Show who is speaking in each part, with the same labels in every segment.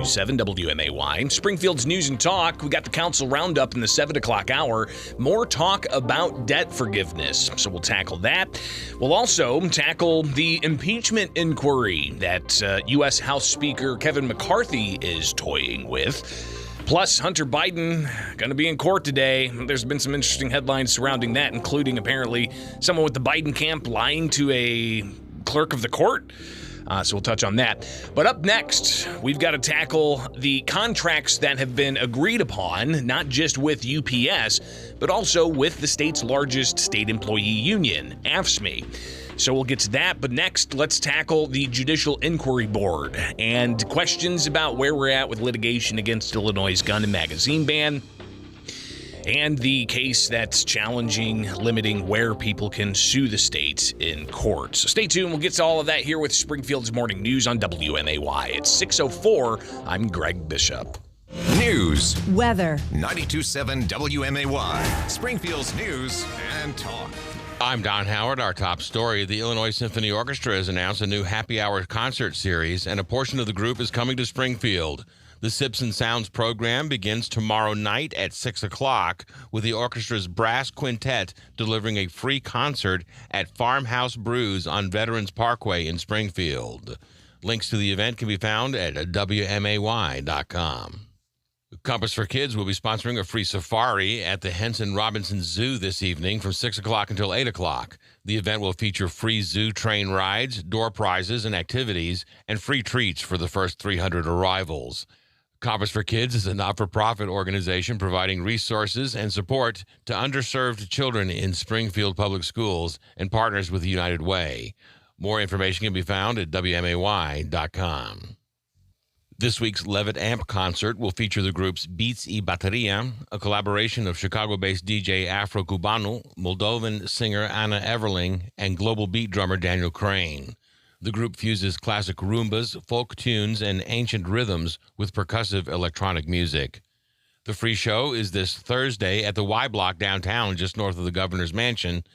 Speaker 1: 7 WMAY, Springfield's News and Talk. We got the council roundup in the 7 o'clock hour. More talk about debt forgiveness, so we'll tackle that. We'll also tackle the impeachment inquiry that U.S. House Speaker Kevin McCarthy is toying with. Plus, Hunter Biden going to be in court today. There's been some interesting headlines surrounding that, including apparently someone with the Biden camp lying to a clerk of the court. So we'll touch on that. But up next, we've got to tackle the contracts that have been agreed upon, not just with UPS, but also with the state's largest state employee union, AFSCME. So we'll get to that. But next, let's tackle the Judicial Inquiry Board and questions about where we're at with litigation against Illinois' gun and magazine ban, and the case that's challenging limiting where people can sue the state in court. So stay tuned. We'll get to all of that here with Springfield's Morning News on WMAY. It's 6:04. I'm Greg Bishop.
Speaker 2: News.
Speaker 3: Weather.
Speaker 2: 92.7 WMAY. Springfield's News and Talk.
Speaker 4: I'm Don Howard. Our top story, the Illinois Symphony Orchestra has announced a new happy hour concert series, and a portion of the group is coming to Springfield. The Sips and Sounds program begins tomorrow night at 6 o'clock with the orchestra's brass quintet delivering a free concert at Farmhouse Brews on Veterans Parkway in Springfield. Links to the event can be found at WMAY.com. Compass for Kids will be sponsoring a free safari at the Henson Robinson Zoo this evening from 6 o'clock until 8 o'clock. The event will feature free zoo train rides, door prizes and activities, and free treats for the first 300 arrivals. Compass for Kids is a not-for-profit organization providing resources and support to underserved children in Springfield Public Schools and partners with the United Way. More information can be found at WMAY.com. This week's Levitt Amp concert will feature the groups Beats y Bateria, a collaboration of Chicago-based DJ Afro Cubano, Moldovan singer Anna Everling, and global beat drummer Daniel Crane. The group fuses classic rumbas, folk tunes, and ancient rhythms with percussive electronic music. The free show is this Thursday at the Y Block downtown, just north of the Governor's Mansion.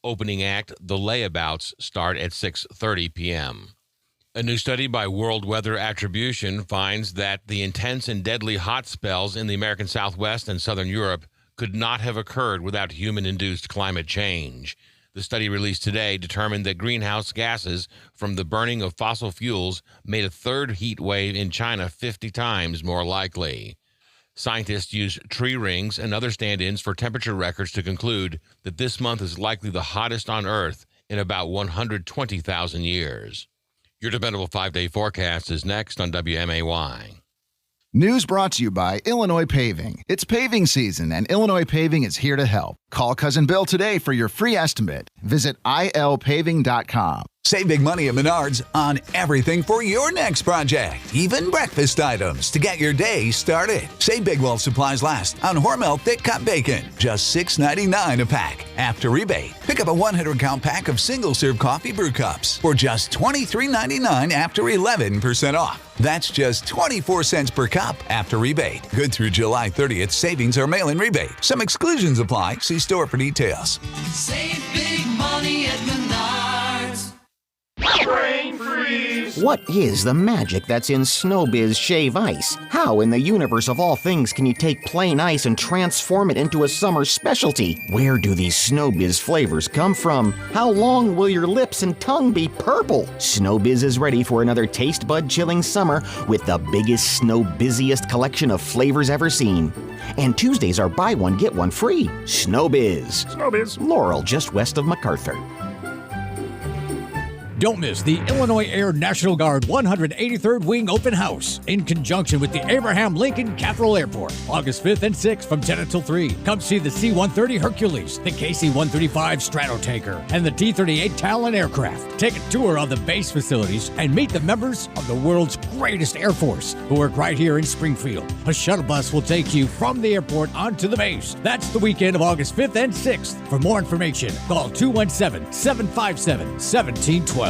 Speaker 4: Opening act, The Layabouts, start at 6:30 p.m. A new study by World Weather Attribution finds that the intense and deadly hot spells in the American Southwest and Southern Europe could not have occurred without human-induced climate change. The study released today determined that greenhouse gases from the burning of fossil fuels made a third heat wave in China 50 times more likely. Scientists used tree rings and other stand-ins for temperature records to conclude that this month is likely the hottest on Earth in about 120,000 years. Your dependable 5-day forecast is next on WMAY.
Speaker 5: News brought to you by Illinois Paving. It's paving season, and Illinois Paving is here to help. Call Cousin Bill today for your free estimate. Visit ilpaving.com.
Speaker 6: Save big money at Menards on everything for your next project, even breakfast items to get your day started. Save big while supplies last on Hormel Thick Cut Bacon, just $6.99 a pack. After rebate, pick up a 100-count pack of single-serve coffee brew cups for just $23.99 after 11% off. That's just 24 cents per cup after rebate. Good through July 30th. Savings or mail-in rebate. Some exclusions apply. See store for details.
Speaker 7: Save big money at Menards.
Speaker 8: Brain freeze!
Speaker 9: What is the magic that's in Snowbiz Shave Ice? How in the universe of all things can you take plain ice and transform it into a summer specialty? Where do these Snowbiz flavors come from? How long will your lips and tongue be purple? Snowbiz is ready for another taste bud chilling summer with the biggest Snowbiziest collection of flavors ever seen. And Tuesdays are buy one, get one free. Snowbiz.
Speaker 8: Snowbiz.
Speaker 9: Laurel, just west of MacArthur.
Speaker 10: Don't miss the Illinois Air National Guard 183rd Wing Open House in conjunction with the Abraham Lincoln Cathedral Airport, August 5th and 6th from 10 until 3. Come see the C-130 Hercules, the KC-135 Stratotanker, and the T-38 Talon aircraft. Take a tour of the base facilities and meet the members of the world's greatest Air Force who work right here in Springfield. A shuttle bus will take you from the airport onto the base. That's the weekend of August 5th and 6th. For more information, call 217-757-1712.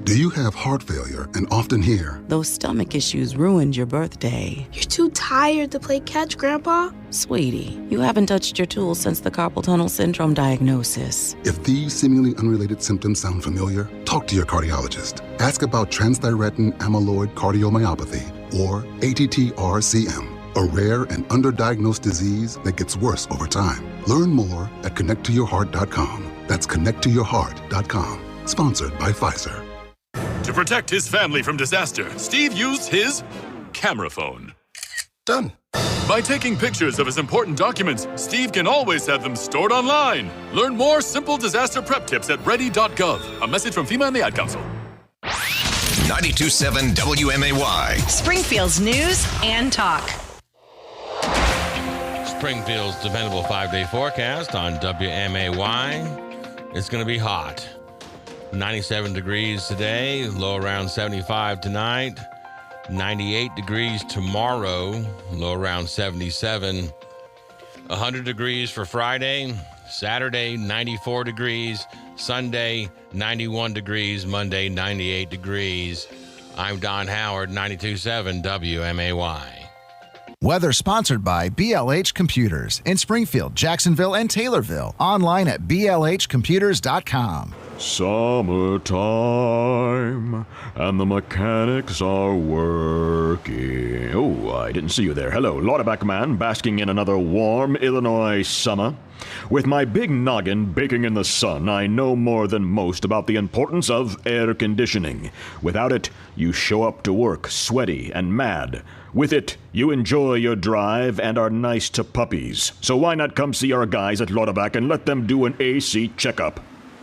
Speaker 11: Do you have heart failure and often hear,
Speaker 12: "Those stomach issues ruined your birthday"?
Speaker 13: "You're too tired to play catch, Grandpa."
Speaker 12: Sweetie, you haven't touched your tools since the carpal tunnel syndrome diagnosis.
Speaker 11: If these seemingly unrelated symptoms sound familiar, talk to your cardiologist. Ask about transthyretin amyloid cardiomyopathy, or ATTR-CM, a rare and underdiagnosed disease that gets worse over time. Learn more at connecttoyourheart.com. That's connecttoyourheart.com. Sponsored by Pfizer.
Speaker 3: To protect his family from disaster, Steve used his camera phone.
Speaker 11: Done.
Speaker 3: By taking pictures of his important documents, Steve can always have them stored online. Learn more simple disaster prep tips at ready.gov. A message from FEMA and the Ad Council.
Speaker 2: 92.7 WMAY.
Speaker 14: Springfield's news and talk.
Speaker 4: Springfield's dependable 5-day forecast on WMAY. It's going to be hot. 97 degrees today, low around 75 tonight. 98 degrees tomorrow, low around 77. 100 degrees for Friday. Saturday, 94 degrees. Sunday, 91 degrees. Monday, 98 degrees. I'm Don Howard, 92.7 WMAY.
Speaker 5: Weather sponsored by BLH Computers in Springfield, Jacksonville, and Taylorville. Online at blhcomputers.com.
Speaker 8: Summertime, and the mechanics are working. Oh, I didn't see you there. Hello, Lauderback Man, basking in another warm Illinois summer. With my big noggin baking in the sun, I know more than most about the importance of air conditioning. Without it, you show up to work sweaty and mad. With it, you enjoy your drive and are nice to puppies. So why not come see our guys at Lauderback and let them do an AC checkup?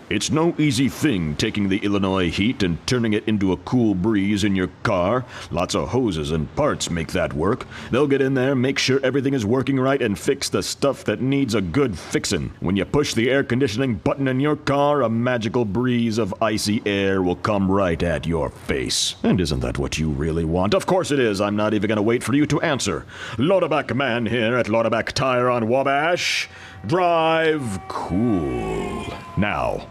Speaker 8: It's no easy thing taking the Illinois heat and turning it into a cool breeze in your car. Lots of hoses and parts make that work. They'll get in there, make sure everything is working right, and fix the stuff that needs a good fixin'. When you push the air conditioning button in your car, a magical breeze of icy air will come right at your face. And isn't that what you really want? Of course it is. I'm not even going to wait for you to answer. Lauderback Man here at Lauderback Tire on Wabash. Drive cool. Now.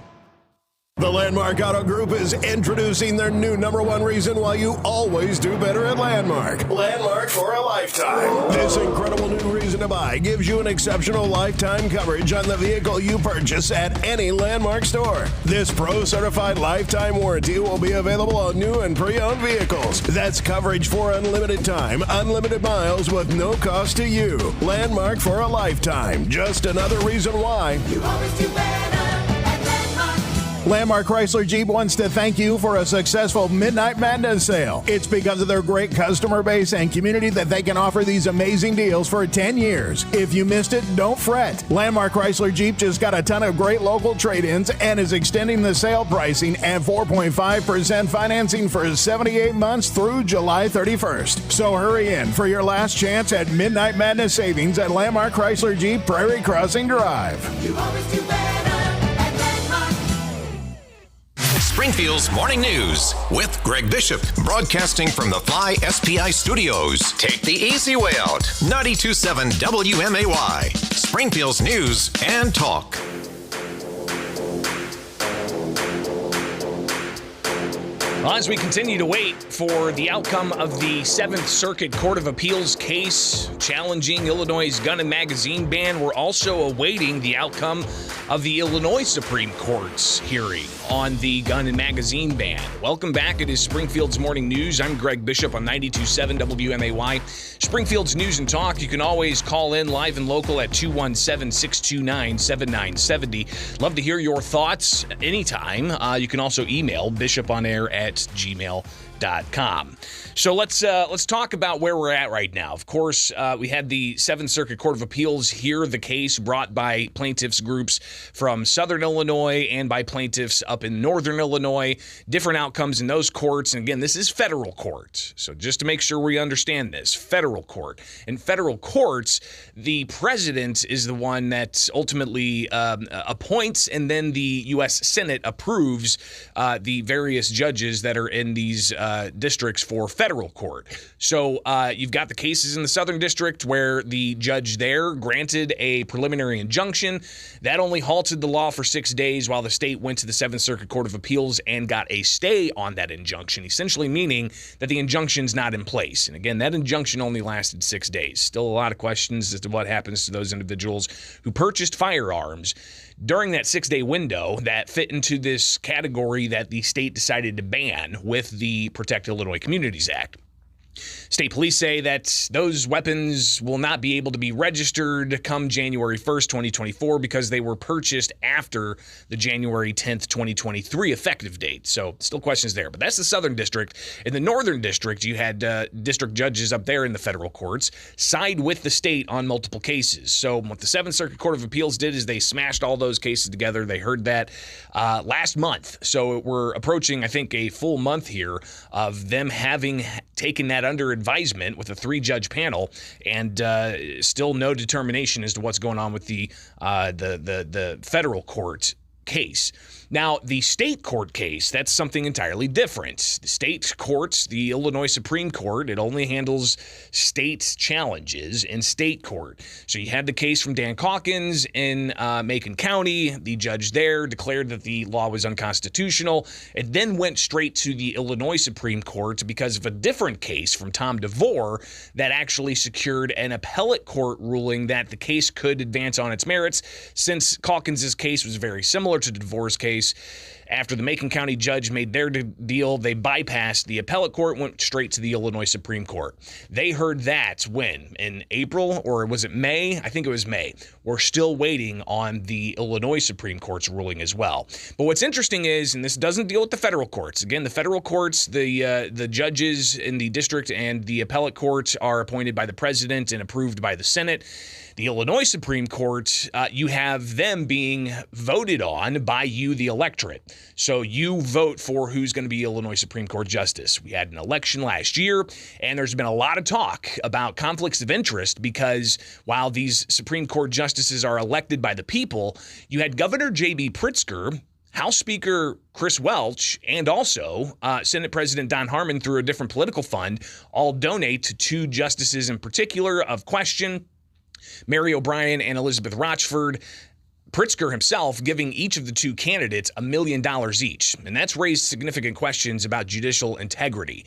Speaker 15: The Landmark Auto Group is introducing their new #1 reason why you always do better at Landmark. Landmark for a lifetime. This incredible new reason to buy gives you an exceptional lifetime coverage on the vehicle you purchase at any Landmark store. This Pro-certified lifetime warranty will be available on new and pre-owned vehicles. That's coverage for unlimited time, unlimited miles with no cost to you. Landmark for a lifetime. Just another reason why you always do better. Landmark Chrysler Jeep wants to thank you for a successful Midnight Madness sale. It's because of their great customer base and community that they can offer these amazing deals for 10 years. If you missed it, don't fret. Landmark Chrysler Jeep just got a ton of great local trade-ins and is extending the sale pricing at 4.5% financing for 78 months through July 31st. So hurry in for your last chance at Midnight Madness savings at Landmark Chrysler Jeep Prairie Crossing Drive. You always do better.
Speaker 2: Springfield's Morning News with Greg Bishop, broadcasting from the Fly SPI Studios. Take the easy way out. 92.7 WMAY, Springfield's News and Talk.
Speaker 1: Well, as we continue to wait for the outcome of the 7th Circuit Court of Appeals case challenging Illinois' gun and magazine ban, we're also awaiting the outcome of the Illinois Supreme Court's hearing on the gun and magazine ban. Welcome back. It is Springfield's Morning News. I'm Greg Bishop on 92.7 WMAY. Springfield's News and Talk. You can always call in live and local at 217-629-7970. Love to hear your thoughts anytime. You can also email bishoponair@gmail.com. So let's talk about where we're at right now. Of course, we had the 7th Circuit Court of Appeals hear the case brought by plaintiffs groups from Southern Illinois and by plaintiffs up in Northern Illinois. Different outcomes in those courts. And again, this is federal court. So just to make sure we understand this, federal court. In federal courts, the president is the one that ultimately appoints, and then the U.S. Senate approves the various judges that are in these districts for federal court. So you've got the cases in the Southern District where the judge there granted a preliminary injunction. That only halted the law for 6 days while the state went to the 7th Circuit Court of Appeals and got a stay on that injunction, essentially meaning that the injunction's not in place. And again, that injunction only lasted 6 days. Still a lot of questions as to what happens to those individuals who purchased firearms during that 6-day window that fit into this category that the state decided to ban with the Protect Illinois Communities Act. State police say that those weapons will not be able to be registered come January 1st, 2024, because they were purchased after the January 10th, 2023 effective date. So still questions there. But that's the Southern District. In the Northern District, you had district judges up there in the federal courts side with the state on multiple cases. So what the Seventh Circuit Court of Appeals did is they smashed all those cases together. They heard that last month. So we're approaching, I think, a full month here of them having taken that under advisement with a 3-judge panel, and still no determination as to what's going on with the federal court case. Now, the state court case, that's something entirely different. The state courts, the Illinois Supreme Court, it only handles state challenges in state court. So you had the case from Dan Calkins in Macon County. The judge there declared that the law was unconstitutional. It then went straight to the Illinois Supreme Court because of a different case from Tom DeVore that actually secured an appellate court ruling that the case could advance on its merits, since Calkins' case was very similar to DeVore's case. After the Macon County judge made their deal, they bypassed the appellate court, went straight to the Illinois Supreme Court. They heard that when? In April, or was it May? I think it was May. We're still waiting on the Illinois Supreme Court's ruling as well. But what's interesting is, and this doesn't deal with the federal courts. Again, the federal courts, the judges in the district and the appellate courts are appointed by the president and approved by the Senate. The Illinois Supreme Court, you have them being voted on by you, the electorate. So you vote for who's going to be Illinois Supreme Court Justice. We had an election last year, and there's been a lot of talk about conflicts of interest because while these Supreme Court justices are elected by the people, you had Governor J.B. Pritzker, House Speaker Chris Welch, and also Senate President Don Harmon, through a different political fund, all donate to 2 justices in particular of question, Mary O'Brien and Elizabeth Rochford. Pritzker himself giving each of the 2 candidates $1 million each. And that's raised significant questions about judicial integrity.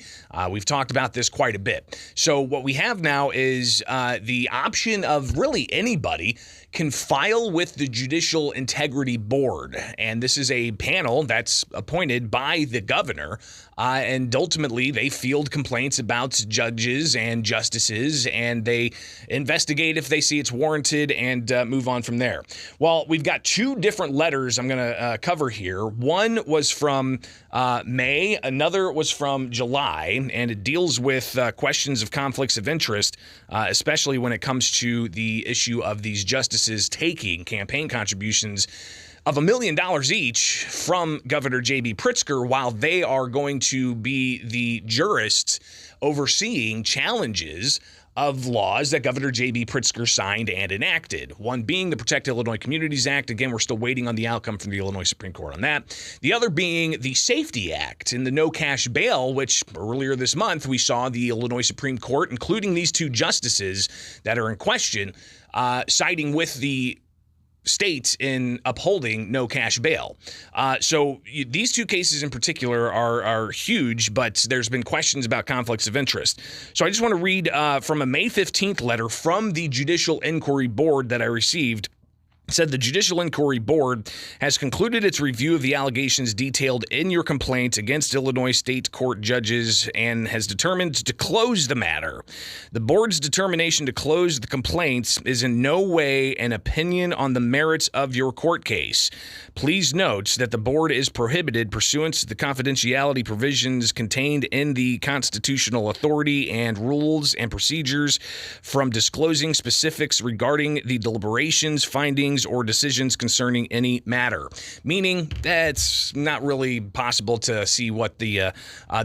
Speaker 1: We've talked about this quite a bit. So what we have now is the option of really anybody can file with the Judicial Integrity Board. And this is a panel that's appointed by the governor. And ultimately, they field complaints about judges and justices, and they investigate if they see it's warranted and move on from there. Well, we've got 2 different letters I'm going to cover here. One was from May, another was from July, and it deals with questions of conflicts of interest, especially when it comes to the issue of these justices taking campaign contributions of $1 million each from Governor J.B. Pritzker, while they are going to be the jurists overseeing challenges of laws that Governor J.B. Pritzker signed and enacted. One being the Protect Illinois Communities Act. Again, we're still waiting on the outcome from the Illinois Supreme Court on that. The other being the Safety Act and the no cash bail, which earlier this month we saw the Illinois Supreme Court, including these 2 justices that are in question, siding with the states in upholding no cash bail. So these 2 cases in particular are huge, but there's been questions about conflicts of interest. So I just want to read from a May 15th letter from the Judicial Inquiry Board that I received. It said the Judicial Inquiry Board has concluded its review of the allegations detailed in your complaint against Illinois state court judges and has determined to close the matter. The board's determination to close the complaints is in no way an opinion on the merits of your court case. Please note that the board is prohibited, pursuant to the confidentiality provisions contained in the constitutional authority and rules and procedures, from disclosing specifics regarding the deliberations, findings, or decisions concerning any matter. Meaning that's not really possible to see what the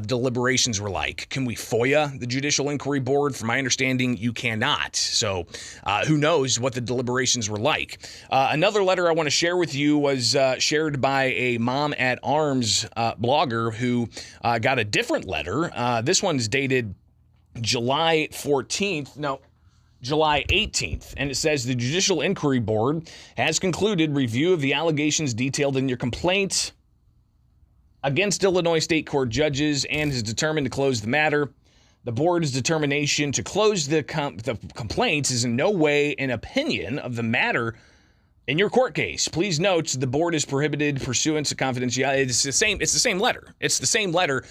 Speaker 1: deliberations were like. Can we FOIA the Judicial Inquiry Board? From my understanding, you cannot. So who knows what the deliberations were like. Another letter I want to share with you was shared by a Mom at Arms blogger who got a different letter. This one's dated July 18th, and it says the Judicial Inquiry Board has concluded review of the allegations detailed in your complaint against Illinois state court judges and has determined to close the matter. The board's determination to close the complaints is in no way an opinion of the matter in your court case. Please note the board is prohibited pursuant to confidentiality. It's the same letter. It's the same letter.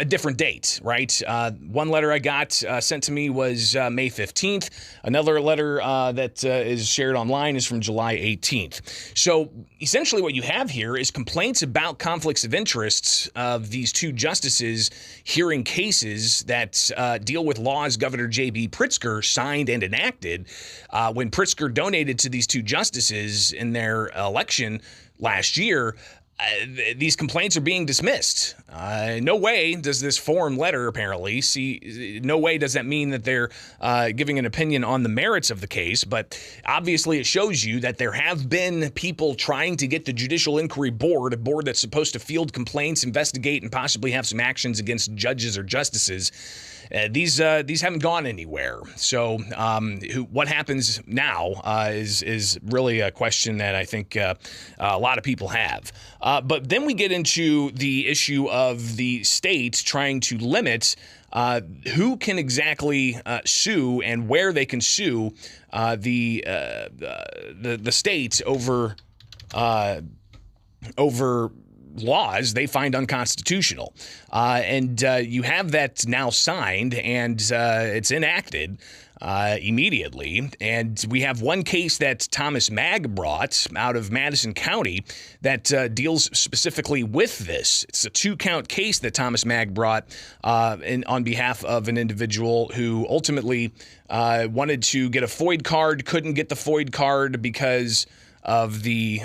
Speaker 1: a different date, right? One letter I got sent to me was May 15th. Another letter that is shared online is from July 18th. So essentially what you have here is complaints about conflicts of interests of these two justices hearing cases that deal with laws Governor J.B. Pritzker signed and enacted when Pritzker donated to these two justices in their election last year. These complaints are being dismissed. No way does this form letter apparently no way does that mean that they're giving an opinion on the merits of the case, but obviously it shows you that there have been people trying to get the Judicial Inquiry Board, a board that's supposed to field complaints, investigate, and possibly have some actions against judges or justices. These haven't gone anywhere. So what happens now is really a question that I think a lot of people have. But then we get into the issue of the state trying to limit who can exactly sue and where they can sue the state over laws they find unconstitutional. And you have that now signed and it's enacted immediately. And we have one case that Thomas Magg brought out of Madison County that deals specifically with this. It's a 2-count case that Thomas Magg brought on behalf of an individual who ultimately wanted to get a FOID card, couldn't get the FOID card because of the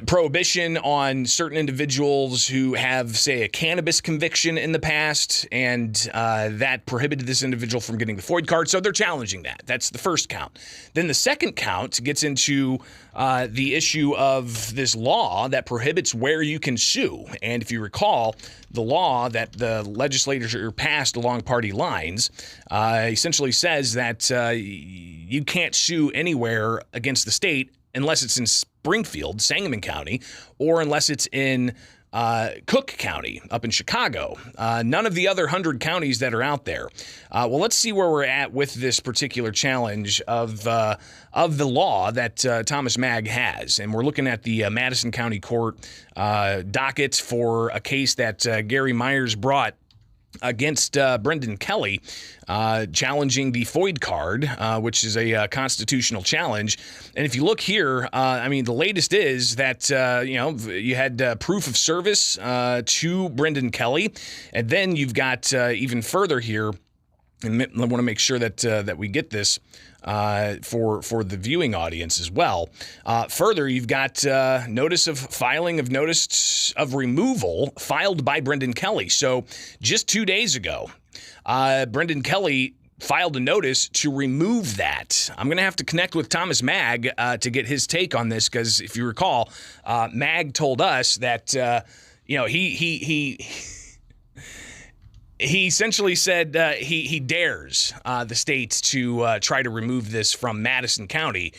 Speaker 1: prohibition on certain individuals who have, say, a cannabis conviction in the past, and that prohibited this individual from getting the FOID card. So they're challenging that. That's the first count. Then the second count gets into the issue of this law that prohibits where you can sue. And if you recall, the law that the legislature passed along party lines essentially says that you can't sue anywhere against the state unless it's in Springfield, Sangamon County, or unless it's in Cook County up in Chicago. None of the other 100 counties that are out there. Well, let's see where we're at with this particular challenge of the law that Thomas Magg has. And we're looking at the Madison County Court docket for a case that Gary Myers brought against Brendan Kelly, challenging the FOID card, which is a constitutional challenge. And if you look here, the latest is that, you had proof of service to Brendan Kelly. And then you've got even further here, and I want to make sure that we get this for the viewing audience as well. Further, you've got notice of removal filed by Brendan Kelly. So just 2 days ago, Brendan Kelly filed a notice to remove that. I'm going to have to connect with Thomas Magg to get his take on this, because if you recall, Magg told us that he essentially said he dares the states to try to remove this from Madison County.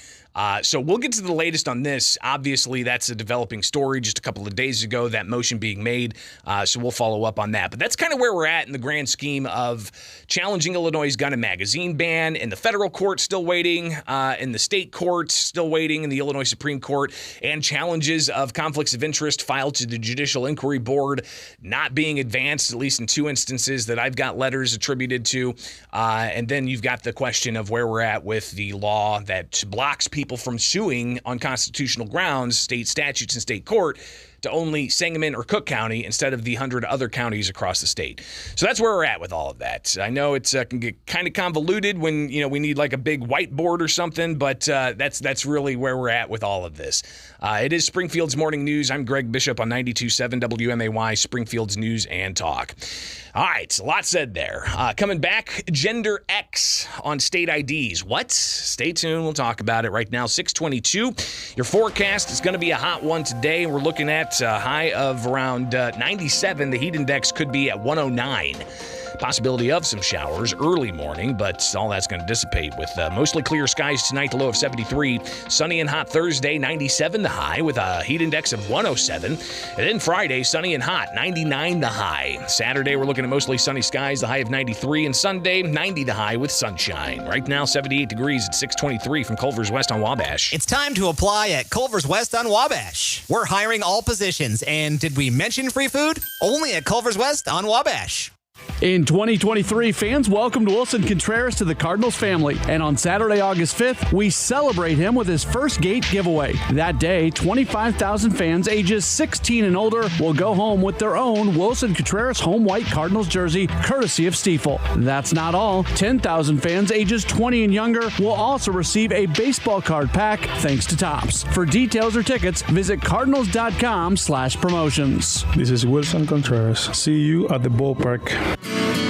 Speaker 1: So we'll get to the latest on this. Obviously, that's a developing story. Just a couple of days ago, that motion being made. So we'll follow up on that. But that's kind of where we're at in the grand scheme of challenging Illinois' gun and magazine ban. In the federal court, still waiting. In the state court, still waiting. In the Illinois Supreme Court. And challenges of conflicts of interest filed to the Judicial Inquiry Board not being advanced, at least in 2 instances that I've got letters attributed to. And then you've got the question of where we're at with the law that blocks people from suing on constitutional grounds, state statutes and state court, to only Sangamon or Cook County instead of the 100 other counties across the state. So that's where we're at with all of that. I know it can get kind of convoluted when we need like a big whiteboard or something, but that's really where we're at with all of this. It is Springfield's Morning News. I'm Greg Bishop on 92.7 WMAY, Springfield's News and Talk. All right, a lot said there. Coming back, Gender X on state IDs. What? Stay tuned. We'll talk about it right now. 622. Your forecast is going to be a hot one today. We're looking at a high of around 97. The heat index could be at 109. Possibility of some showers early morning, but all that's going to dissipate with mostly clear skies tonight, the low of 73. Sunny and hot Thursday, 97 the high with a heat index of 107. And then Friday, sunny and hot, 99 the high. Saturday, we're looking at mostly sunny skies, the high of 93. And Sunday, 90 the high with sunshine. Right now, 78 degrees at 623 from Culver's West on Wabash.
Speaker 16: It's time to apply at Culver's West on Wabash. We're hiring all positions. And did we mention free food? Only at Culver's West on Wabash.
Speaker 17: In 2023, fans welcomed Wilson Contreras to the Cardinals family. And on Saturday, August 5th, we celebrate him with his first gate giveaway. That day, 25,000 fans ages 16 and older will go home with their own Wilson Contreras home white Cardinals jersey, courtesy of Stiefel. That's not all. 10,000 fans ages 20 and younger will also receive a baseball card pack thanks to Topps. For details or tickets, visit cardinals.com/promotions.
Speaker 18: This is Wilson Contreras. See you at the ballpark.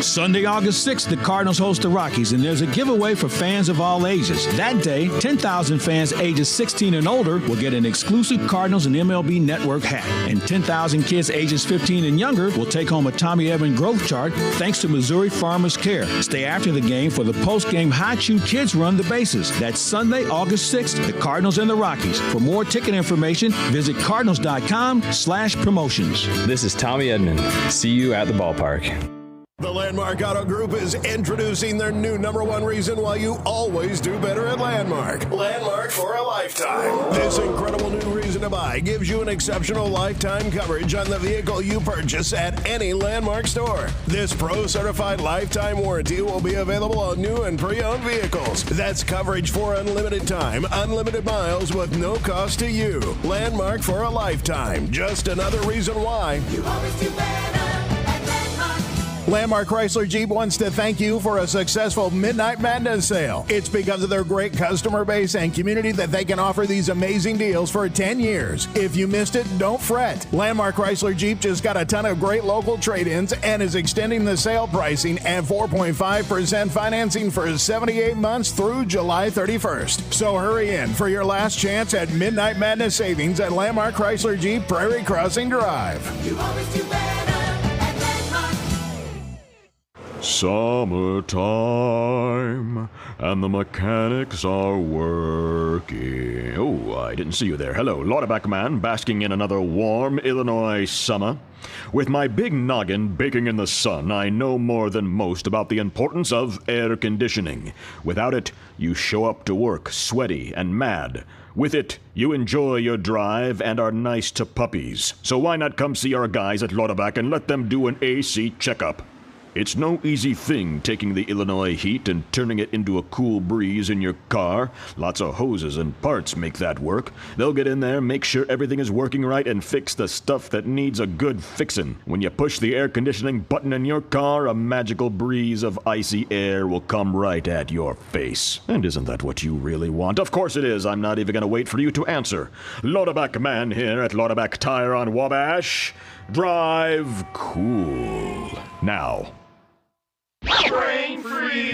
Speaker 19: Sunday, August 6th, the Cardinals host the Rockies, and there's a giveaway for fans of all ages. That day, 10,000 fans ages 16 and older will get an exclusive Cardinals and MLB Network hat, and 10,000 kids ages 15 and younger will take home a Tommy Edman growth chart thanks to Missouri Farmers Care. Stay after the game for the post-game High Chew Kids Run the Bases. That's Sunday, August 6th, the Cardinals and the Rockies. For more ticket information, visit cardinals.com/promotions.
Speaker 20: This is Tommy Edman. See you at the ballpark.
Speaker 15: The Landmark Auto Group is introducing their new #1 reason why you always do better at Landmark. Landmark for a lifetime. This incredible new reason to buy gives you an exceptional lifetime coverage on the vehicle you purchase at any Landmark store. This Pro-certified lifetime warranty will be available on new and pre-owned vehicles. That's coverage for unlimited time, unlimited miles with no cost to you. Landmark for a lifetime. Just another reason why you always do better. Landmark Chrysler Jeep wants to thank you for a successful Midnight Madness sale. It's because of their great customer base and community that they can offer these amazing deals for 10 years. If you missed it, don't fret. Landmark Chrysler Jeep just got a ton of great local trade-ins and is extending the sale pricing at 4.5% financing for 78 months through July 31st. So hurry in for your last chance at Midnight Madness savings at Landmark Chrysler Jeep Prairie Crossing Drive. You always do better.
Speaker 8: Summertime, and the mechanics are working. Oh, I didn't see you there. Hello, Lauterbach man, basking in another warm Illinois summer. With my big noggin baking in the sun, I know more than most about the importance of air conditioning. Without it, you show up to work sweaty and mad. With it, you enjoy your drive and are nice to puppies. So why not come see our guys at Lauterbach and let them do an AC checkup? It's no easy thing taking the Illinois heat and turning it into a cool breeze in your car. Lots of hoses and parts make that work. They'll get in there, make sure everything is working right, and fix the stuff that needs a good fixin'. When you push the air conditioning button in your car, a magical breeze of icy air will come right at your face. And isn't that what you really want? Of course it is. I'm not even going to wait for you to answer. Lauterbach man here at Lauterbach Tire on Wabash. Drive cool. Now.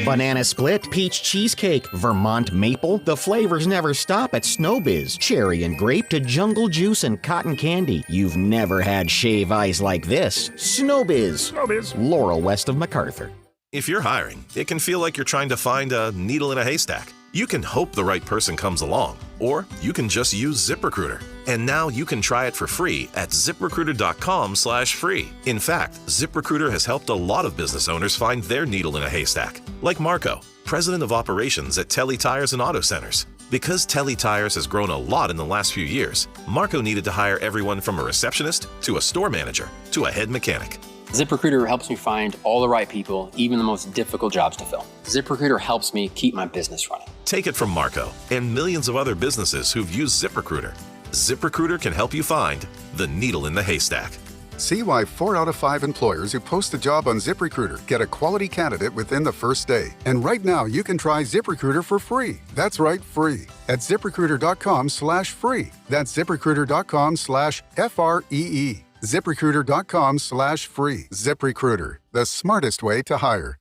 Speaker 9: Banana split, peach cheesecake, Vermont maple. The flavors never stop at Snowbiz. Cherry and grape to jungle juice and cotton candy. You've never had shave ice like this. Snowbiz. Laurel west of MacArthur.
Speaker 21: If you're hiring, it can feel like you're trying to find a needle in a haystack. You can hope the right person comes along, or you can just use ZipRecruiter. And now you can try it for free at ZipRecruiter.com/free. In fact, ZipRecruiter has helped a lot of business owners find their needle in a haystack, like Marco, president of operations at Telly Tires and Auto Centers. Because Telly Tires has grown a lot in the last few years, Marco needed to hire everyone from a receptionist to a store manager to a head mechanic.
Speaker 22: ZipRecruiter helps me find all the right people, even the most difficult jobs to fill. ZipRecruiter helps me keep my business running.
Speaker 21: Take it from Marco and millions of other businesses who've used ZipRecruiter. ZipRecruiter can help you find the needle in the haystack.
Speaker 11: See why 4 out of 5 employers who post a job on ZipRecruiter get a quality candidate within the first day. And right now, you can try ZipRecruiter for free. That's right, free. At ZipRecruiter.com/free. That's ZipRecruiter.com/FREE. ZipRecruiter.com/free. ZipRecruiter, the smartest way to hire.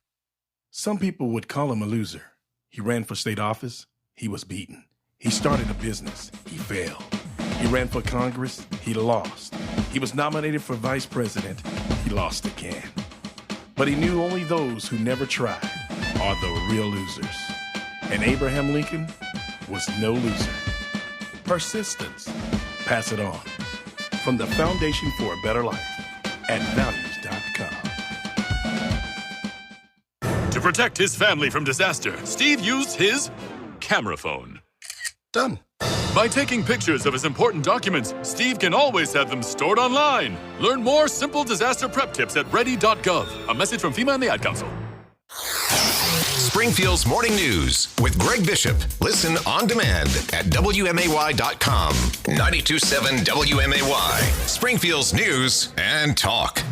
Speaker 18: Some people would call him a loser. He ran for state office. He was beaten. He started a business. He failed. He ran for Congress. He lost. He was nominated for vice president. He lost again. But he knew only those who never tried are the real losers. And Abraham Lincoln was no loser. Persistence. Pass it on. From the Foundation for a Better Life at values.com.
Speaker 3: To protect his family from disaster, Steve used his camera phone.
Speaker 15: Done.
Speaker 3: By taking pictures of his important documents, Steve can always have them stored online. Learn more simple disaster prep tips at ready.gov. A message from FEMA and the Ad Council.
Speaker 2: Springfield's Morning News with Greg Bishop. Listen on demand at WMAY.com. 92.7 WMAY. Springfield's News and Talk.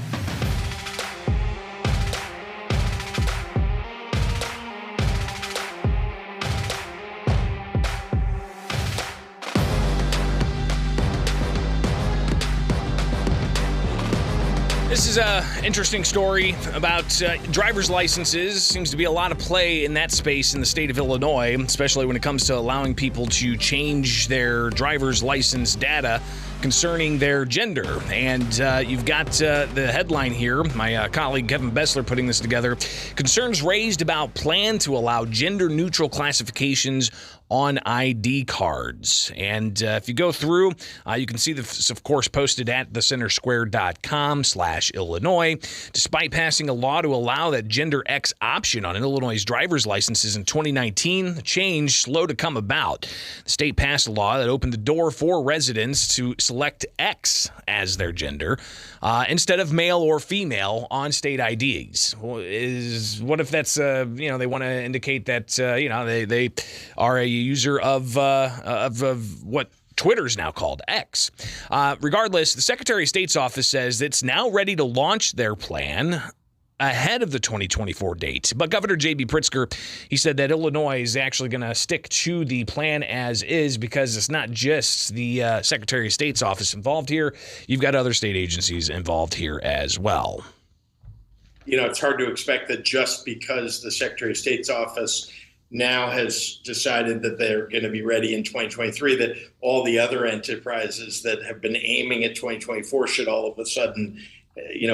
Speaker 1: This is an interesting story about driver's licenses. Seems to be a lot of play in that space in the state of Illinois, especially when it comes to allowing people to change their driver's license data concerning their gender. And you've got the headline here, my colleague Kevin Bessler putting this together. Concerns raised about plan to allow gender-neutral classifications on ID cards. And if you go through, you can see this, of course, posted at thecentersquare.com/Illinois. Despite passing a law to allow that gender X option on Illinois' driver's licenses in 2019, the change slow to come about. The state passed a law that opened the door for residents to select X as their gender instead of male or female on state IDs. What if that's they want to indicate that they are a user of what Twitter's now called X. Regardless, the Secretary of State's office says it's now ready to launch their plan ahead of the 2024 date. But Governor J.B. Pritzker, he said that Illinois is actually going to stick to the plan as is because it's not just the Secretary of State's office involved here. You've got other state agencies involved here as well.
Speaker 6: It's hard to expect that just because the Secretary of State's office now has decided that they're going to be ready in 2023, that all the other enterprises that have been aiming at 2024 should all of a sudden,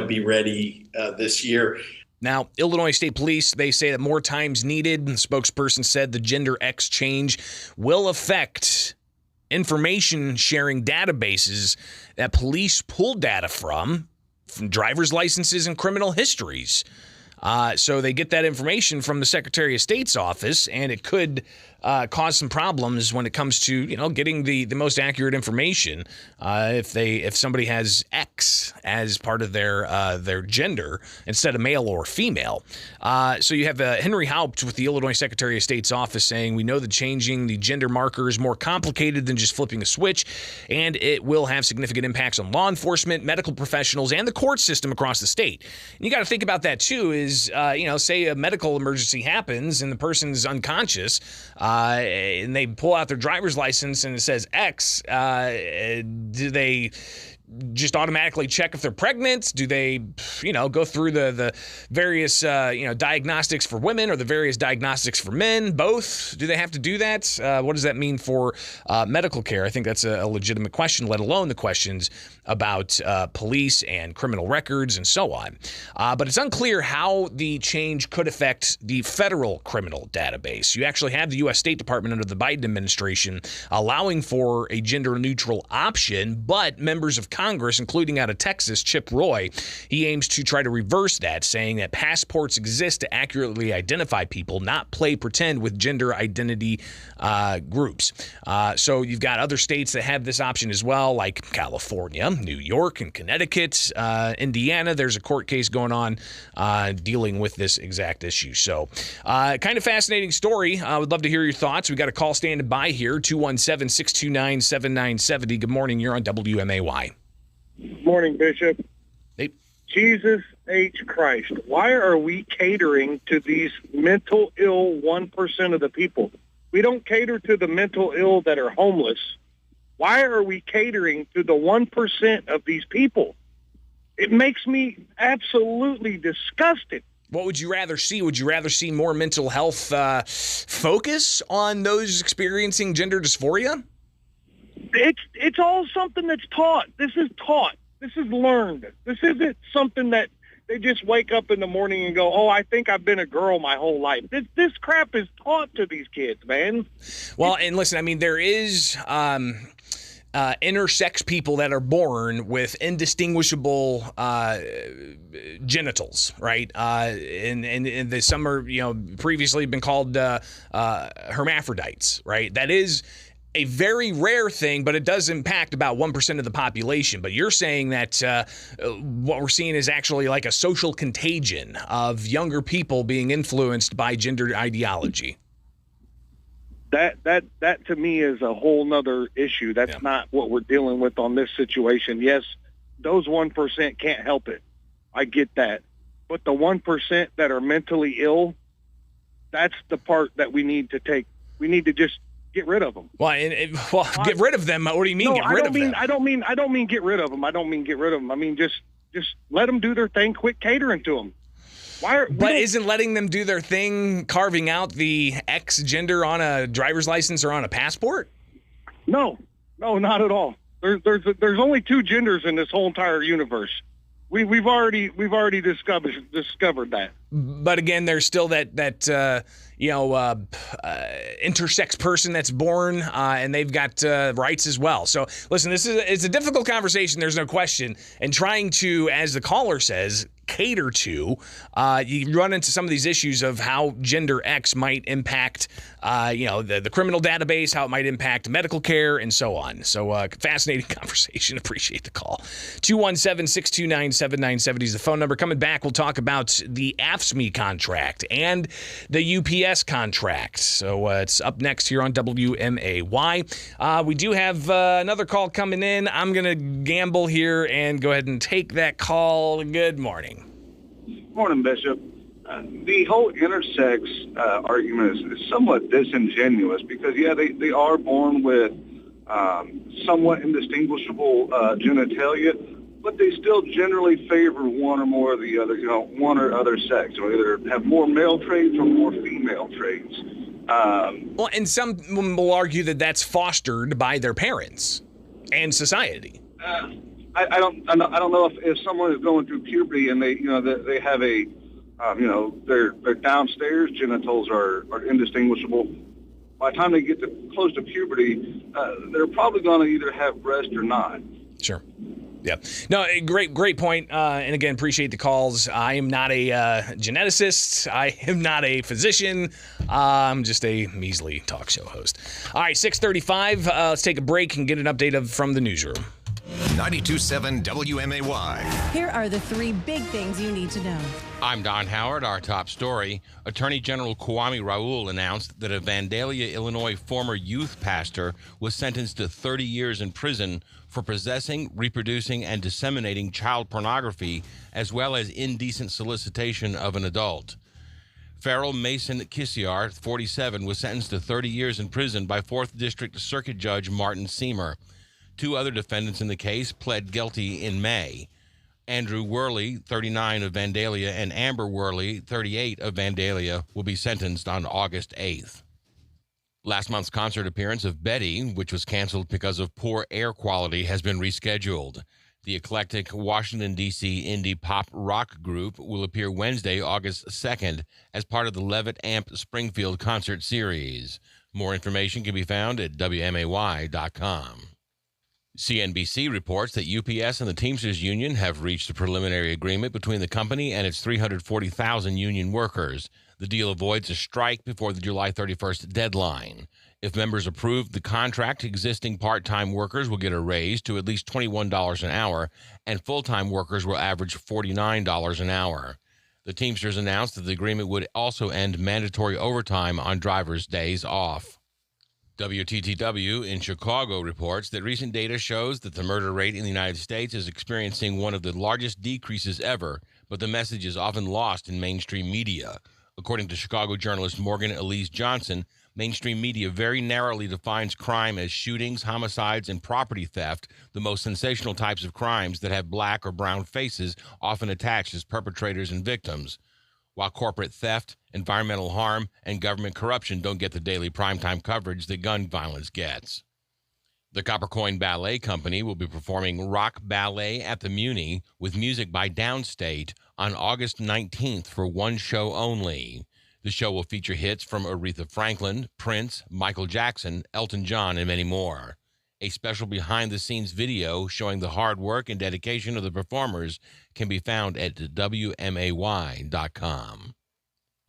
Speaker 6: be ready this year.
Speaker 1: Now, Illinois State Police, they say that more time's needed. The spokesperson said the gender X change will affect information sharing databases that police pull data from driver's licenses and criminal histories. So they get that information from the Secretary of State's office, and it could cause some problems when it comes to getting the most accurate information. If somebody has X as part of their gender instead of male or female. So you have Henry Haupt with the Illinois Secretary of State's office saying, we know that changing the gender marker is more complicated than just flipping a switch, and it will have significant impacts on law enforcement, medical professionals, and the court system across the state. And you got to think about that too. Is say a medical emergency happens and the person's unconscious. And they pull out their driver's license and it says X, do they just automatically check if they're pregnant? Do they, go through the various, diagnostics for women or the various diagnostics for men? Both? Do they have to do that? What does that mean for medical care? I think that's a legitimate question, let alone the questions about police and criminal records and so on. But it's unclear how the change could affect the federal criminal database. You actually have the U.S. State Department under the Biden administration allowing for a gender-neutral option, but members of Congress, including out of Texas, Chip Roy, he aims to try to reverse that, saying that passports exist to accurately identify people, not play pretend with gender identity groups. So you've got other states that have this option as well, like California, New York, and Connecticut. Indiana, there's a court case going on dealing with this exact issue. So kind of fascinating story. I would love to hear your thoughts. We got a call standing by here, 217-629-7970. Good morning. You're on WMAY.
Speaker 7: Morning, Bishop.
Speaker 1: Hey.
Speaker 7: Jesus H. Christ, why are we catering to these mental ill 1% of the people? We don't cater to the mental ill that are homeless. Why are we catering to the 1% of these people? It makes me absolutely disgusted.
Speaker 1: What would you rather see? Would you rather see more mental health focus on those experiencing gender dysphoria?
Speaker 7: It's all something that's taught. This is taught. This is learned. This isn't something that They just wake up in the morning and go, oh, I think I've been a girl my whole life. This crap is taught to these kids, man.
Speaker 1: Well, and listen, I mean, there is intersex people that are born with indistinguishable genitals, right? And some are, previously been called hermaphrodites, right? That is a very rare thing, but it does impact about 1% of the population. But you're saying that what we're seeing is actually like a social contagion of younger people being influenced by gender ideology.
Speaker 7: That to me is a whole nother issue. That's not what we're dealing with on this situation. Yes, those 1% can't help it. I get that. But the 1% that are mentally ill, that's the part that we need to take. We need to just get rid of them.
Speaker 1: Well, get rid of them. What do you mean?
Speaker 7: No,
Speaker 1: get rid of them?
Speaker 7: I don't mean get rid of them. I don't mean get rid of them. I mean just let them do their thing. Quit catering to them.
Speaker 1: But isn't letting them do their thing carving out the X gender on a driver's license or on a passport?
Speaker 7: No, not at all. There's only 2 genders in this whole entire universe. We've already discovered that.
Speaker 1: But again, there's still that intersex person that's born, and they've got rights as well. So listen, it's a difficult conversation. There's no question. And trying to, as the caller says, cater to, you run into some of these issues of how gender X might impact, the criminal database, how it might impact medical care, and so on. So fascinating conversation. Appreciate the call. 217-629-7970 is the phone number. Coming back, we'll talk about the AFSCME contract and the UPS contract. So it's up next here on WMAY. We do have another call coming in. I'm going to gamble here and go ahead and take that call. Good morning.
Speaker 10: Morning, Bishop. The whole intersex argument is somewhat disingenuous because, they are born with somewhat indistinguishable genitalia, but they still generally favor one or more of the other, one or other sex, or either have more male traits or more female traits.
Speaker 1: Well, and some will argue that that's fostered by their parents and society.
Speaker 10: I don't know if someone is going through puberty and they have a their downstairs genitals are indistinguishable. By the time they get close to puberty, they're probably going to either have breast or not.
Speaker 1: Sure. Yeah. No, great point. And again, appreciate the calls. I am not a geneticist. I am not a physician. I'm just a measly talk show host. All right, 6:35. Let's take a break and get an update from the newsroom.
Speaker 2: 92.7 WMAY.
Speaker 14: Here are the 3 big things you need to know.
Speaker 4: I'm Don Howard. Our top story. Attorney General Kwame Raoul announced that a Vandalia, Illinois former youth pastor was sentenced to 30 years in prison for possessing, reproducing, and disseminating child pornography, as well as indecent solicitation of an adult. Farrell Mason Kissiar, 47, was sentenced to 30 years in prison by 4th District Circuit Judge Martin Seymour. 2 other defendants in the case pled guilty in May. Andrew Worley, 39, of Vandalia, and Amber Worley, 38, of Vandalia, will be sentenced on August 8th. Last month's concert appearance of Betty, which was canceled because of poor air quality, has been rescheduled. The eclectic Washington, D.C. indie pop rock group will appear Wednesday, August 2nd, as part of the Levitt Amp Springfield concert series. More information can be found at WMAY.com. CNBC reports that UPS and the Teamsters Union have reached a preliminary agreement between the company and its 340,000 union workers. The deal avoids a strike before the July 31st deadline. If members approve the contract, existing part-time workers will get a raise to at least $21 an hour, and full-time workers will average $49 an hour. The Teamsters announced that the agreement would also end mandatory overtime on drivers' days off. WTTW in Chicago reports that recent data shows that the murder rate in the United States is experiencing one of the largest decreases ever, but the message is often lost in mainstream media. According to Chicago journalist Morgan Elise Johnson, mainstream media very narrowly defines crime as shootings, homicides, and property theft, the most sensational types of crimes that have black or brown faces often attached as perpetrators and victims. While corporate theft, environmental harm, and government corruption don't get the daily primetime coverage that gun violence gets. The Copper Coin Ballet Company will be performing rock ballet at the Muni with music by Downstate on August 19th for one show only. The show will feature hits from Aretha Franklin, Prince, Michael Jackson, Elton John, and many more. A special behind-the-scenes video showing the hard work and dedication of the performers can be found at WMAY.com.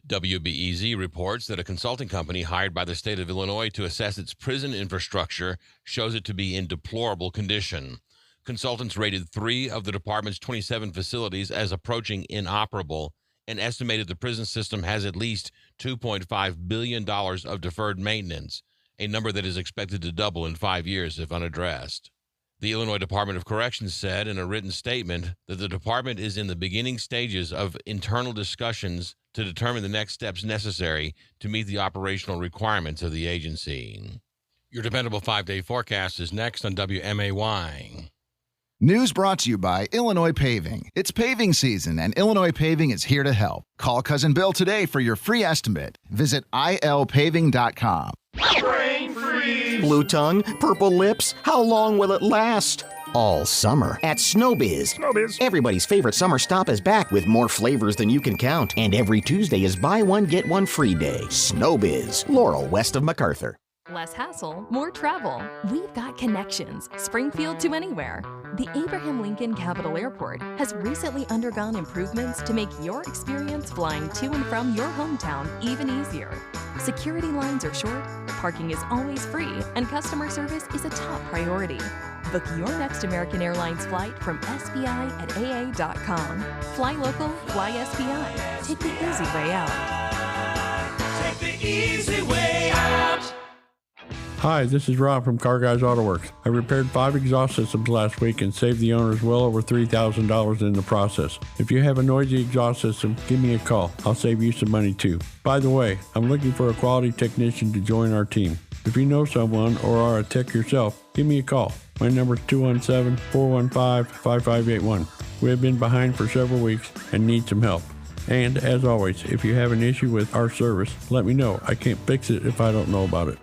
Speaker 4: WBEZ reports that a consulting company hired by the state of Illinois to assess its prison infrastructure shows it to be in deplorable condition. Consultants rated 3 of the department's 27 facilities as approaching inoperable and estimated the prison system has at least $2.5 billion of deferred maintenance, a number that is expected to double in 5 years if unaddressed. The Illinois Department of Corrections said in a written statement that the department is in the beginning stages of internal discussions to determine the next steps necessary to meet the operational requirements of the agency. Your dependable 5-day forecast is next on WMAY.
Speaker 5: News brought to you by Illinois Paving. It's paving season, and Illinois Paving is here to help. Call Cousin Bill today for your free estimate. Visit ilpaving.com.
Speaker 9: Brain freeze! Blue tongue? Purple lips? How long will it last? All summer at Snowbiz.
Speaker 15: Snowbiz.
Speaker 9: Everybody's favorite summer stop is back with more flavors than you can count. And every Tuesday is buy one, get one free day. Snowbiz. Laurel, west of MacArthur.
Speaker 12: Less hassle, more travel. We've got connections. Springfield to anywhere. The Abraham Lincoln Capital Airport has recently undergone improvements to make your experience flying to and from your hometown even easier. Security lines are short, parking is always free, and customer service is a top priority. Book your next American Airlines flight from SPI at AA.com. Fly local, fly SPI. Take the easy way out.
Speaker 13: Take the easy way out.
Speaker 23: Hi, this is Rob from Car Guys Auto Works. I repaired 5 exhaust systems last week and saved the owners well over $3,000 in the process. If you have a noisy exhaust system, give me a call. I'll save you some money too. By the way, I'm looking for a quality technician to join our team. If you know someone or are a tech yourself, give me a call. My number is 217-415-5581. We have been behind for several weeks and need some help. And as always, if you have an issue with our service, let me know. I can't fix it if I don't know about it.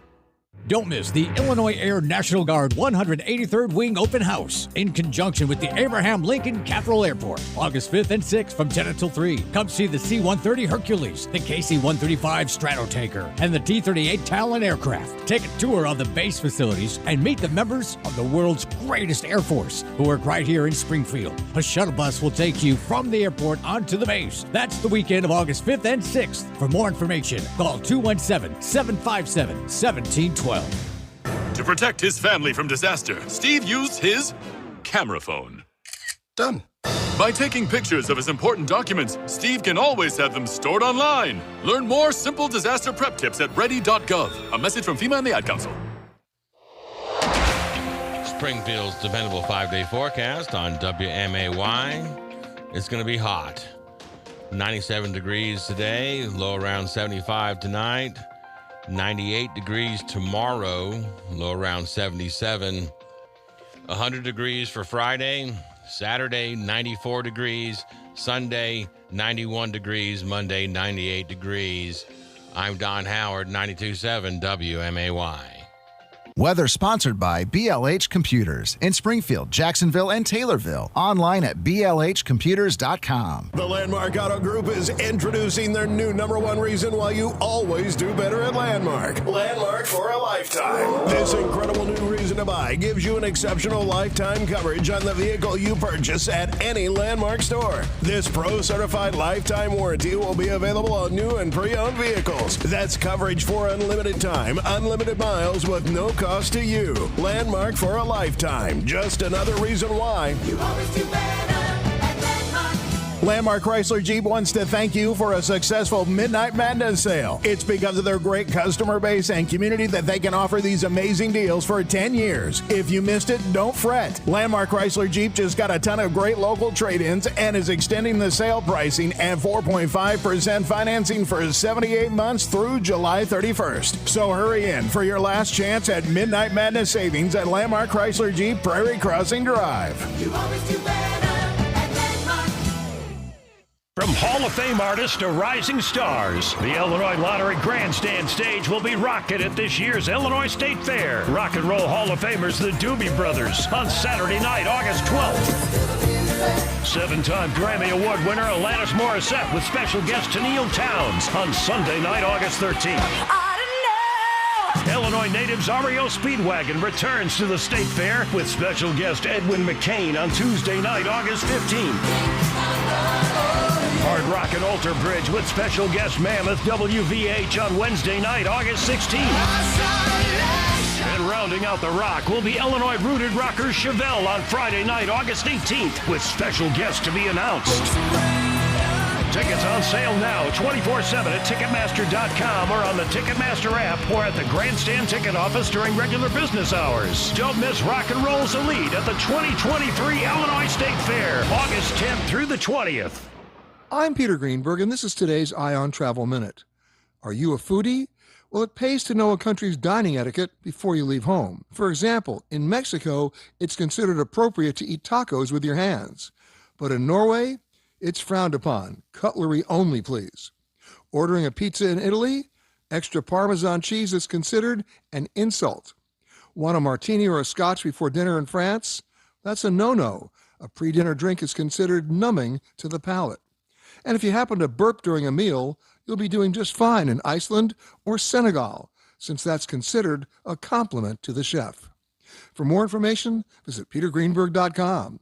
Speaker 24: Don't miss the Illinois Air National Guard 183rd Wing Open House in conjunction with the Abraham Lincoln Capital Airport, August 5th and 6th from 10 until 3. Come see the C-130 Hercules, the KC-135 Stratotanker, and the T-38 Talon aircraft. Take a tour of the base facilities and meet the members of the world's greatest Air Force who work right here in Springfield. A shuttle bus will take you from the airport onto the base. That's the weekend of August 5th and 6th. For more information, call 217-757-1712.
Speaker 3: To protect his family from disaster, Steve used his camera phone. Done. By taking pictures of his important documents, Steve can always have them stored online. Learn more simple disaster prep tips at ready.gov. A message from FEMA and the Ad Council.
Speaker 4: Springfield's dependable 5-day forecast on WMAY. It's going to be hot. 97 degrees today, low around 75 tonight. 98 degrees tomorrow, low around 77. 100 degrees for Friday. Saturday, 94 degrees. Sunday, 91 degrees. Monday, 98 degrees. I'm Don Howard, 92.7 WMAY.
Speaker 5: Weather sponsored by BLH Computers in Springfield, Jacksonville, and Taylorville. Online at blhcomputers.com.
Speaker 15: The Landmark Auto Group is introducing their new #1 reason why you always do better at Landmark. Landmark for a lifetime. This incredible new reason to buy gives you an exceptional lifetime coverage on the vehicle you purchase at any Landmark store. This pro-certified lifetime warranty will be available on new and pre-owned vehicles. That's coverage for unlimited time, unlimited miles with no cost to you. Landmark for a lifetime. Just another reason why
Speaker 13: You always do better at Landmark.
Speaker 25: Landmark Chrysler Jeep wants to thank you for a successful Midnight Madness sale. It's because of their great customer base and community that they can offer these amazing deals for 10 years. If you missed it, don't fret. Landmark Chrysler Jeep just got a ton of great local trade-ins and is extending the sale pricing and 4.5% financing for 78 months through July 31st. So hurry in for your last chance at Midnight Madness savings at Landmark Chrysler Jeep Prairie Crossing Drive.
Speaker 13: You always do better.
Speaker 8: From Hall of Fame artists to rising stars, the Illinois Lottery Grandstand stage will be rocking at this year's Illinois State Fair. Rock and Roll Hall of Famers, the Doobie Brothers, on Saturday night, August 12th. Seven-time Grammy Award winner Alanis Morissette with special guest Tennille Towns on Sunday night, August 13th. Illinois natives REO Speedwagon returns to the State Fair with special guest Edwin McCain on Tuesday night, August 15th. Hard Rock and Alter Bridge with special guest Mammoth WVH on Wednesday night, August 16th. And rounding out the rock will be Illinois-rooted rockers Chevelle on Friday night, August 18th, with special guests to be announced. Tickets on sale now, 24/7 at Ticketmaster.com or on the Ticketmaster app or at the Grandstand Ticket Office during regular business hours. Don't miss Rock and Roll's Elite at the 2023 Illinois State Fair, August 10th through the 20th.
Speaker 16: I'm Peter Greenberg, and this is today's Ion Travel Minute. Are you a foodie? Well, it pays to know a country's dining etiquette before you leave home. For example, in Mexico, it's considered appropriate to eat tacos with your hands. But in Norway, it's frowned upon. Cutlery only, please. Ordering a pizza in Italy, extra Parmesan cheese is considered an insult. Want a martini or a scotch before dinner in France? That's a no-no. A pre-dinner drink is considered numbing to the palate. And if you happen to burp during a meal, you'll be doing just fine in Iceland or Senegal, since that's considered a compliment to the chef. For more information, visit petergreenberg.com.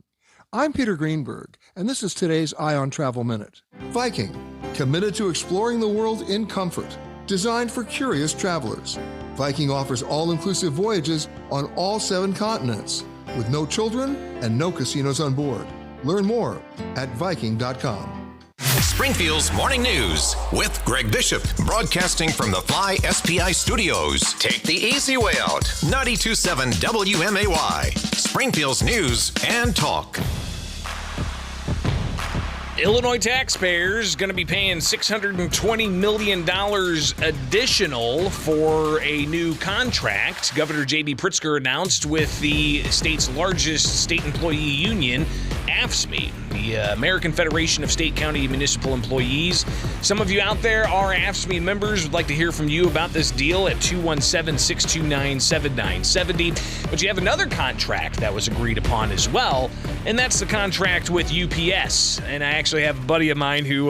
Speaker 16: I'm Peter Greenberg, and this is today's Ion Travel Minute. Viking, committed to exploring the world in comfort, designed for curious travelers. Viking offers all-inclusive voyages on all 7 continents, with no children and no casinos on board. Learn more at Viking.com.
Speaker 2: Springfield's Morning News with Greg Bishop, broadcasting from the Fly SPI Studios. Take the easy way out. 92.7 WMAY, Springfield's News and Talk.
Speaker 1: Illinois taxpayers going to be paying $620 million additional for a new contract. Governor J.B. Pritzker announced with the state's largest state employee union, AFSCME, the American Federation of State, County, and Municipal Employees. Some of you out there are AFSCME members. Would like to hear from you about this deal at 217-629-7970. But you have another contract that was agreed upon as well, and that's the contract with UPS. And I actually have a buddy of mine who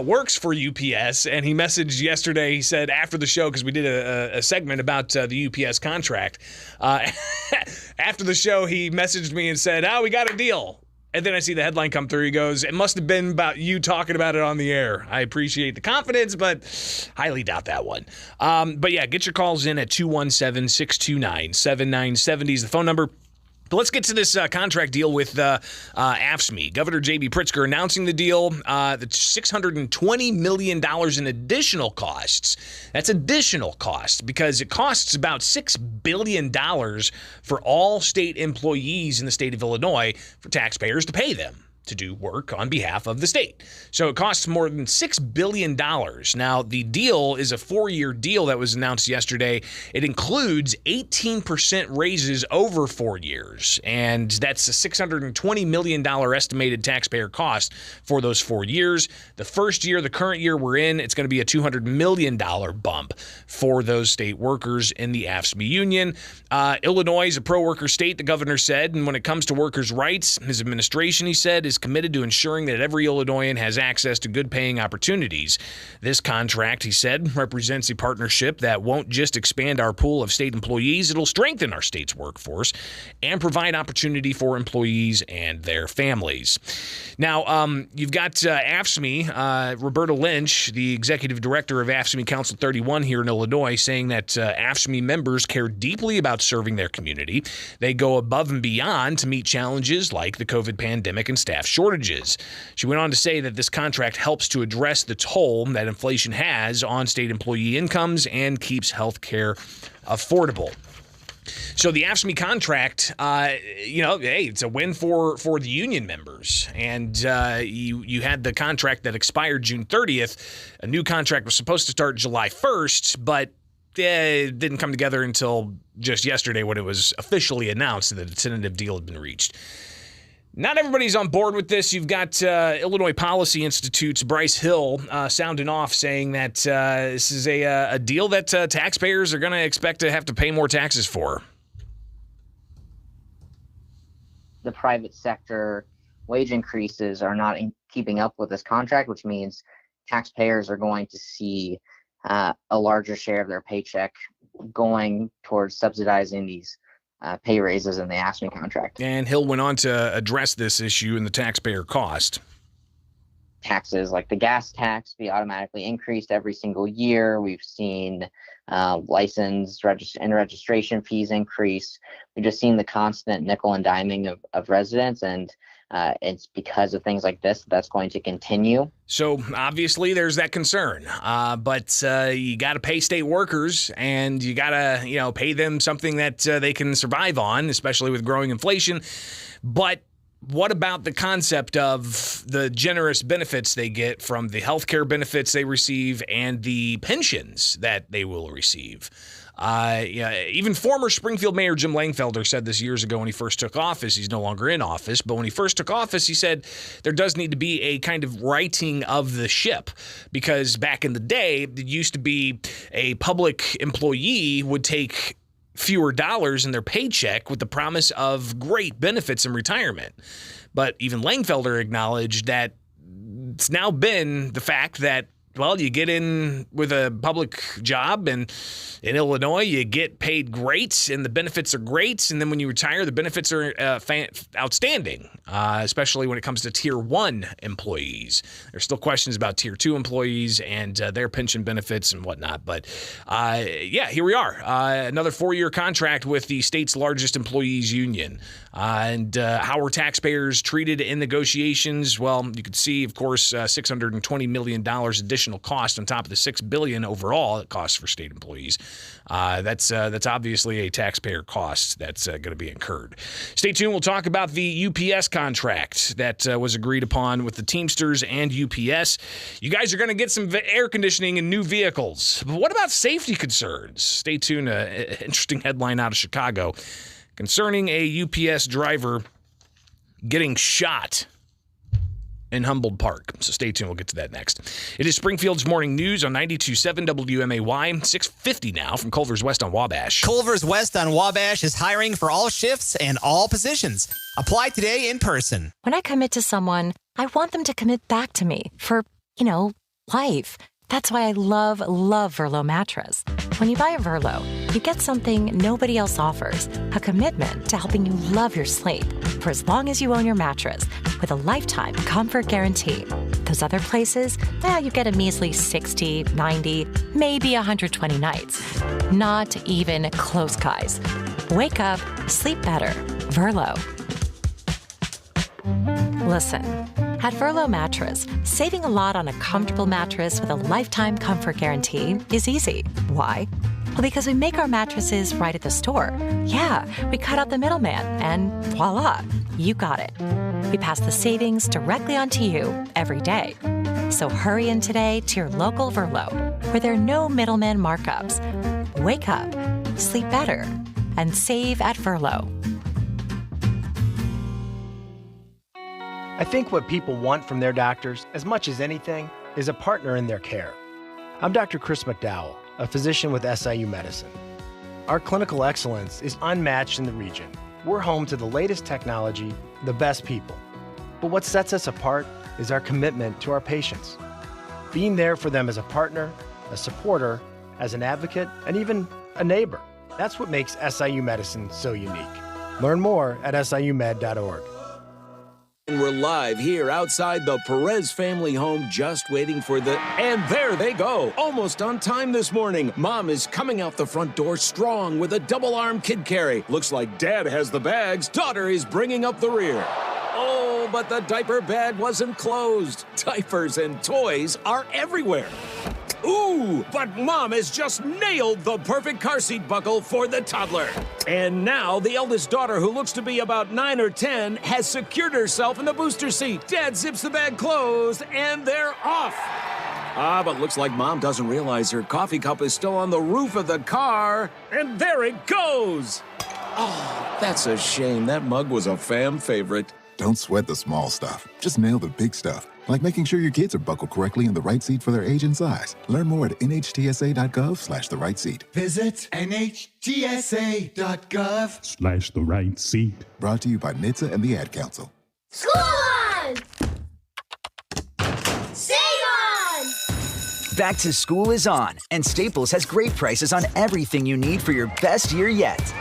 Speaker 1: works for UPS, and he messaged yesterday. He said after the show, because we did a segment about the UPS contract, after the show he messaged me and said, we got a deal. And then I see the headline come through. He goes, it must have been about you talking about it on the air. I appreciate the confidence, but highly doubt that one. But yeah, get your calls in at 217-629-7970 is the phone number. But let's get to this contract deal with AFSCME. Governor J.B. Pritzker announcing the deal, the $620 million in additional costs. That's additional costs because it costs about $6 billion for all state employees in the state of Illinois for taxpayers to pay them to do work on behalf of the state. So it costs more than $6 billion. Now, the deal is a 4-year deal that was announced yesterday. It includes 18% raises over 4 years, and that's a $620 million estimated taxpayer cost for those 4 years. The first year, the current year we're in, it's going to be a $200 million bump for those state workers in the AFSCME union. Illinois is a pro-worker state, the governor said, and when it comes to workers' rights, his administration, he said, is committed to ensuring that every Illinoisan has access to good paying opportunities. This contract, he said, represents a partnership that won't just expand our pool of state employees, it'll strengthen our state's workforce and provide opportunity for employees and their families. Now, you've got AFSCME, Roberta Lynch, the executive director of AFSCME Council 31 here in Illinois, saying that AFSCME members care deeply about serving their community. They go above and beyond to meet challenges like the COVID pandemic and staff shortages. She went on to say that this contract helps to address the toll that inflation has on state employee incomes and keeps health care affordable. So the AFSCME contract, hey, it's a win for the union members. And you had the contract that expired June 30th. A new contract was supposed to start July 1st, but it didn't come together until just yesterday when it was officially announced that a tentative deal had been reached. Not everybody's on board with this. You've got Illinois Policy Institute's Bryce Hill sounding off, saying that this is a deal that taxpayers are going to expect to have to pay more taxes for.
Speaker 17: The private sector wage increases are not keeping up with this contract, which means taxpayers are going to see a larger share of their paycheck going towards subsidizing these pay raises in the AFSCME contract.
Speaker 1: And Hill went on to address this issue and the taxpayer cost.
Speaker 17: Taxes like the gas tax be automatically increased every single year. We've seen license and registration fees increase. We've just seen the constant nickel and diming of residents, and it's because of things like this that's going to continue.
Speaker 1: So obviously there's that concern, but you got to pay state workers, and you got to pay them something that they can survive on, especially with growing inflation. But what about the concept of the generous benefits they get from the healthcare benefits they receive and the pensions that they will receive? Even former Springfield Mayor Jim Langfelder said this years ago when he first took office. He's no longer in office, but when he first took office, he said there does need to be a kind of righting of the ship, because back in the day, it used to be a public employee would take fewer dollars in their paycheck with the promise of great benefits in retirement. But even Langfelder acknowledged that it's now been the fact that, well, you get in with a public job, and in Illinois, you get paid great, and the benefits are great. And then when you retire, the benefits are outstanding, especially when it comes to Tier 1 employees. There's still questions about Tier 2 employees and their pension benefits and whatnot. But, here we are. Another 4-year contract with the state's largest employees union. And how were taxpayers treated in negotiations? Well, you could see, of course, $620 million additional cost on top of the $6 billion overall it costs for state employees. That's obviously a taxpayer cost that's going to be incurred. Stay tuned. We'll talk about the UPS contract that was agreed upon with the Teamsters and UPS. You guys are going to get some air conditioning in new vehicles. But what about safety concerns? Stay tuned. Interesting headline out of Chicago concerning a UPS driver getting shot in Humboldt Park. So stay tuned. We'll get to that next. It is Springfield's Morning News on 92.7 WMAY, 650 now from Culver's West on Wabash.
Speaker 19: Culver's West on Wabash is hiring for all shifts and all positions. Apply today in person.
Speaker 20: When I commit to someone, I want them to commit back to me for, life. That's why I love Verlo mattress. When you buy a Verlo, you get something nobody else offers, a commitment to helping you love your sleep for as long as you own your mattress with a lifetime comfort guarantee. Those other places, you get a measly 60, 90, maybe 120 nights. Not even close, guys. Wake up, sleep better. Verlo. Listen, at Verlo Mattress, saving a lot on a comfortable mattress with a lifetime comfort guarantee is easy. Why? Well, because we make our mattresses right at the store. Yeah, we cut out the middleman, and voila, you got it. We pass the savings directly onto you every day. So hurry in today to your local Verlo, where there are no middleman markups. Wake up, sleep better, and save at Verlo.
Speaker 21: I think what people want from their doctors, as much as anything, is a partner in their care. I'm Dr. Chris McDowell, a physician with SIU Medicine. Our clinical excellence is unmatched in the region. We're home to the latest technology, the best people. But what sets us apart is our commitment to our patients. Being there for them as a partner, a supporter, as an advocate, and even a neighbor. That's what makes SIU Medicine so unique. Learn more at siumed.org.
Speaker 22: And we're live here outside the Perez family home, just waiting for the... And there they go, almost on time this morning. Mom is coming out the front door strong with a double-arm kid carry. Looks like Dad has the bags. Daughter is bringing up the rear. Oh, but the diaper bag wasn't closed. Diapers and toys are everywhere. Ooh, but Mom has just nailed the perfect car seat buckle for the toddler. And now the eldest daughter, who looks to be about 9 or 10, has secured herself in the booster seat. Dad zips the bag closed, and they're off. But looks like Mom doesn't realize her coffee cup is still on the roof of the car. And there it goes. Oh, that's a shame. That mug was a fam favorite.
Speaker 6: Don't sweat the small stuff. Just nail the big stuff, like making sure your kids are buckled correctly in the right seat for their age and size. Learn more at nhtsa.gov/the right seat.
Speaker 13: Visit nhtsa.gov/the
Speaker 6: right seat. Brought to you by NHTSA and the Ad Council.
Speaker 13: School on! Save on!
Speaker 7: Back to school is on, and Staples has great prices on everything you need for your best year yet.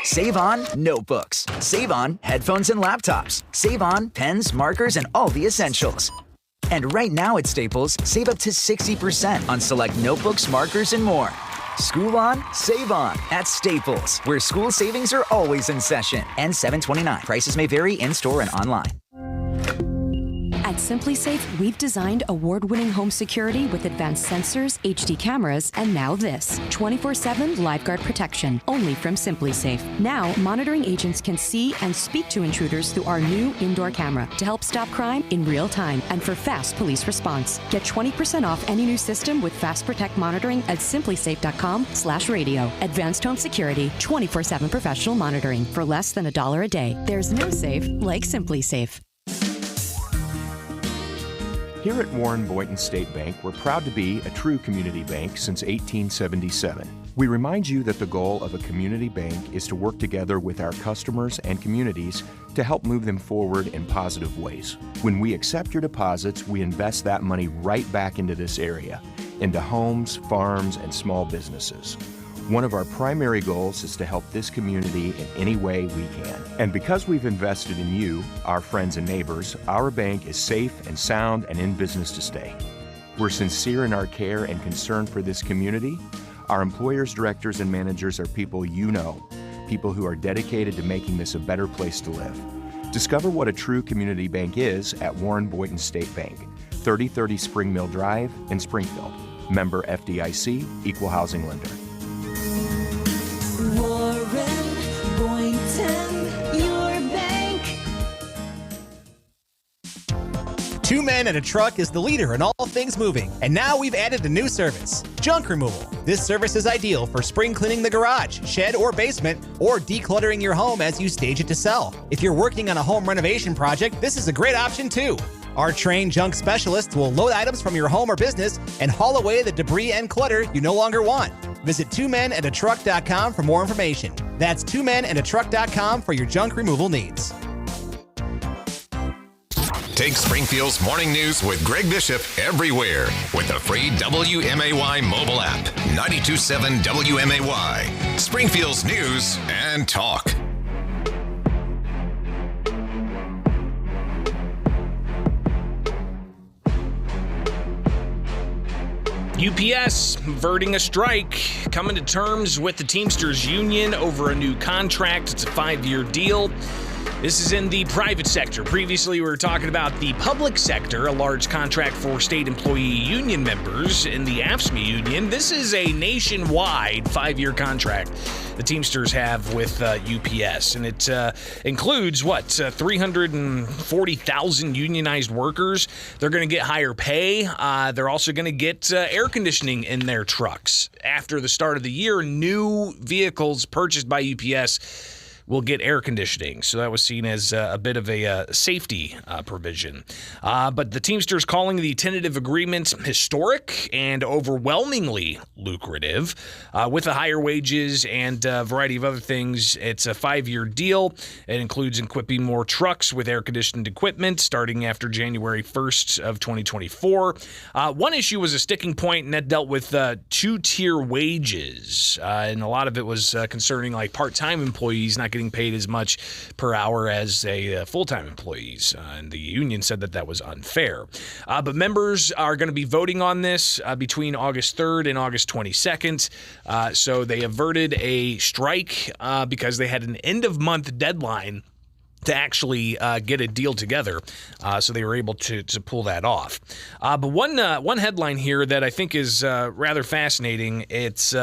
Speaker 7: Save on notebooks. Save on headphones and laptops. Save on pens, markers, and all the essentials. And right now at Staples, save up to 60% on select notebooks, markers, and more. School on, save on at Staples, where school savings are always in session. N729. Prices may vary in-store and online.
Speaker 10: At Simply Safe, we've designed award-winning home security with advanced sensors, HD cameras, and now this 24/7 LiveGuard protection, only from Simply Safe. Now, monitoring agents can see and speak to intruders through our new indoor camera to help stop crime in real time and for fast police response. Get 20% off any new system with Fast Protect monitoring at simplysafe.com/radio. Advanced home security, 24/7 professional monitoring for less than $1 a day. There's no safe like Simply Safe.
Speaker 11: Here at Warren Boynton State Bank, we're proud to be a true community bank since 1877. We remind you that the goal of a community bank is to work together with our customers and communities to help move them forward in positive ways. When we accept your deposits, we invest that money right back into this area, into homes, farms, and small businesses. One of our primary goals is to help this community in any way we can. And because we've invested in you, our friends and neighbors, our bank is safe and sound and in business to stay. We're sincere in our care and concern for this community. Our employers, directors, and managers are people you know, people who are dedicated to making this a better place to live. Discover what a true community bank is at Warren Boynton State Bank, 3030 Spring Mill Drive in Springfield. Member FDIC, Equal Housing Lender.
Speaker 13: Warren Boynton, your bank.
Speaker 19: 2 Men and a Truck is the leader in all things moving, and now we've added a new service, junk removal. This service is ideal for spring cleaning the garage, shed, or basement, or decluttering your home as you stage it to sell. If you're working on a home renovation project, this is a great option too. Our trained junk specialists will load items from your home or business and haul away the debris and clutter you no longer want. Visit 2menandatruck.com for more information. That's 2menandatruck.com for your junk removal needs.
Speaker 2: Take Springfield's morning news with Greg Bishop everywhere with the free WMAY mobile app. 92.7 WMAY. Springfield's news and talk.
Speaker 1: UPS averting a strike, coming to terms with the Teamsters Union over a new contract. It's a 5-year deal. This is in the private sector. Previously, we were talking about the public sector, a large contract for state employee union members in the AFSCME union. This is a nationwide 5-year contract the Teamsters have with UPS, and it includes, 340,000 unionized workers. They're going to get higher pay. They're also going to get air conditioning in their trucks. After the start of the year, new vehicles purchased by UPS will get air conditioning. So that was seen as a bit of a safety provision. But the Teamsters calling the tentative agreement historic and overwhelmingly lucrative. With the higher wages and a variety of other things, it's a 5-year deal. It includes equipping more trucks with air-conditioned equipment starting after January 1st of 2024. One issue was a sticking point, and that dealt with two-tier wages. And a lot of it was concerning like part-time employees not getting paid as much per hour as a full-time employees. And the union said that was unfair. But members are going to be voting on this between August 3rd and August 22nd. So they averted a strike because they had an end-of-month deadline to actually get a deal together. So they were able to pull that off. But one headline here that I think is rather fascinating, it's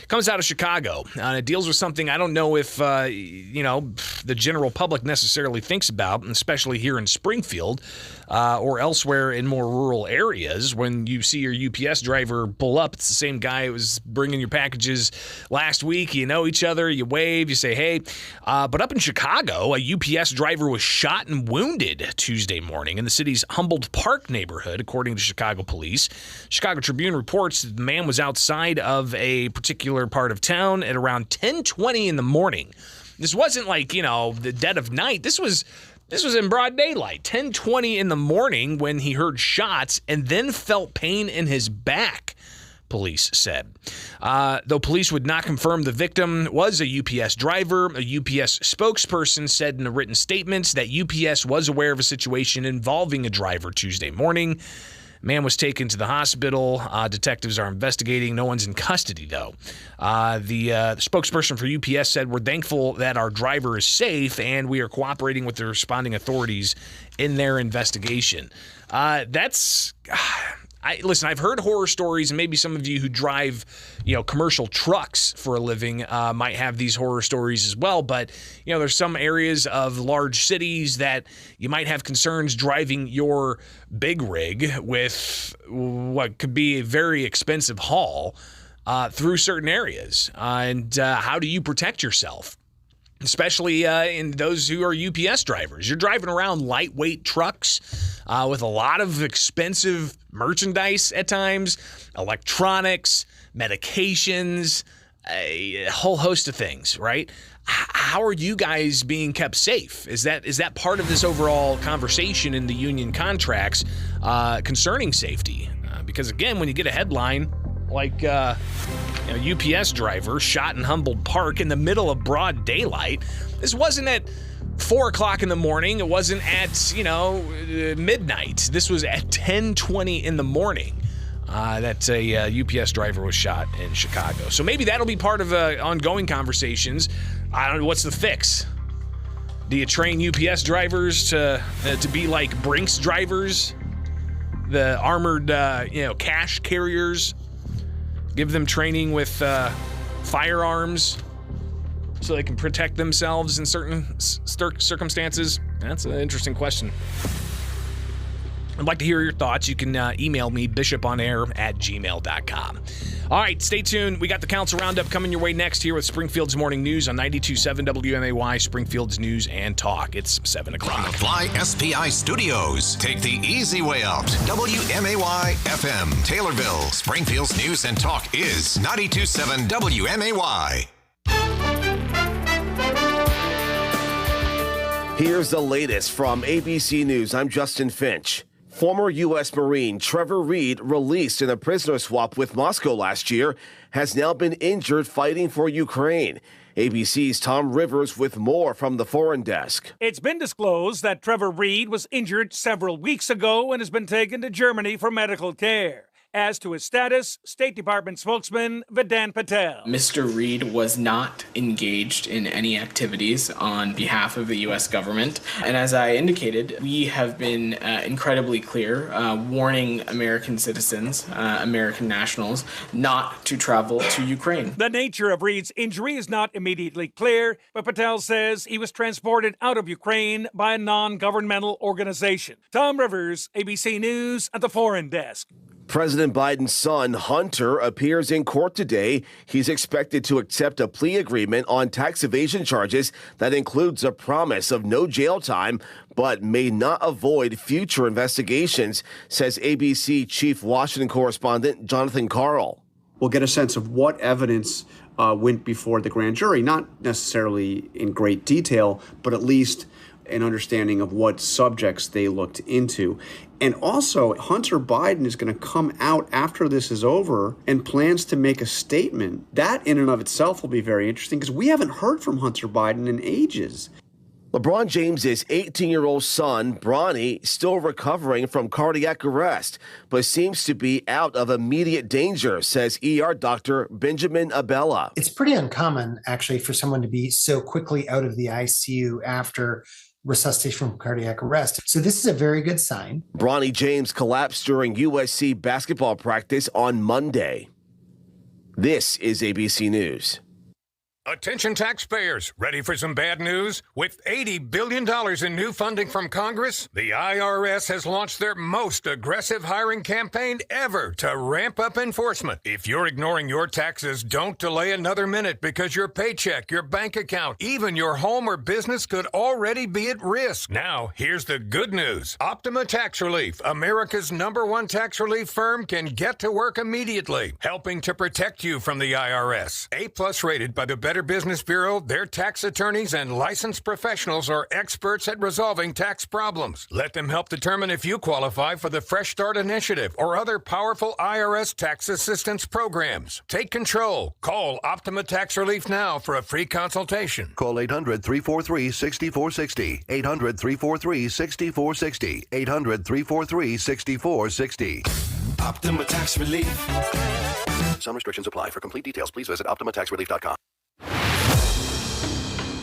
Speaker 1: Comes out of Chicago. It deals with something I don't know if, the general public necessarily thinks about, especially here in Springfield or elsewhere in more rural areas. When you see your UPS driver pull up, it's the same guy who was bringing your packages last week. You know each other, you wave, you say, hey. But up in Chicago, a UPS driver was shot and wounded Tuesday morning in the city's Humboldt Park neighborhood, according to Chicago police. Chicago Tribune reports that the man was outside of a particular part of town at around 10:20 in the morning. This wasn't like, the dead of night. This was in broad daylight, 10:20 in the morning, when he heard shots and then felt pain in his back, police said. Though police would not confirm the victim was a UPS driver, a UPS spokesperson said in a written statement that UPS was aware of a situation involving a driver Tuesday morning. Man was taken to the hospital. Detectives are investigating. No one's in custody, though. The spokesperson for UPS said, we're thankful that our driver is safe, and we are cooperating with the responding authorities in their investigation. Listen, I've heard horror stories, and maybe some of you who drive, commercial trucks for a living might have these horror stories as well. But, there's some areas of large cities that you might have concerns driving your big rig with what could be a very expensive haul through certain areas. And how do you protect yourself? Especially in those who are UPS drivers. You're driving around lightweight trucks with a lot of expensive merchandise at times, electronics, medications, a whole host of things, right? How are you guys being kept safe? Is that part of this overall conversation in the union contracts concerning safety? Because again, when you get a headline like UPS driver shot in Humboldt Park in the middle of broad daylight. This wasn't at 4 o'clock in the morning. It wasn't at, midnight. This was at 10:20 in the morning that a UPS driver was shot in Chicago. So maybe that'll be part of ongoing conversations. I don't know, what's the fix? Do you train UPS drivers to be like Brinks drivers, the armored, cash carriers? Give them training with firearms so they can protect themselves in certain circumstances? That's an interesting question. I'd like to hear your thoughts. You can email me, bishoponair@gmail.com. All right, stay tuned. We got the Council Roundup coming your way next here with Springfield's Morning News on 92.7 WMAY, Springfield's News and Talk. It's 7 o'clock.
Speaker 2: From the Fly SPI Studios, take the easy way out. WMAY FM, Taylorville, Springfield's News and Talk is 92.7 WMAY.
Speaker 9: Here's the latest from ABC News. I'm Justin Finch. Former U.S. Marine Trevor Reed, released in a prisoner swap with Moscow last year, has now been injured fighting for Ukraine. ABC's Tom Rivers with more from the Foreign Desk.
Speaker 12: It's been disclosed that Trevor Reed was injured several weeks ago and has been taken to Germany for medical care. As to his status, State Department spokesman Vedant Patel.
Speaker 14: Mr. Reed was not engaged in any activities on behalf of the U.S. government. And as I indicated, we have been incredibly clear, warning American citizens, American nationals, not to travel to Ukraine.
Speaker 12: The nature of Reed's injury is not immediately clear, but Patel says he was transported out of Ukraine by a non-governmental organization. Tom Rivers, ABC News at the Foreign Desk.
Speaker 9: President Biden's son, Hunter, appears in court today. He's expected to accept a plea agreement on tax evasion charges that includes a promise of no jail time, but may not avoid future investigations, says ABC Chief Washington correspondent Jonathan Karl.
Speaker 18: We'll get a sense of what evidence went before the grand jury, not necessarily in great detail, but at least an understanding of what subjects they looked into. And also, Hunter Biden is going to come out after this is over and plans to make a statement. That in and of itself will be very interesting because we haven't heard from Hunter Biden in ages.
Speaker 9: LeBron James's 18-year-old son, Bronny, still recovering from cardiac arrest, but seems to be out of immediate danger, says ER doctor Benjamin Abella.
Speaker 23: It's pretty uncommon, actually, for someone to be so quickly out of the ICU after resuscitation from cardiac arrest. So this is a very good sign.
Speaker 9: Bronny James collapsed during USC basketball practice on Monday. This is ABC News.
Speaker 3: Attention taxpayers, ready for some bad news? With $80 billion in new funding from Congress, the IRS has launched their most aggressive hiring campaign ever to ramp up enforcement. If you're ignoring your taxes, don't delay another minute because your paycheck, your bank account, even your home or business could already be at risk. Now, here's the good news. Optima Tax Relief, America's #1 tax relief firm, can get to work immediately, helping to protect you from the IRS. A+ rated by the Better Business Bureau, their tax attorneys and licensed professionals are experts at resolving tax problems. Let them help determine if you qualify for the Fresh Start Initiative or other powerful IRS tax assistance programs. Take control. Call Optima Tax Relief now for a free consultation.
Speaker 4: Call 800-343-6460. 800-343-6460. 800-343-6460.
Speaker 5: Optima Tax Relief.
Speaker 4: Some restrictions apply. For complete details, please visit OptimaTaxRelief.com.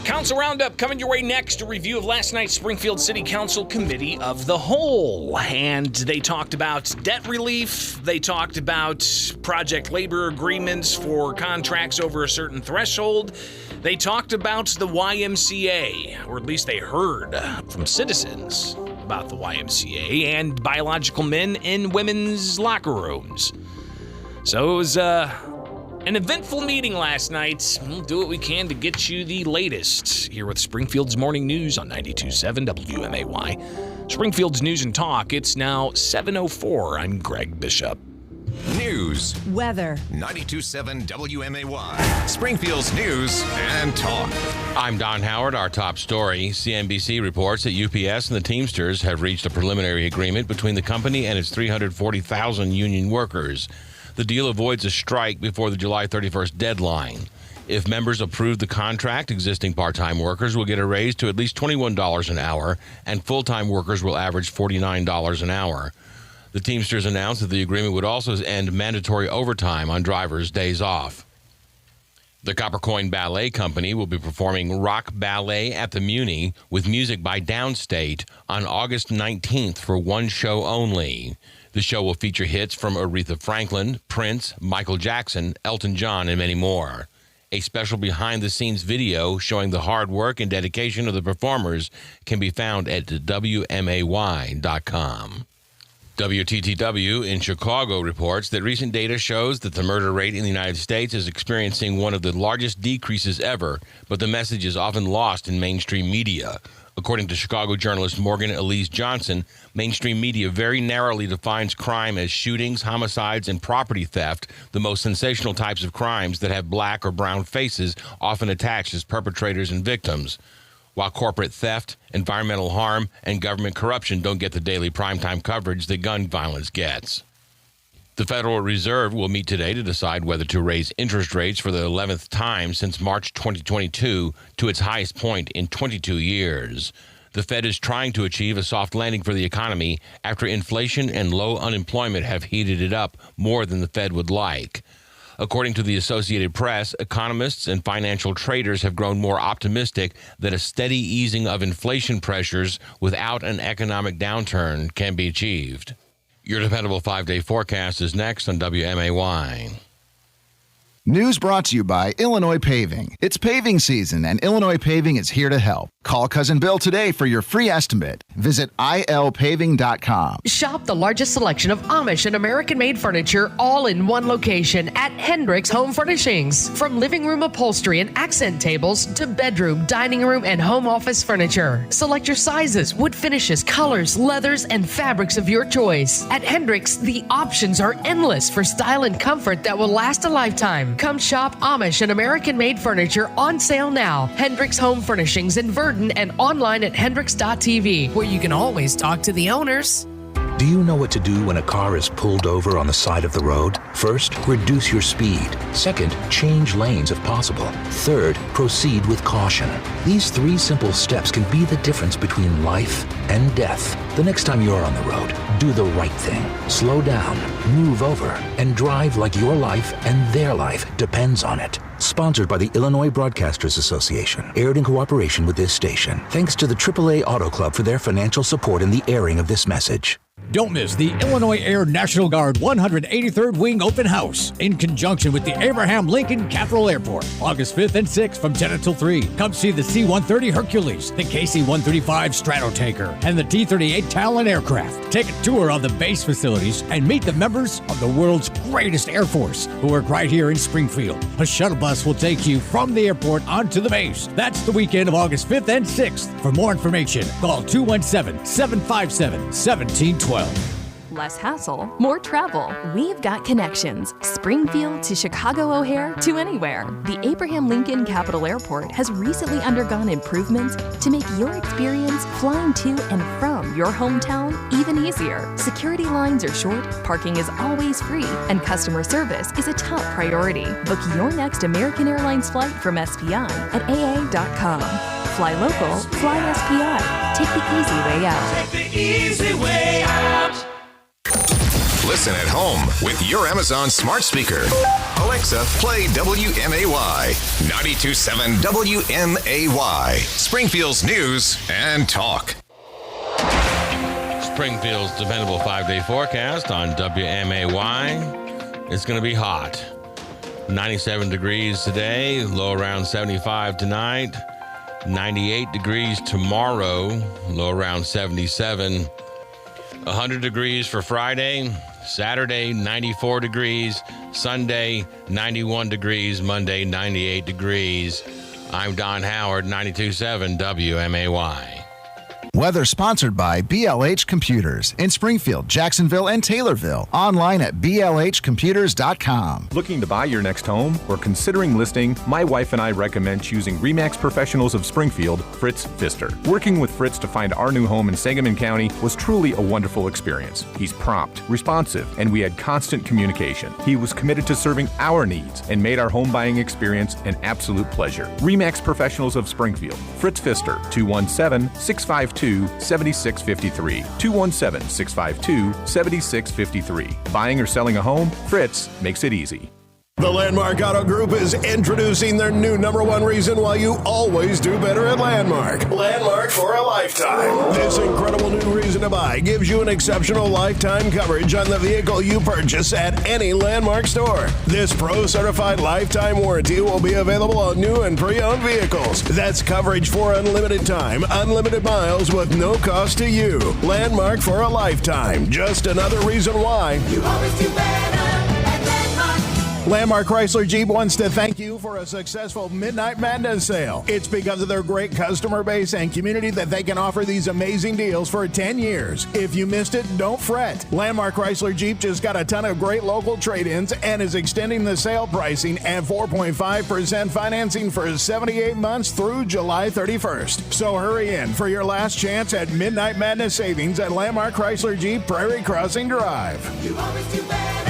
Speaker 1: Council Roundup coming your way next. A review of last night's Springfield City Council Committee of the Whole. And they talked about debt relief. They talked about project labor agreements for contracts over a certain threshold. They talked about the YMCA, or at least they heard from citizens about the YMCA and biological men in women's locker rooms. So it was an eventful meeting last night. We'll do what we can to get you the latest here with Springfield's Morning News on 92.7 WMAY. Springfield's News and Talk. It's now 7:04. I'm Greg Bishop.
Speaker 2: News.
Speaker 15: Weather.
Speaker 2: 92.7 WMAY. Springfield's News and Talk.
Speaker 24: I'm Don Howard. Our top story. CNBC reports that UPS and the Teamsters have reached a preliminary agreement between the company and its 340,000 union workers. The deal avoids a strike before the July 31st deadline. If members approve the contract, existing part-time workers will get a raise to at least $21 an hour, and full-time workers will average $49 an hour. The Teamsters announced that the agreement would also end mandatory overtime on drivers' days off. The Copper Coin Ballet Company will be performing rock ballet at the Muni with music by Downstate on August 19th for one show only. The show will feature hits from Aretha Franklin, Prince, Michael Jackson, Elton John, and many more. A special behind-the-scenes video showing the hard work and dedication of the performers can be found at WMAY.com. WTTW in Chicago reports that recent data shows that the murder rate in the United States is experiencing one of the largest decreases ever, but the message is often lost in mainstream media. According to Chicago journalist Morgan Elise Johnson, mainstream media very narrowly defines crime as shootings, homicides, and property theft, the most sensational types of crimes that have black or brown faces often attached as perpetrators and victims. While corporate theft, environmental harm, and government corruption don't get the daily primetime coverage that gun violence gets. The Federal Reserve will meet today to decide whether to raise interest rates for the 11th time since March 2022 to its highest point in 22 years. The Fed is trying to achieve a soft landing for the economy after inflation and low unemployment have heated it up more than the Fed would like. According to the Associated Press, economists and financial traders have grown more optimistic that a steady easing of inflation pressures without an economic downturn can be achieved. Your dependable 5-day forecast is next on WMAY.
Speaker 26: News brought to you by Illinois Paving. It's paving season, and Illinois Paving is here to help. Call Cousin Bill today for your free estimate. Visit ilpaving.com.
Speaker 27: Shop the largest selection of Amish and American-made furniture all in one location at Hendricks Home Furnishings. From living room upholstery and accent tables to bedroom, dining room, and home office furniture. Select your sizes, wood finishes, colors, leathers, and fabrics of your choice. At Hendricks, the options are endless for style and comfort that will last a lifetime. Come shop Amish and American-made furniture on sale now. Hendricks Home Furnishings in Verdon and online at hendricks.tv, where you can always talk to the owners.
Speaker 28: Do you know what to do when a car is pulled over on the side of the road? First, reduce your speed. Second, change lanes if possible. Third, proceed with caution. These 3 simple steps can be the difference between life and death. The next time you're on the road, do the right thing. Slow down, move over, and drive like your life and their life depends on it. Sponsored by the Illinois Broadcasters Association. Aired in cooperation with this station. Thanks to the AAA Auto Club for their financial support in the airing of this message.
Speaker 8: Don't miss the Illinois Air National Guard 183rd Wing Open House in conjunction with the Abraham Lincoln Capital Airport, August 5th and 6th from 10 until 3. Come see the C-130 Hercules, the KC-135 Stratotanker, and the T-38 Talon aircraft. Take a tour of the base facilities and meet the members of the world's greatest Air Force who work right here in Springfield. A shuttle bus will take you from the airport onto the base. That's the weekend of August 5th and 6th. For more information, call 217-757-1712.
Speaker 15: Less hassle, more travel. We've got connections. Springfield to Chicago O'Hare to anywhere. The Abraham Lincoln Capital Airport has recently undergone improvements to make your experience flying to and from your hometown even easier. Security lines are short, parking is always free, and customer service is a top priority. Book your next American Airlines flight from SPI at AA.com. Fly local, fly SPI. Take the easy way out.
Speaker 5: Take the easy way out.
Speaker 2: Listen at home with your Amazon smart speaker. Alexa, play WMAY 92.7 WMAY. Springfield's news and talk.
Speaker 24: Springfield's dependable 5-day forecast on WMAY. It's going to be hot. 97 degrees today, low around 75 tonight. 98 degrees tomorrow, low around 77. 100 degrees for Friday. Saturday, 94 degrees. Sunday, 91 degrees. Monday, 98 degrees. I'm Don Howard, 92.7 WMAY.
Speaker 26: Weather sponsored by BLH Computers in Springfield, Jacksonville, and Taylorville. Online at blhcomputers.com.
Speaker 11: Looking to buy your next home or considering listing? My wife and I recommend choosing RE/MAX Professionals of Springfield, Fritz Pfister. Working with Fritz to find our new home in Sangamon County was truly a wonderful experience. He's prompt, responsive, and we had constant communication. He was committed to serving our needs and made our home buying experience an absolute pleasure. RE/MAX Professionals of Springfield, Fritz Pfister, 217-652-7653. 217-652-7653. Buying or selling a home? Fritz makes it easy.
Speaker 16: The Landmark Auto Group is introducing their new #1 reason why you always do better at Landmark. Landmark for a lifetime. This incredible new reason to buy gives you an exceptional lifetime coverage on the vehicle you purchase at any Landmark store. This pro-certified lifetime warranty will be available on new and pre-owned vehicles. That's coverage for unlimited time, unlimited miles with no cost to you. Landmark for a lifetime. Just another reason why
Speaker 5: You always do better.
Speaker 16: Landmark Chrysler Jeep wants to thank you for a successful Midnight Madness sale. It's because of their great customer base and community that they can offer these amazing deals for 10 years. If you missed it, don't fret. Landmark Chrysler Jeep just got a ton of great local trade-ins and is extending the sale pricing at 4.5% financing for 78 months through July 31st. So hurry in for your last chance at Midnight Madness savings at Landmark Chrysler Jeep Prairie Crossing Drive.
Speaker 5: You always do better.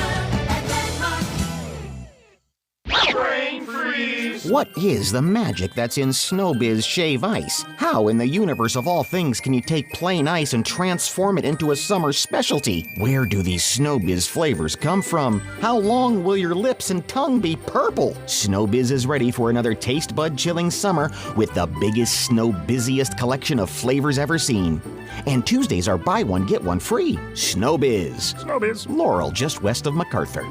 Speaker 5: Brain freeze.
Speaker 17: What is the magic that's in Snowbiz Shave Ice? How in the universe of all things can you take plain ice and transform it into a summer specialty? Where do these Snowbiz flavors come from? How long will your lips and tongue be purple? Snowbiz is ready for another taste bud chilling summer with the biggest Snowbiziest collection of flavors ever seen. And Tuesdays are buy one, get one free. Snowbiz.
Speaker 16: Snowbiz.
Speaker 17: Laurel, just west of MacArthur.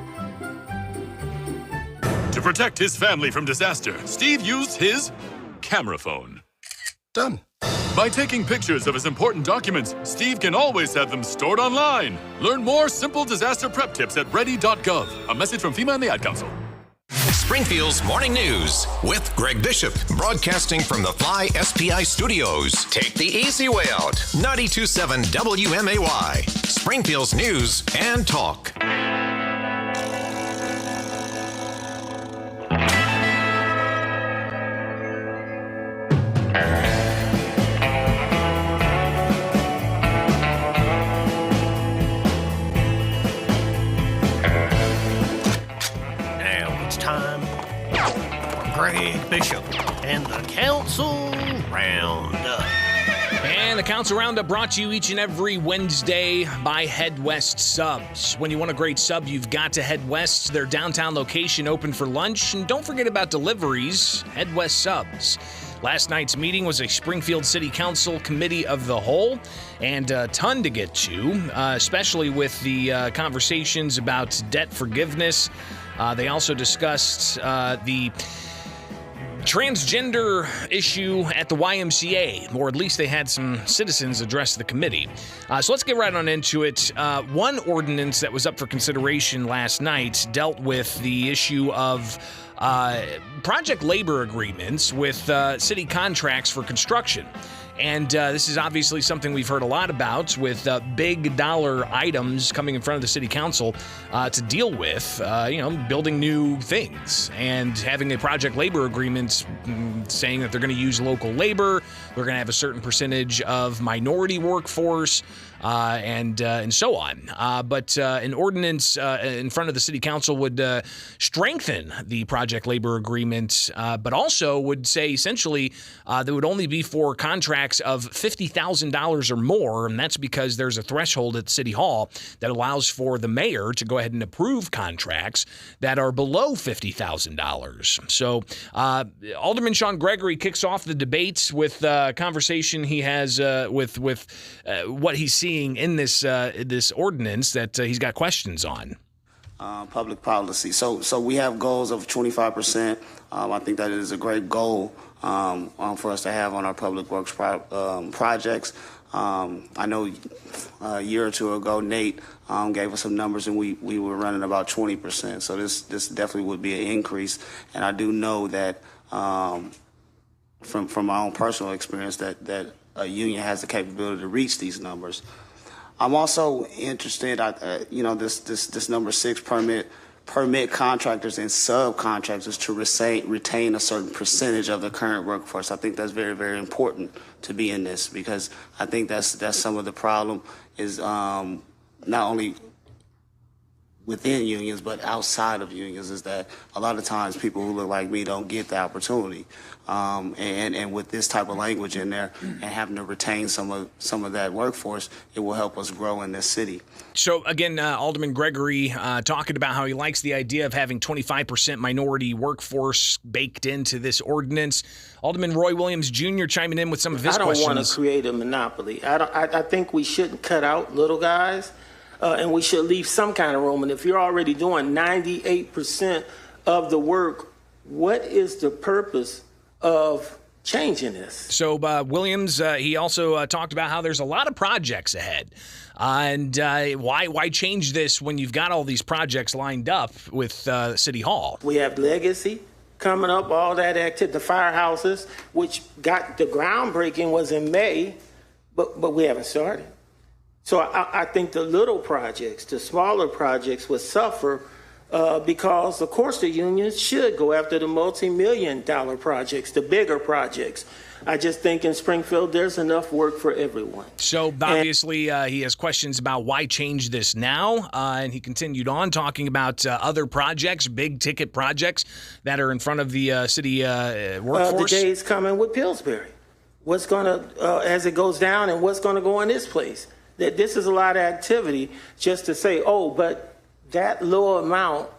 Speaker 20: To protect his family from disaster, Steve used his camera phone.
Speaker 16: Done.
Speaker 20: By taking pictures of his important documents, Steve can always have them stored online. Learn more simple disaster prep tips at ready.gov. A message from FEMA and the Ad Council.
Speaker 2: Springfield's Morning News with Greg Bishop, broadcasting from the Fly SPI Studios. Take the easy way out. 92.7 WMAY. Springfield's news and talk.
Speaker 21: Greg Bishop and the Council Roundup.
Speaker 1: And the Council Roundup brought to you each and every Wednesday by Head West Subs. When you want a great sub, you've got to head west. Their downtown location open for lunch. And don't forget about deliveries, Head West Subs. Last night's meeting was a Springfield City Council Committee of the Whole, and a ton to get to, especially with the conversations about debt forgiveness. They also discussed the transgender issue at the YMCA, or at least they had some citizens address the committee. So let's get right on into it. One ordinance that was up for consideration last night dealt with the issue of project labor agreements with city contracts for construction. And this is obviously something we've heard a lot about with big dollar items coming in front of the city council to deal with, building new things and having a project labor agreement saying that they're going to use local labor, they're going to have a certain percentage of minority workforce, and so on. But an ordinance in front of the city council would strengthen the project labor agreement, but also would say essentially that would only be for contracts of $50,000 or more, and that's because there's a threshold at City Hall that allows for the mayor to go ahead and approve contracts that are below $50,000. So Alderman Sean Gregory kicks off the debates with a conversation he has with what he's seeing in this ordinance that he's got questions on.
Speaker 6: Public policy. So we have goals of 25%. I think that is a great goal for us to have on our public works projects. I know a year or two ago, Nate gave us some numbers, and we were running about 20%. So this definitely would be an increase. And I do know that from my own personal experience that a union has the capability to reach these numbers. I'm also interested, this number 6 permit contractors and subcontractors to retain a certain percentage of the current workforce. I think that's very, very important to be in this, because I think that's some of the problem is not only within unions but outside of unions, is that a lot of times people who look like me don't get the opportunity. And with this type of language in there and having to retain some of that workforce, it will help us grow in this city.
Speaker 1: So again, Alderman Gregory talking about how he likes the idea of having 25% minority workforce baked into this ordinance. Alderman Roy Williams Jr. chiming in with some of his questions.
Speaker 7: I don't want to create a monopoly. I think we shouldn't cut out little guys. And we should leave some kind of room. And if you're already doing 98% of the work, what is the purpose of changing this?
Speaker 1: So Williams, he also talked about how there's a lot of projects ahead. And why change this when you've got all these projects lined up with City Hall?
Speaker 7: We have Legacy coming up, all that activity, the firehouses, which got the groundbreaking was in May, but we haven't started. So I think the little projects, the smaller projects would suffer because, of course, the unions should go after the multi-million-dollar projects, the bigger projects. I just think in Springfield there's enough work for everyone.
Speaker 1: So obviously he has questions about why change this now, and he continued on talking about other projects, big-ticket projects that are in front of the city workforce.
Speaker 7: The day's coming with Pillsbury. What's going to, as it goes down, and what's going to go in this place? That this is a lot of activity just to say, oh, but that low amount,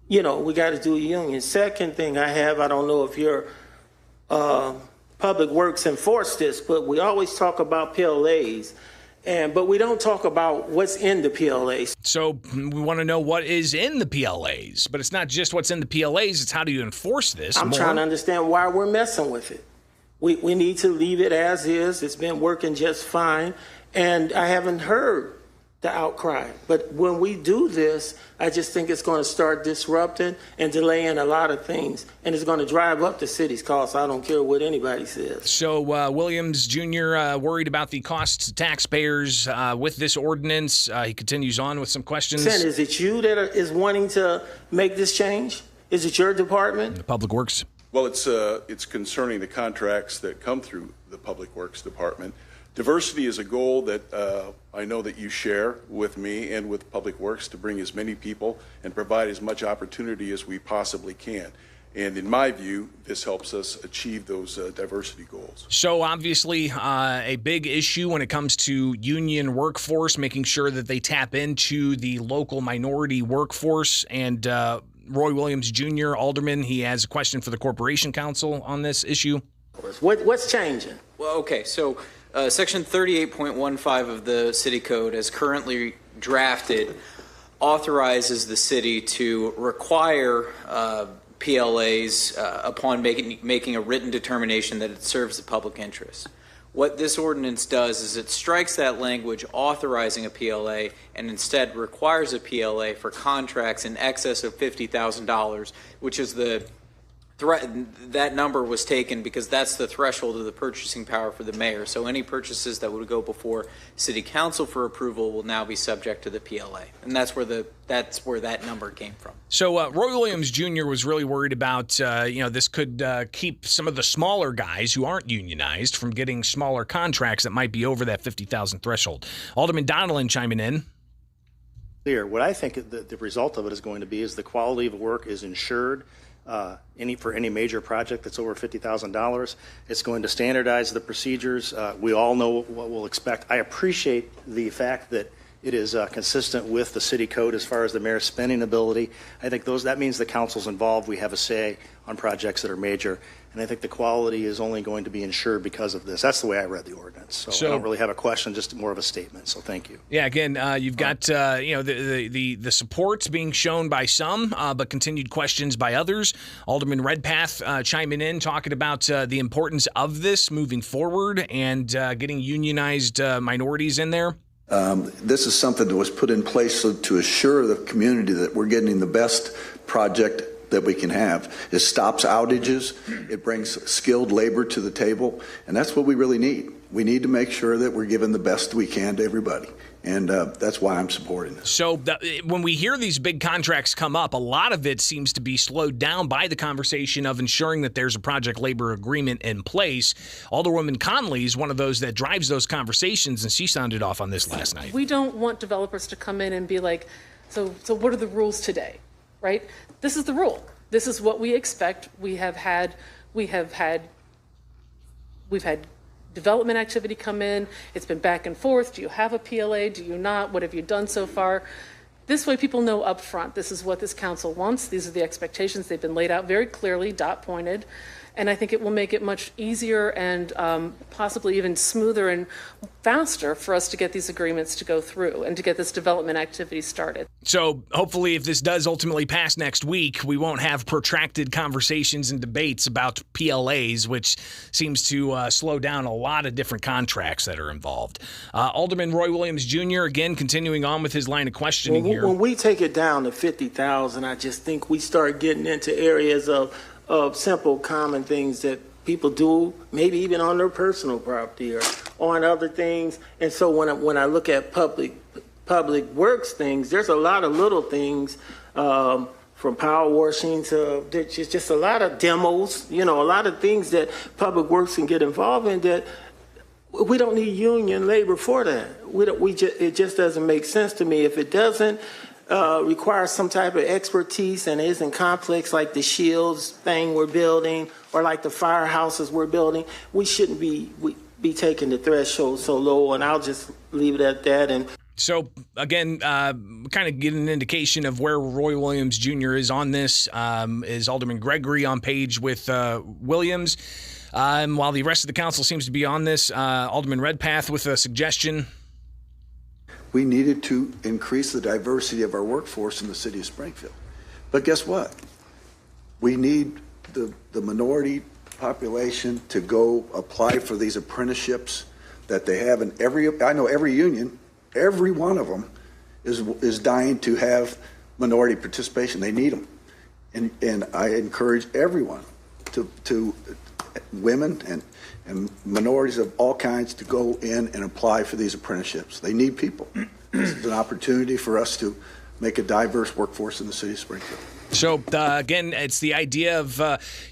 Speaker 7: we got to do a union. Second thing I don't know if your public works enforce this, but we always talk about PLAs, but we don't talk about what's in the PLAs.
Speaker 1: So we want to know what is in the PLAs, but it's not just what's in the PLAs, it's how do you enforce this?
Speaker 7: I'm trying to understand why we're messing with it. We need to leave it as is. It's been working just fine. And I haven't heard the outcry. But when we do this, I just think it's going to start disrupting and delaying a lot of things. And it's going to drive up the city's costs. I don't care what anybody says.
Speaker 1: So Williams Jr. Worried about the costs to taxpayers with this ordinance. He continues on with some questions.
Speaker 7: Is it you that is wanting to make this change? Is it your department?
Speaker 1: The Public Works.
Speaker 10: Well, it's concerning the contracts that come through the Public Works Department. Diversity is a goal that I know that you share with me and with Public Works to bring as many people and provide as much opportunity as we possibly can. And in my view, this helps us achieve those diversity goals.
Speaker 1: So obviously a big issue when it comes to union workforce, making sure that they tap into the local minority workforce. And Roy Williams Jr., Alderman, he has a question for the Corporation Council on this issue.
Speaker 7: What's changing?
Speaker 12: Well, okay, so Section 38.15 of the City Code, as currently drafted, authorizes the city to require PLAs upon making a written determination that it serves the public interest. What this ordinance does is it strikes that language authorizing a PLA and instead requires a PLA for contracts in excess of $50,000, which is the that number was taken because that's the threshold of the purchasing power for the mayor. So any purchases that would go before city council for approval will now be subject to the PLA. And that's where that number came from.
Speaker 1: So Roy Williams Jr. was really worried about, this could keep some of the smaller guys who aren't unionized from getting smaller contracts that might be over that 50,000 threshold. Alderman Donnellan chiming in.
Speaker 13: What I think the result of it is going to be is the quality of work is ensured. For any major project that's over $50,000. It's going to standardize the procedures. We all know what we'll expect. I appreciate the fact that it is consistent with the city code as far as the mayor's spending ability. I think that means the council's involved. We have a say on projects that are major. And I think the quality is only going to be ensured because of this. That's the way I read the ordinance. So I don't really have a question, just more of a statement. So thank you.
Speaker 1: Yeah, again, you've got the support being shown by some, but continued questions by others. Alderman Redpath chiming in, talking about the importance of this moving forward and getting unionized minorities in there.
Speaker 14: This is something that was put in place to assure the community that we're getting the best project that we can have. It stops outages, it brings skilled labor to the table, and that's what we really need. We need to make sure that we're giving the best we can to everybody, and that's why I'm supporting this.
Speaker 1: So when we hear these big contracts come up, a lot of it seems to be slowed down by the conversation of ensuring that there's a project labor agreement in place. Alderwoman Conley is one of those that drives those conversations, and she sounded off on this last night.
Speaker 18: We don't want developers to come in and be like, so what are the rules today, right? This is the rule. This is what we expect. We've had development activity come in. It's been back and forth. Do you have a PLA? Do you not? What have you done so far? This way people know up front, this is what this council wants. These are the expectations. They've been laid out very clearly, dot pointed. And I think it will make it much easier and possibly even smoother and faster for us to get these agreements to go through and to get this development activity started.
Speaker 1: So hopefully if this does ultimately pass next week, we won't have protracted conversations and debates about PLAs, which seems to slow down a lot of different contracts that are involved. Alderman Roy Williams Jr., again, continuing on with his line of questioning here.
Speaker 7: When we take it down to 50,000, I just think we start getting into areas of simple, common things that people do, maybe even on their personal property or on other things. And so when I look at public works things, there's a lot of little things, from power washing to there's just a lot of demos, a lot of things that public works can get involved in that we don't need union labor for that. It just doesn't make sense to me. If it doesn't requires some type of expertise and isn't complex like the shields thing we're building or like the firehouses we're building, we shouldn't be taking the threshold so low, and I'll just leave it at that. And
Speaker 1: so, again, kind of get an indication of where Roy Williams Jr. is on this. Is Alderman Gregory on page with Williams? While the rest of the council seems to be on this, Alderman Redpath with a suggestion.
Speaker 14: We needed to increase the diversity of our workforce in the city of Springfield. But guess what? We need the minority population to go apply for these apprenticeships that they have in I know every union, every one of them is dying to have minority participation. They need them. And I encourage everyone to women and minorities of all kinds to go in and apply for these apprenticeships. They need people. This is an opportunity for us to make a diverse workforce in the city of Springfield.
Speaker 1: So, again, it's the idea of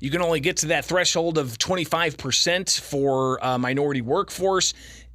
Speaker 1: you can only get to that threshold of 25% for minority workforce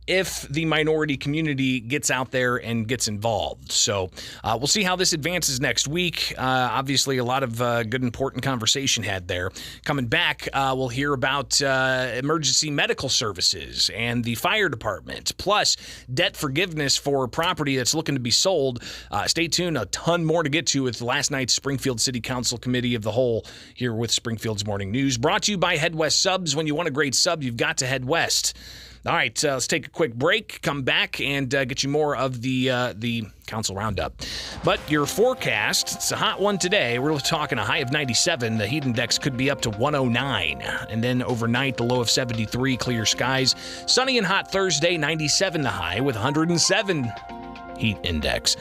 Speaker 1: if the minority community gets out there and gets involved. So we'll see how this advances next week. Obviously, a lot of good, important conversation had there. Coming back, we'll hear about emergency medical services and the fire department, plus debt forgiveness for property that's looking to be sold. Stay tuned. A ton more to get to with last night's Springfield City Council Committee of the Whole here with Springfield's Morning News. Brought to you by Head West Subs. When you want a great sub, you've got to head west. All right, let's take a quick break, come back, and get you more of the Council Roundup. But your forecast, it's a hot one today. We're talking a high of 97. The heat index could be up to 109. And then overnight, the low of 73, clear skies. Sunny and hot Thursday, 97 the high with 107 heat index.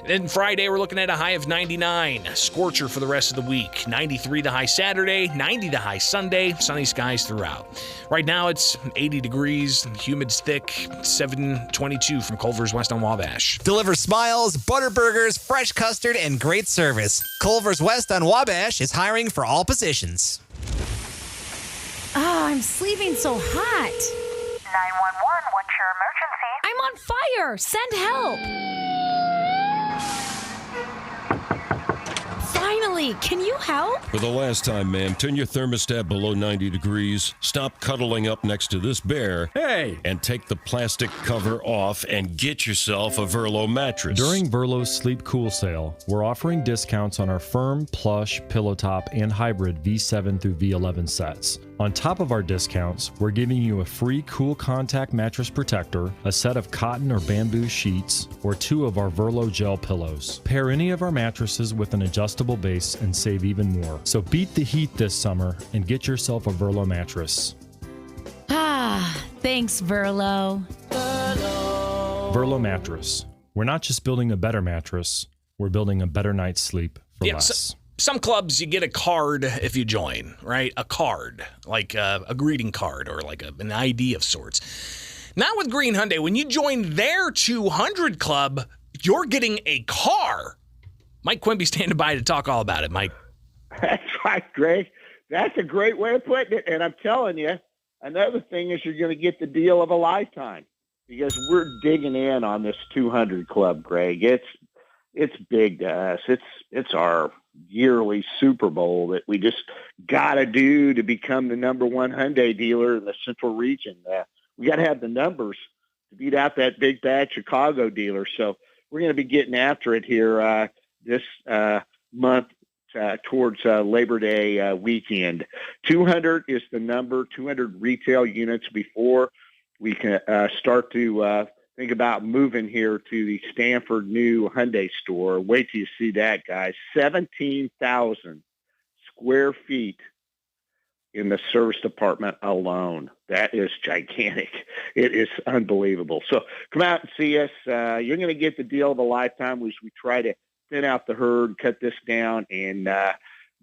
Speaker 1: Then Friday, we're looking at a high of 99. Scorcher for the rest of the week. 93 the high Saturday, 90 the high Sunday. Sunny skies throughout. Right now, it's 80 degrees. Humid's thick. 722 from Culver's West on Wabash.
Speaker 3: Deliver smiles, butter burgers, fresh custard, and great service. Culver's West on Wabash is hiring for all positions.
Speaker 4: I'm sleeping so hot.
Speaker 9: 911, what's your emergency?
Speaker 4: I'm on fire. Send help. Finally, can you help?
Speaker 19: For the last time, ma'am, turn your thermostat below 90 degrees, stop cuddling up next to this bear, and take the plastic cover off and get yourself a Verlo mattress.
Speaker 21: During Verlo's Sleep Cool sale, we're offering discounts on our firm, plush, pillow top, and hybrid V7 through V11 sets. On top of our discounts, we're giving you a free cool contact mattress protector, a set of cotton or bamboo sheets, or 2 of our Verlo gel pillows. Pair any of our mattresses with an adjustable base and save even more. So beat the heat this summer and get yourself a Verlo mattress.
Speaker 4: Thanks, Verlo.
Speaker 21: Verlo mattress. We're not just building a better mattress, we're building a better night's sleep for less.
Speaker 1: Some clubs, you get a card if you join, right? A card, like a greeting card or like an ID of sorts. Not with Green Hyundai. When you join their 200 club, you're getting a car. Mike Quimby standing by to talk all about it. Mike.
Speaker 22: That's right, Greg. That's a great way of putting it. And I'm telling you, another thing is you're going to get the deal of a lifetime because we're digging in on this 200 club, Greg. It's big to us. It's our yearly Super Bowl that we just got to do to become the number one Hyundai dealer in the Central region. We got to have the numbers to beat out that big bad Chicago dealer. So we're going to be getting after it here this month towards Labor Day weekend. 200 is the number, 200 retail units before we can start to think about moving here to the Stanford new Hyundai store. Wait till you see that, guys. 17,000 square feet in the service department alone. That is gigantic. It is unbelievable. So come out and see us. You're going to get the deal of a lifetime as we try to thin out the herd, cut this down, and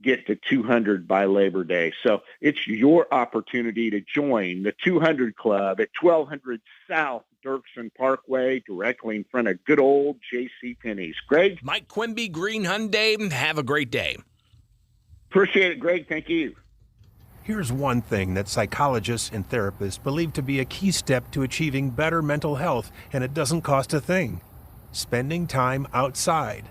Speaker 22: get to 200 by Labor Day. So it's your opportunity to join the 200 Club at 1200 South Dirksen Parkway, directly in front of good old J.C. Penney's. Greg?
Speaker 1: Mike Quimby, Green Hyundai. Have a great day.
Speaker 22: Appreciate it, Greg. Thank you.
Speaker 23: Here's one thing that psychologists and therapists believe to be a key step to achieving better mental health, and it doesn't cost a thing. Spending time outside.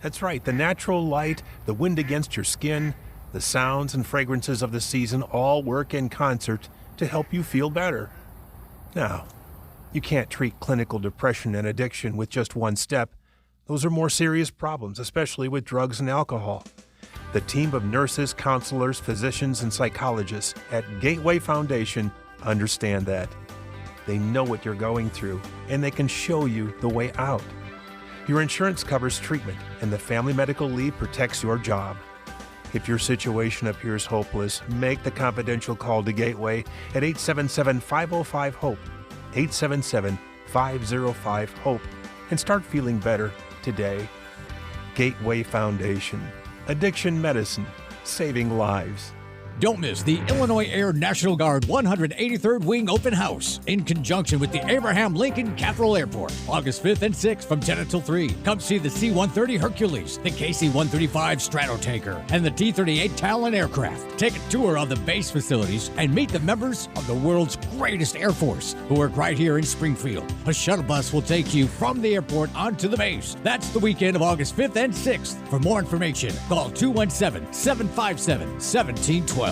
Speaker 23: That's right, the natural light, the wind against your skin, the sounds and fragrances of the season all work in concert to help you feel better. Now, you can't treat clinical depression and addiction with just one step. Those are more serious problems, especially with drugs and alcohol. The team of nurses, counselors, physicians, and psychologists at Gateway Foundation understand that. They know what you're going through, and they can show you the way out. Your insurance covers treatment, and the Family Medical Leave protects your job. If your situation appears hopeless, make the confidential call to Gateway at 877-505-HOPE, 877-505-HOPE, and start feeling better today. Gateway Foundation. Addiction medicine, saving lives.
Speaker 8: Don't miss the Illinois Air National Guard 183rd Wing Open House in conjunction with the Abraham Lincoln Cathedral Airport, August 5th and 6th from 10 until 3. Come see the C-130 Hercules, the KC-135 Stratotanker, and the T-38 Talon aircraft. Take a tour of the base facilities and meet the members of the world's greatest Air Force who work right here in Springfield. A shuttle bus will take you from the airport onto the base. That's the weekend of August 5th and 6th. For more information, call 217-757-1712.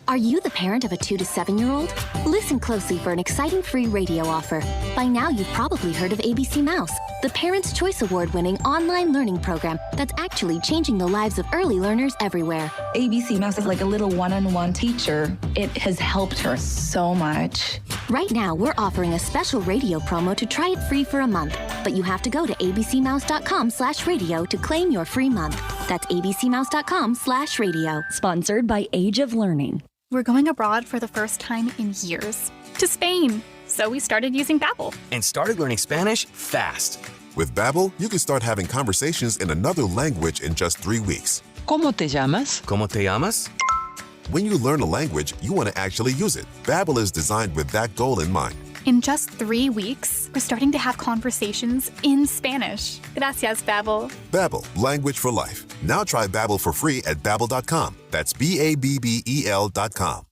Speaker 11: Are you the parent of a 2 to 7-year-old? Listen closely for an exciting free radio offer. By now, you've probably heard of ABC Mouse, the Parents' Choice Award-winning online learning program that's actually changing the lives of early learners everywhere.
Speaker 15: ABC Mouse is like a little one-on-one teacher. It has helped her so much.
Speaker 11: Right now, we're offering a special radio promo to try it free for a month, but you have to go to abcmouse.com/radio to claim your free month. That's abcmouse.com/radio.
Speaker 4: Sponsored by Age of Learning.
Speaker 24: We're going abroad for the first time in years. To Spain. So we started using Babbel.
Speaker 25: And started learning Spanish fast.
Speaker 26: With Babbel, you can start having conversations in another language in just 3 weeks.
Speaker 27: ¿Cómo te llamas?
Speaker 25: ¿Cómo te llamas?
Speaker 26: When you learn a language, you want to actually use it. Babbel is designed with that goal in mind.
Speaker 24: In just 3 weeks, we're starting to have conversations in Spanish. Gracias, Babbel.
Speaker 26: Babbel, language for life. Now try Babbel for free at Babbel.com. That's BABBEL.com.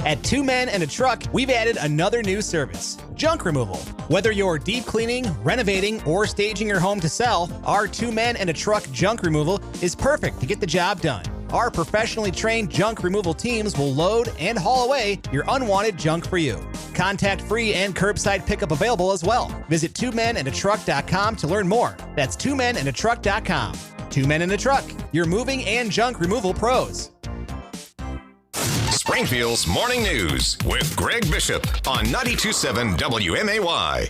Speaker 3: At 2 Men and a Truck, we've added another new service, junk removal. Whether you're deep cleaning, renovating, or staging your home to sell, our 2 Men and a Truck junk removal is perfect to get the job done. Our professionally trained junk removal teams will load and haul away your unwanted junk for you. Contact-free and curbside pickup available as well. Visit 2menandatruck.com to learn more. That's 2menandatruck.com. 2 Men and a Truck, your moving and junk removal pros.
Speaker 2: Springfield's Morning News with Greg Bishop on 92.7 WMAY.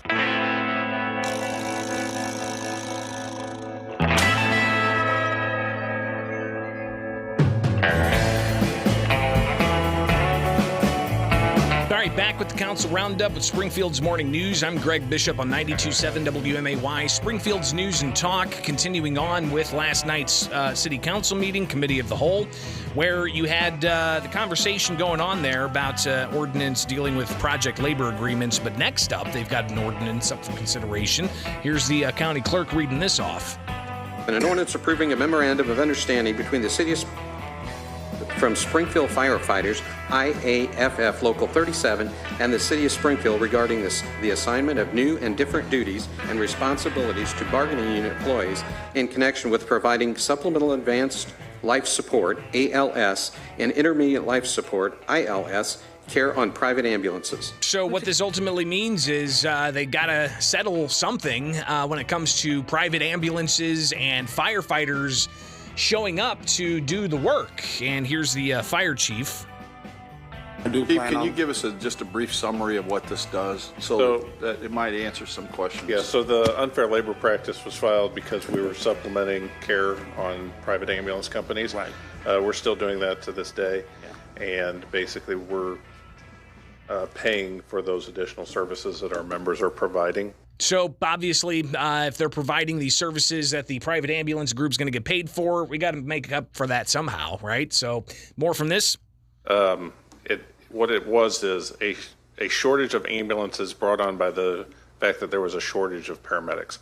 Speaker 1: All right, back with the Council Roundup with Springfield's Morning News. I'm Greg Bishop on 92.7 WMAY. Springfield's News and Talk, continuing on with last night's City Council meeting, Committee of the Whole, where you had the conversation going on there about ordinance dealing with project labor agreements. But next up, they've got an ordinance up for consideration. Here's the county clerk reading this off.
Speaker 28: And an ordinance approving a memorandum of understanding between the city of from Springfield Firefighters, IAFF Local 37, and the City of Springfield regarding the assignment of new and different duties and responsibilities to bargaining unit employees in connection with providing supplemental advanced life support, ALS, and intermediate life support, ILS, care on private ambulances.
Speaker 1: So what this ultimately means is they got to settle something when it comes to private ambulances and firefighters showing up to do the work. And here's the fire chief.
Speaker 10: Steve, can you give us just a brief summary of what this does so that it might answer some questions?
Speaker 29: Yeah, so the unfair labor practice was filed because we were supplementing care on private ambulance companies.
Speaker 10: Right.
Speaker 29: We're still doing that to this day. Yeah. And basically we're paying for those additional services that our members are providing.
Speaker 1: So obviously, if they're providing these services that the private ambulance group's going to get paid for, we got to make up for that somehow, right? So more from this?
Speaker 29: What it was is a shortage of ambulances brought on by the fact that there was a shortage of paramedics.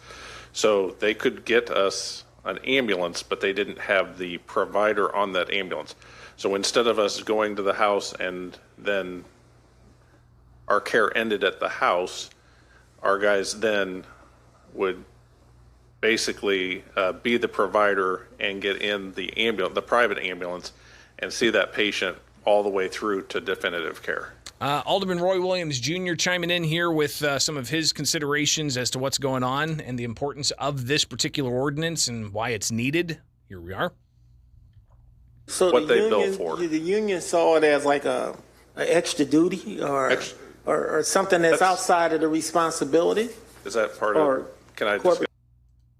Speaker 29: So they could get us an ambulance, but they didn't have the provider on that ambulance. So instead of us going to the house and then our care ended at the house, our guys then would basically be the provider and get in the ambulance, the private ambulance, and see that patient all the way through to definitive care.
Speaker 1: Alderman Roy Williams Jr. chiming in here with some of his considerations as to what's going on and the importance of this particular ordinance and why it's needed. Here we are.
Speaker 7: So
Speaker 29: what
Speaker 7: the union saw it as like a extra duty or something that's outside of the responsibility?
Speaker 29: Is that part of, can I discuss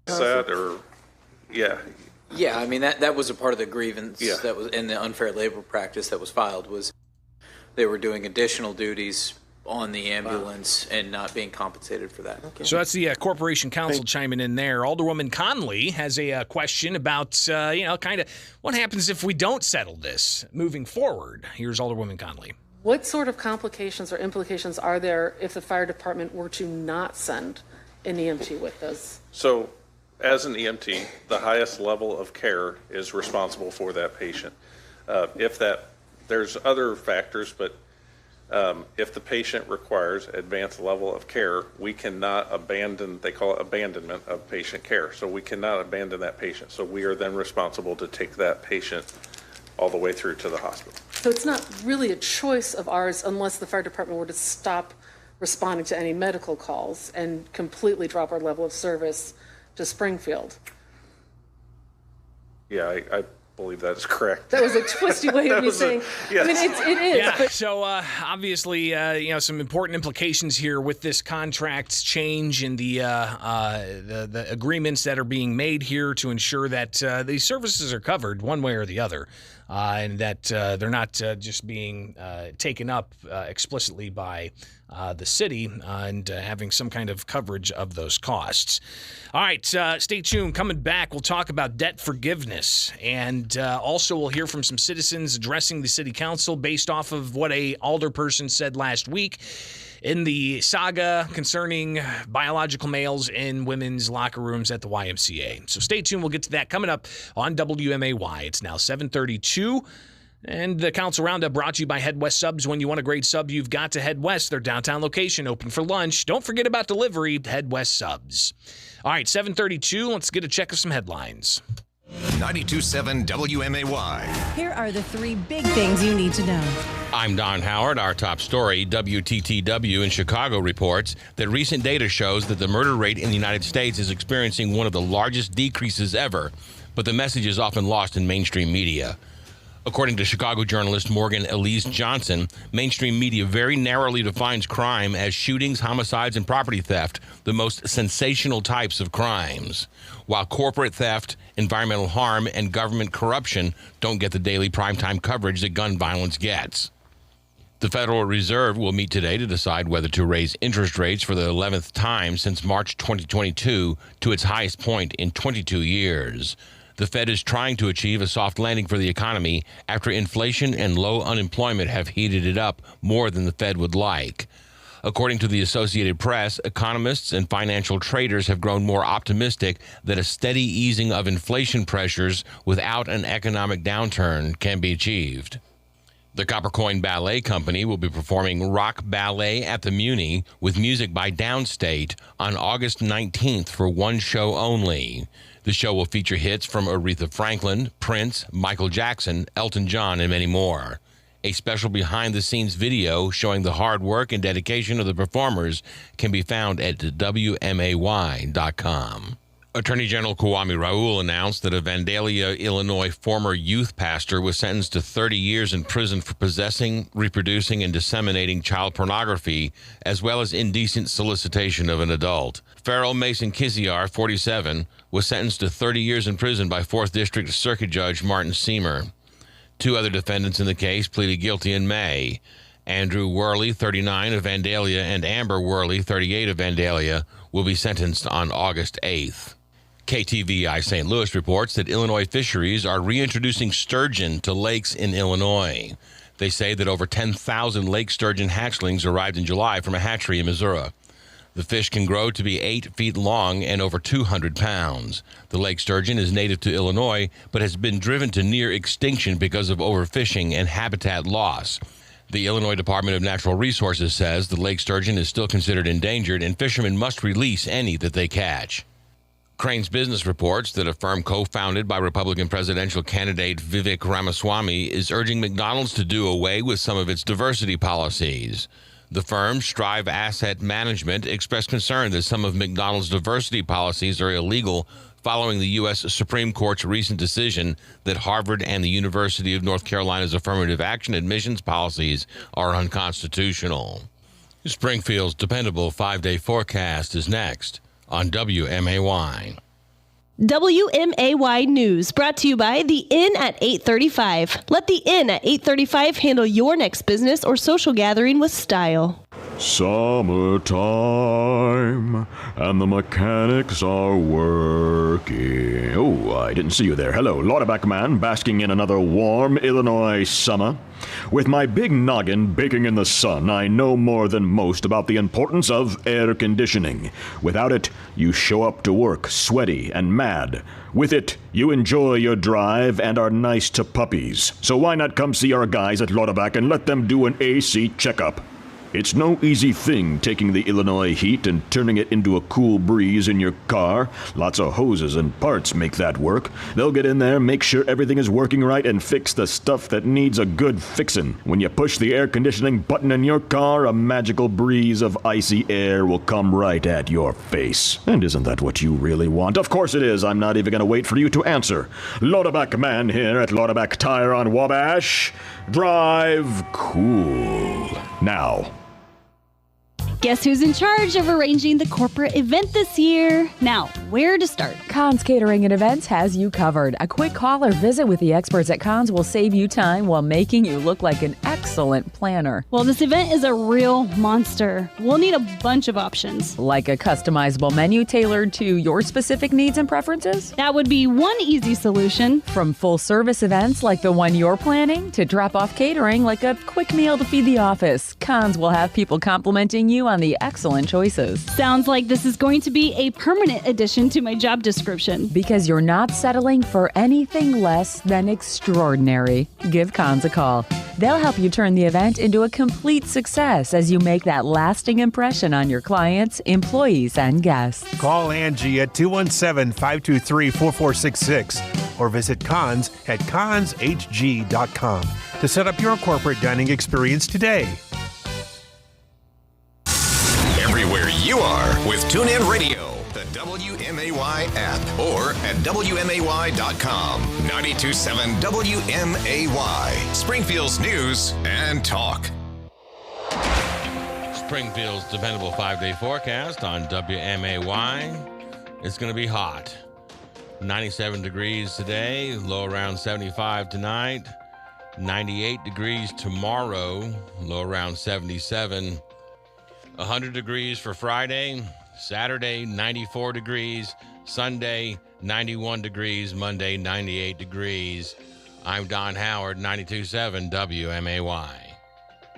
Speaker 29: that or, yeah.
Speaker 12: Yeah, I mean, that was a part of the grievance that was in the unfair labor practice that was filed was they were doing additional duties on the ambulance and not being compensated for that.
Speaker 1: So that's the Corporation Council chiming in there. Alderwoman Conley has a question about, kind of what happens if we don't settle this moving forward. Here's Alderwoman Conley.
Speaker 5: What sort of complications or implications are there if the fire department were to not send an EMT with us?
Speaker 29: So as an EMT, the highest level of care is responsible for that patient. There's other factors, but if the patient requires advanced level of care, we cannot abandon, they call it abandonment of patient care. So we cannot abandon that patient. So we are then responsible to take that patient all the way through to the hospital.
Speaker 5: So it's not really a choice of ours unless the fire department were to stop responding to any medical calls and completely drop our level of service to Springfield.
Speaker 29: Yeah, I believe that is correct.
Speaker 5: That was a twisty way of me saying.
Speaker 29: Yes.
Speaker 5: I mean, it is.
Speaker 1: Yeah.
Speaker 5: But
Speaker 1: So obviously, some important implications here with this contract change and the agreements that are being made here to ensure that these services are covered one way or the other, and that they're not just being taken up explicitly by the city and having some kind of coverage of those costs. All right, stay tuned. Coming back, we'll talk about debt forgiveness, and also we'll hear from some citizens addressing the city council based off of what a alderperson said last week in the saga concerning biological males in women's locker rooms at the YMCA. So stay tuned. We'll get to that coming up on WMAY. It's now 7:32. And the Council Roundup brought to you by Head West Subs. When you want a great sub, you've got to Head West. Their downtown location, open for lunch. Don't forget about delivery, Head West Subs. All right, 7:32. Let's get a check of some headlines.
Speaker 2: 92.7 WMAY.
Speaker 6: Here are the three big things you need to know.
Speaker 13: I'm Don Howard. Our top story, WTTW in Chicago reports that recent data shows that the murder rate in the United States is experiencing one of the largest decreases ever, but the message is often lost in mainstream media. According to Chicago journalist Morgan Elise Johnson, mainstream media very narrowly defines crime as shootings, homicides, and property theft, the most sensational types of crimes, while corporate theft, environmental harm, and government corruption don't get the daily primetime coverage that gun violence gets. The Federal Reserve will meet today to decide whether to raise interest rates for the 11th time since March 2022 to its highest point in 22 years. The Fed is trying to achieve a soft landing for the economy after inflation and low unemployment have heated it up more than the Fed would like. According to the Associated Press, economists and financial traders have grown more optimistic that a steady easing of inflation pressures without an economic downturn can be achieved. The Copper Coin Ballet Company will be performing rock ballet at the Muni with music by Downstate on August 19th for one show only. The show will feature hits from Aretha Franklin, Prince, Michael Jackson, Elton John, and many more. A special behind-the-scenes video showing the hard work and dedication of the performers can be found at WMAY.com. Attorney General Kwame Raoul announced that a Vandalia, Illinois former youth pastor was sentenced to 30 years in prison for possessing, reproducing, and disseminating child pornography, as well as indecent solicitation of an adult. Farrell Mason Kiziar, 47, was sentenced to 30 years in prison by 4th District Circuit Judge Martin Seymour. Two other defendants in the case pleaded guilty in May. Andrew Worley, 39, of Vandalia, and Amber Worley, 38, of Vandalia, will be sentenced on August 8th. KTVI St. Louis reports that Illinois fisheries are reintroducing sturgeon to lakes in Illinois. They say that over 10,000 lake sturgeon hatchlings arrived in July from a hatchery in Missouri. The fish can grow to be 8 feet long and over 200 pounds. The lake sturgeon is native to Illinois, but has been driven to near extinction because of overfishing and habitat loss. The Illinois Department of Natural Resources says the lake sturgeon is still considered endangered and fishermen must release any that they catch. Crane's Business reports that a firm co-founded by Republican presidential candidate Vivek Ramaswamy is urging McDonald's to do away with some of its diversity policies. The firm, Strive Asset Management, expressed concern that some of McDonald's diversity policies are illegal following the U.S. Supreme Court's recent decision that Harvard and the University of North Carolina's affirmative action admissions policies are unconstitutional. Springfield's dependable 5-day forecast is next on WMAY.
Speaker 14: WMAY News, brought to you by The Inn at 835. Let The Inn at 835 handle your next business or social gathering with style.
Speaker 9: Summertime, and the mechanics are working. Oh, I didn't see you there. Hello, Lauterbach man, basking in another warm Illinois summer. With my big noggin baking in the sun, I know more than most about the importance of air conditioning. Without it, you show up to work sweaty and mad. With it, you enjoy your drive and are nice to puppies. So why not come see our guys at Lauterbach and let them do an AC checkup? It's no easy thing taking the Illinois heat and turning it into a cool breeze in your car. Lots of hoses and parts make that work. They'll get in there, make sure everything is working right, and fix the stuff that needs a good fixin'. When you push the air conditioning button in your car, a magical breeze of icy air will come right at your face. And isn't that what you really want? Of course it is. I'm not even going to wait for you to answer. Lauterbach man here at Lauterbach Tire on Wabash. Drive cool. Now.
Speaker 14: Guess who's in charge of arranging the corporate event this year? Now, where to start?
Speaker 16: Conn's Catering and Events has you covered. A quick call or visit with the experts at Conn's will save you time while making you look like an excellent planner.
Speaker 14: Well, this event is a real monster. We'll need a bunch of options.
Speaker 16: Like a customizable menu tailored to your specific needs and preferences?
Speaker 14: That would be one easy solution.
Speaker 16: From full-service events like the one you're planning to drop-off catering like a quick meal to feed the office, Conn's will have people complimenting you on the excellent choices.
Speaker 14: Sounds like this is going to be a permanent addition to my job description.
Speaker 16: Because you're not settling for anything less than extraordinary. Give Conn's a call. They'll help you turn the event into a complete success as you make that lasting impression on your clients, employees, and guests.
Speaker 23: Call Angie at 217-523-4466 or visit Cons at conshg.com to set up your corporate dining experience today.
Speaker 2: Everywhere you are with TuneIn Radio, the WMAY app, or at WMAY.com. 92.7 WMAY, Springfield's news and talk.
Speaker 13: Springfield's dependable 5-day forecast on WMAY. It's going to be hot. 97 degrees today, low around 75 tonight. 98 degrees tomorrow, low around 77. 100 degrees for Friday, Saturday 94 degrees, Sunday 91 degrees, Monday 98 degrees. I'm Don Howard, 92.7 WMAY.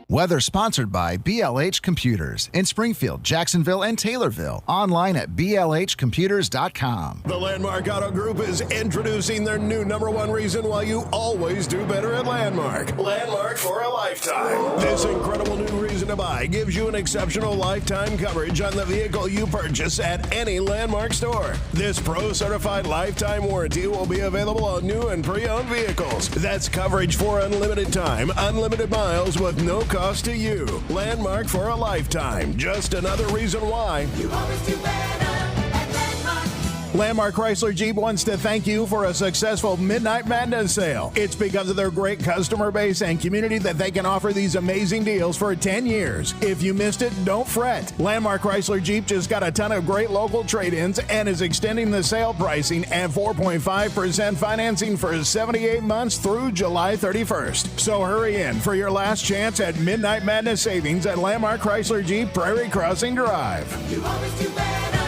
Speaker 17: Weather sponsored by BLH Computers in Springfield, Jacksonville, and Taylorville. Online at blhcomputers.com.
Speaker 18: The Landmark Auto Group is introducing their new #1 reason why you always do better at Landmark. Landmark for a lifetime. This incredible new reason to buy gives you an exceptional lifetime coverage on the vehicle you purchase at any Landmark store. This pro-certified lifetime warranty will be available on new and pre-owned vehicles. That's coverage for unlimited time, unlimited miles with no cost to you. Landmark for a lifetime. Just another reason why you always do better at Landmark. Landmark Chrysler Jeep wants to thank you for a successful Midnight Madness sale. It's because of their great customer base and community that they can offer these amazing deals for 10 years. If you missed it, don't fret. Landmark Chrysler Jeep just got a ton of great local trade-ins and is extending the sale pricing at 4.5% financing for 78 months through July 31st. So hurry in for your last chance at Midnight Madness savings at Landmark Chrysler Jeep Prairie Crossing Drive. You always do better.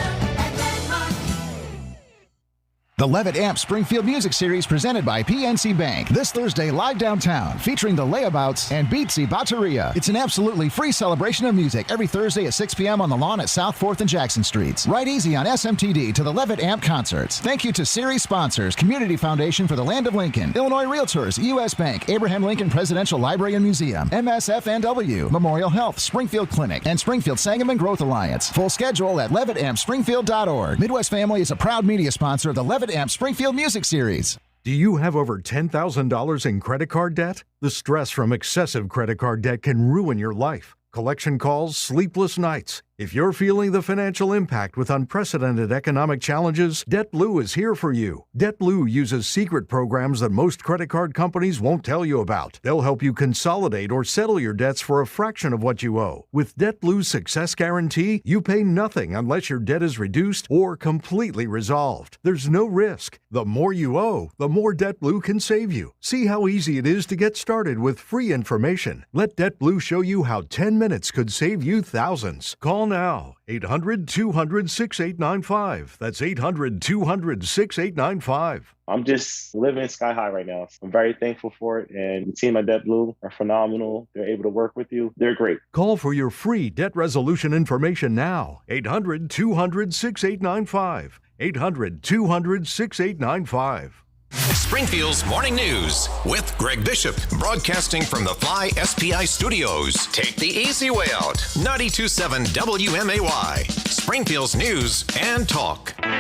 Speaker 17: The Levitt Amp Springfield Music Series presented by PNC Bank. This Thursday, live downtown, featuring the Layabouts and Beatsy Batteria. It's an absolutely free celebration of music every Thursday at 6 p.m. on the lawn at South 4th and Jackson Streets. Ride easy on SMTD to the Levitt Amp concerts. Thank you to series sponsors, Community Foundation for the Land of Lincoln, Illinois Realtors, U.S. Bank, Abraham Lincoln Presidential Library and Museum, MSFNW, Memorial Health, Springfield Clinic, and Springfield Sangamon Growth Alliance. Full schedule at LevittAmpSpringfield.org. Midwest Family is a proud media sponsor of the Levitt Amp Springfield Music Series.
Speaker 19: Do you have over $10,000 in credit card debt? The stress from excessive credit card debt can ruin your life. Collection calls, sleepless nights, If you're feeling the financial impact with unprecedented economic challenges, DebtBlue is here for you. DebtBlue uses secret programs that most credit card companies won't tell you about. They'll help you consolidate or settle your debts for a fraction of what you owe. With DebtBlue's Success Guarantee, you pay nothing unless your debt is reduced or completely resolved. There's no risk. The more you owe, the more DebtBlue can save you. See how easy it is to get started with free information. Let DebtBlue show you how 10 minutes could save you thousands. Call now. 800-200-6895. That's 800-200-6895.
Speaker 4: I'm just living sky high right now. I'm very thankful for it. And the team at DebtBlue are phenomenal. They're able to work with you. They're great.
Speaker 19: Call for your free debt resolution information now. 800-200-6895. 800-200-6895.
Speaker 2: Springfield's Morning News with Greg Bishop, broadcasting from the Fly SPI studios. Take the easy way out. 92.7 WMAY, Springfield's News and Talk.
Speaker 1: All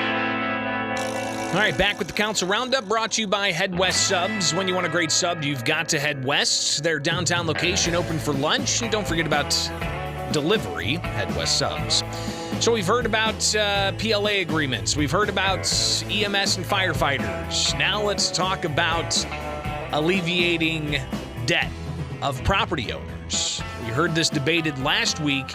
Speaker 1: right, back with the Council Roundup, brought to you by Head West Subs. When you want a great sub, you've got to head west. Their downtown location open for lunch. And don't forget about delivery, Head West Subs. So we've heard about PLA agreements. We've heard about EMS and firefighters. Now let's talk about alleviating debt of property owners. We heard this debated last week.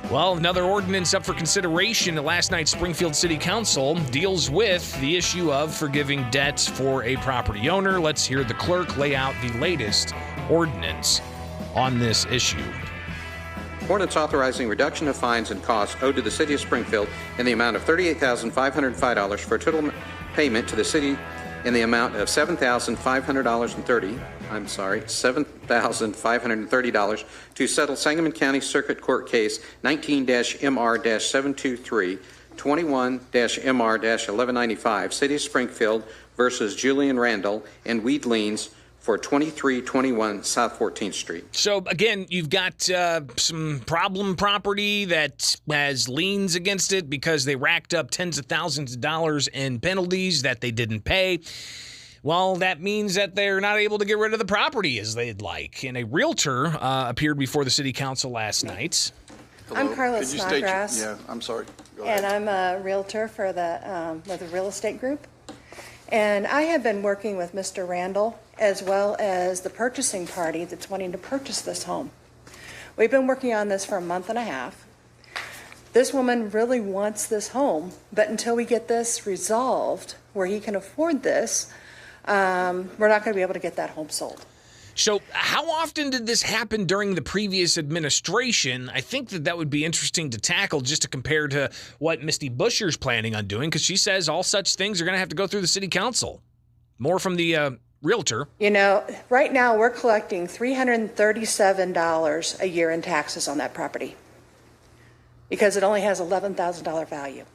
Speaker 1: Well, another ordinance up for consideration at last night's Springfield City Council deals with the issue of forgiving debt for a property owner. Let's hear the clerk lay out the latest ordinance on this issue.
Speaker 28: Ordinance authorizing reduction of fines and costs owed to the City of Springfield in the amount of $38,505 for a total payment to the city in the amount of $7,530 to settle Sangamon County Circuit Court Case 19-MR-723, 21-MR-1195, City of Springfield versus Julian Randall and Weed Liens for 2321 South 14th Street.
Speaker 1: So, again, you've got some problem property that has liens against it because they racked up tens of thousands of dollars in penalties that they didn't pay. Well, that means that they're not able to get rid of the property as they'd like. And a realtor appeared before the city council last night.
Speaker 8: Hello. I'm Carla Snodgrass.
Speaker 11: Yeah, I'm sorry. Go
Speaker 8: and
Speaker 11: ahead.
Speaker 8: I'm a realtor for with the real estate group. And I have been working with Mr. Randall as well as the purchasing party that's wanting to purchase this home. We've been working on this for a month and a half. This woman really wants this home, but until we get this resolved where he can afford this, we're not going to be able to get that home sold.
Speaker 1: So how often did this happen during the previous administration? I think that would be interesting to tackle just to compare to what Misty Buscher's planning on doing, because she says all such things are going to have to go through the city council. More from the realtor.
Speaker 8: You know, right now we're collecting $337 a year in taxes on that property because it only has $11,000 value.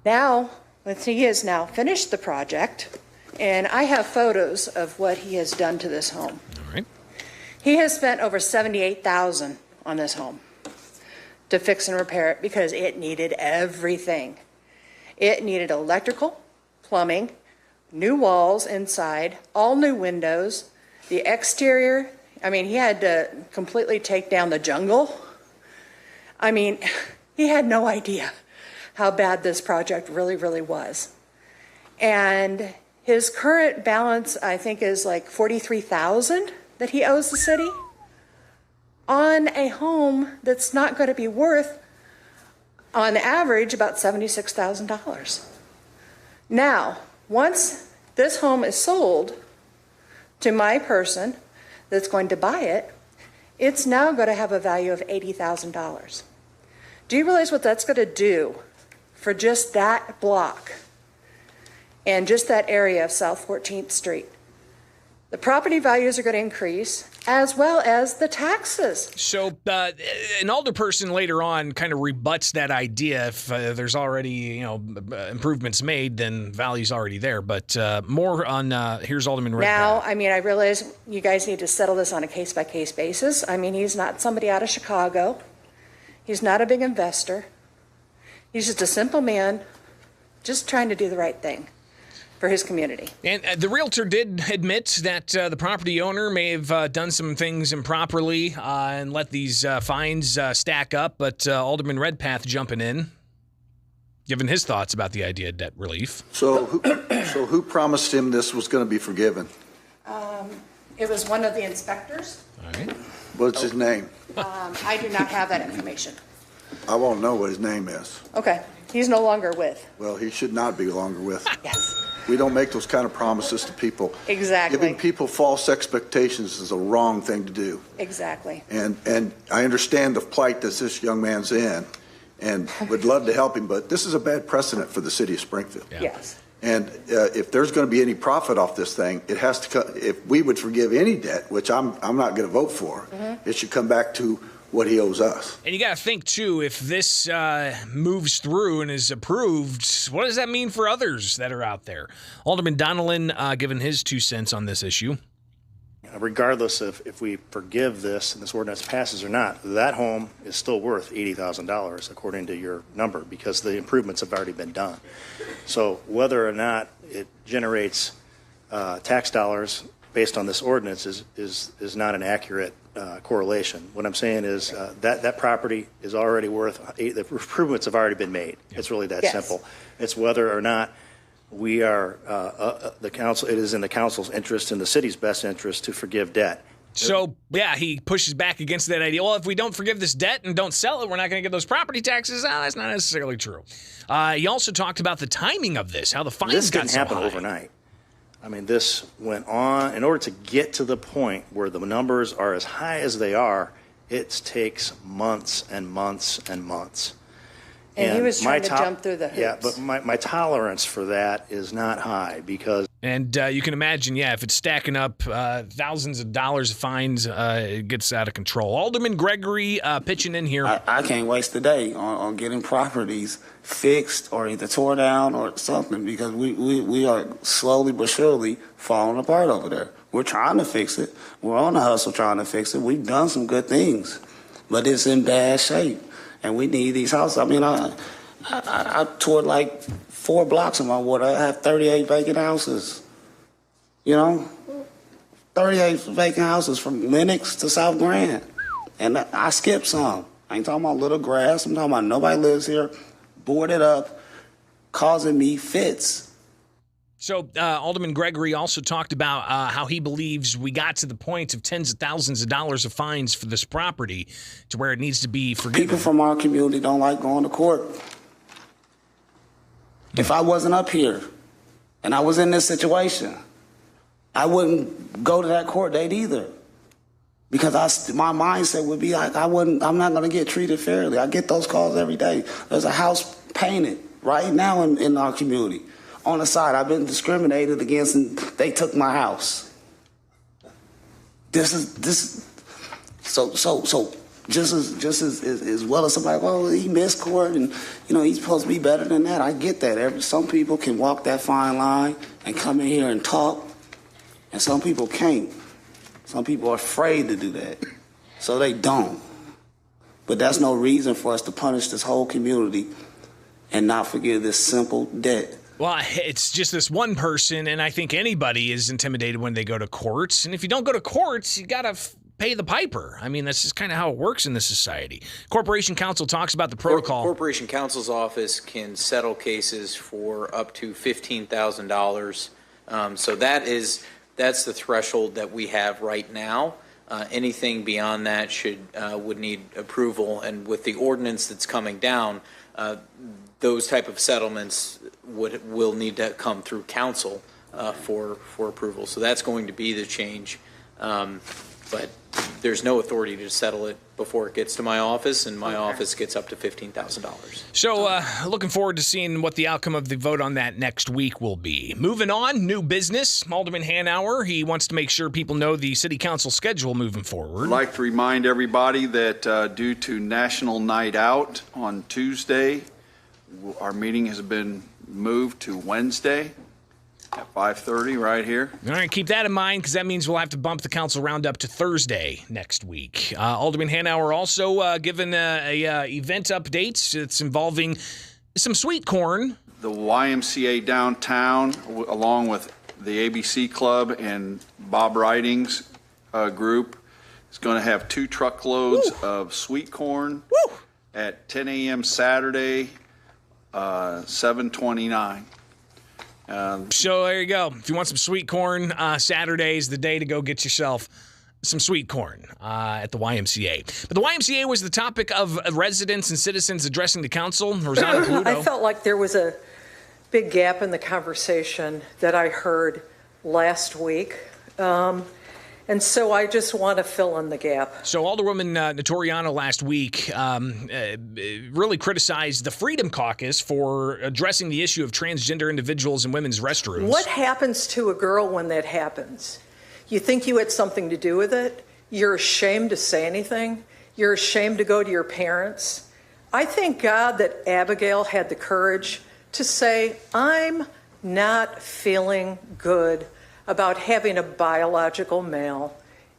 Speaker 8: Now, he has now finished the project, and I have photos of what he has done to this home.
Speaker 1: All right.
Speaker 8: He has spent over $78,000 on this home to fix and repair it because it needed everything. It needed electrical, plumbing, new walls inside, all new windows, the exterior. I mean, he had to completely take down the jungle. I mean, he had no idea how bad this project really, really was. And his current balance, I think, is like $43,000 that he owes the city on a home that's not going to be worth, on average, about $76,000. Now, once this home is sold to my person that's going to buy it, it's now going to have a value of $80,000. Do you realize what that's going to do for just that block and just that area of South 14th Street? The property values are going to increase, as well as the taxes.
Speaker 1: So an alderperson later on kind of rebuts that idea. If there's already improvements made, then value's already there. But more on here's Alderman Redpath.
Speaker 8: Now, I mean, I realize you guys need to settle this on a case-by-case basis. I mean, he's not somebody out of Chicago. He's not a big investor. He's just a simple man, just trying to do the right thing for his community.
Speaker 1: And the realtor did admit that the property owner may have done some things improperly and let these fines stack up, but Alderman Redpath jumping in, giving his thoughts about the idea of debt relief.
Speaker 11: So who promised him this was going to be forgiven?
Speaker 8: It was one of the inspectors.
Speaker 1: All right.
Speaker 11: What's his name?
Speaker 8: I do not have that information.
Speaker 11: I won't know what his name is.
Speaker 8: Okay. He's no longer with.
Speaker 11: Well, he should not be longer with.
Speaker 8: Yes.
Speaker 11: We don't make those kind of promises to people.
Speaker 8: Exactly.
Speaker 11: Giving people false expectations is a wrong thing to do.
Speaker 8: Exactly.
Speaker 11: And I understand the plight that this young man's in and would love to help him, but this is a bad precedent for the city of Springfield.
Speaker 1: Yeah.
Speaker 8: Yes.
Speaker 11: And if there's going to be any profit off this thing, it has to come, if we would forgive any debt, which I'm not going to vote for, it should come back to what he owes us.
Speaker 1: And you got to think, too, if this moves through and is approved, what does that mean for others that are out there? Alderman Donnellan giving his 2 cents on this issue.
Speaker 15: Regardless of if we forgive this and this ordinance passes or not, that home is still worth $80,000 according to your number because the improvements have already been done. So whether or not it generates tax dollars based on this ordinance is not an accurate correlation. What I'm saying is that property is already worth, the improvements have already been made. It's really that simple. It's whether or not we are, the council, it is in the council's interest and the city's best interest to forgive debt.
Speaker 1: So, yeah, he pushes back against that idea. Well, if we don't forgive this debt and don't sell it, we're not going to get those property taxes. That's not necessarily true. He also talked about the timing of this, how the fines got so high.
Speaker 15: This didn't happen overnight. I mean, this went on. In order to get to the point where the numbers are as high as they are, it takes months and months and months.
Speaker 8: And he was trying to jump through the hoops.
Speaker 15: Yeah, but my tolerance for that is not high because...
Speaker 1: And you can imagine, if it's stacking up thousands of dollars of fines, it gets out of control. Alderman Gregory pitching in here.
Speaker 20: I can't waste a day on getting properties fixed or either tore down or something because we are slowly but surely falling apart over there. We're trying to fix it. We're on the hustle trying to fix it. We've done some good things, but it's in bad shape. And we need these houses. I mean, I toured like 4 blocks in my ward. I have 38 vacant houses. 38 vacant houses from Lenox to South Grand. And I skipped some. I ain't talking about little grass. I'm talking about nobody lives here, boarded up, causing me fits.
Speaker 1: So Alderman Gregory also talked about how he believes we got to the point of tens of thousands of dollars of fines for this property to where it needs to be forgiven.
Speaker 20: People from our community don't like going to court. If I wasn't up here and I was in this situation, I wouldn't go to that court date either. Because my mindset would be like, I'm not going to get treated fairly. I get those calls every day. There's a house painted right now in our community. On the side, I've been discriminated against, and they took my house. This is so just as well as somebody. Well, he missed court, and he's supposed to be better than that. I get that. Some people can walk that fine line and come in here and talk, and some people can't. Some people are afraid to do that, so they don't. But that's no reason for us to punish this whole community and not forgive this simple debt.
Speaker 1: Well, it's just this one person, and I think anybody is intimidated when they go to courts. And if you don't go to courts, you got to pay the piper. I mean, that's just kind of how it works in this society. Corporation Counsel talks about the protocol.
Speaker 12: Corporation Counsel's office can settle cases for up to $15,000. So that's the threshold that we have right now. Anything beyond that would need approval, and with the ordinance that's coming down, those type of settlements will need to come through council for approval. So that's going to be the change. But there's no authority to settle it before it gets to my office, and my office gets up to $15,000.
Speaker 1: So looking forward to seeing what the outcome of the vote on that next week will be. Moving on, new business. Alderman Hanauer, he wants to make sure people know the city council schedule moving forward.
Speaker 21: I'd like to remind everybody that due to National Night Out on Tuesday, our meeting has been moved to Wednesday at 5:30 right here.
Speaker 1: All right, keep that in mind because that means we'll have to bump the council roundup to Thursday next week. Alderman Hanauer also given a event update. It's involving some sweet corn
Speaker 21: the YMCA downtown, along with the ABC Club and Bob Riding's group, is going to have 2 truckloads of sweet corn at 10 a.m. Saturday, 7/29.
Speaker 1: So there you go. If you want some sweet corn, Saturday's the day to go get yourself some sweet corn at the YMCA. But the YMCA was the topic of residents and citizens addressing the council. Rosanna Paluto.
Speaker 3: I felt like there was a big gap in the conversation that I heard last week. And so I just want to fill in the gap.
Speaker 1: So Alderwoman Notoriano last week really criticized the Freedom Caucus for addressing the issue of transgender individuals in women's restrooms.
Speaker 3: What happens to a girl when that happens? You think you had something to do with it? You're ashamed to say anything? You're ashamed to go to your parents? I thank God that Abigail had the courage to say, I'm not feeling good about having a biological male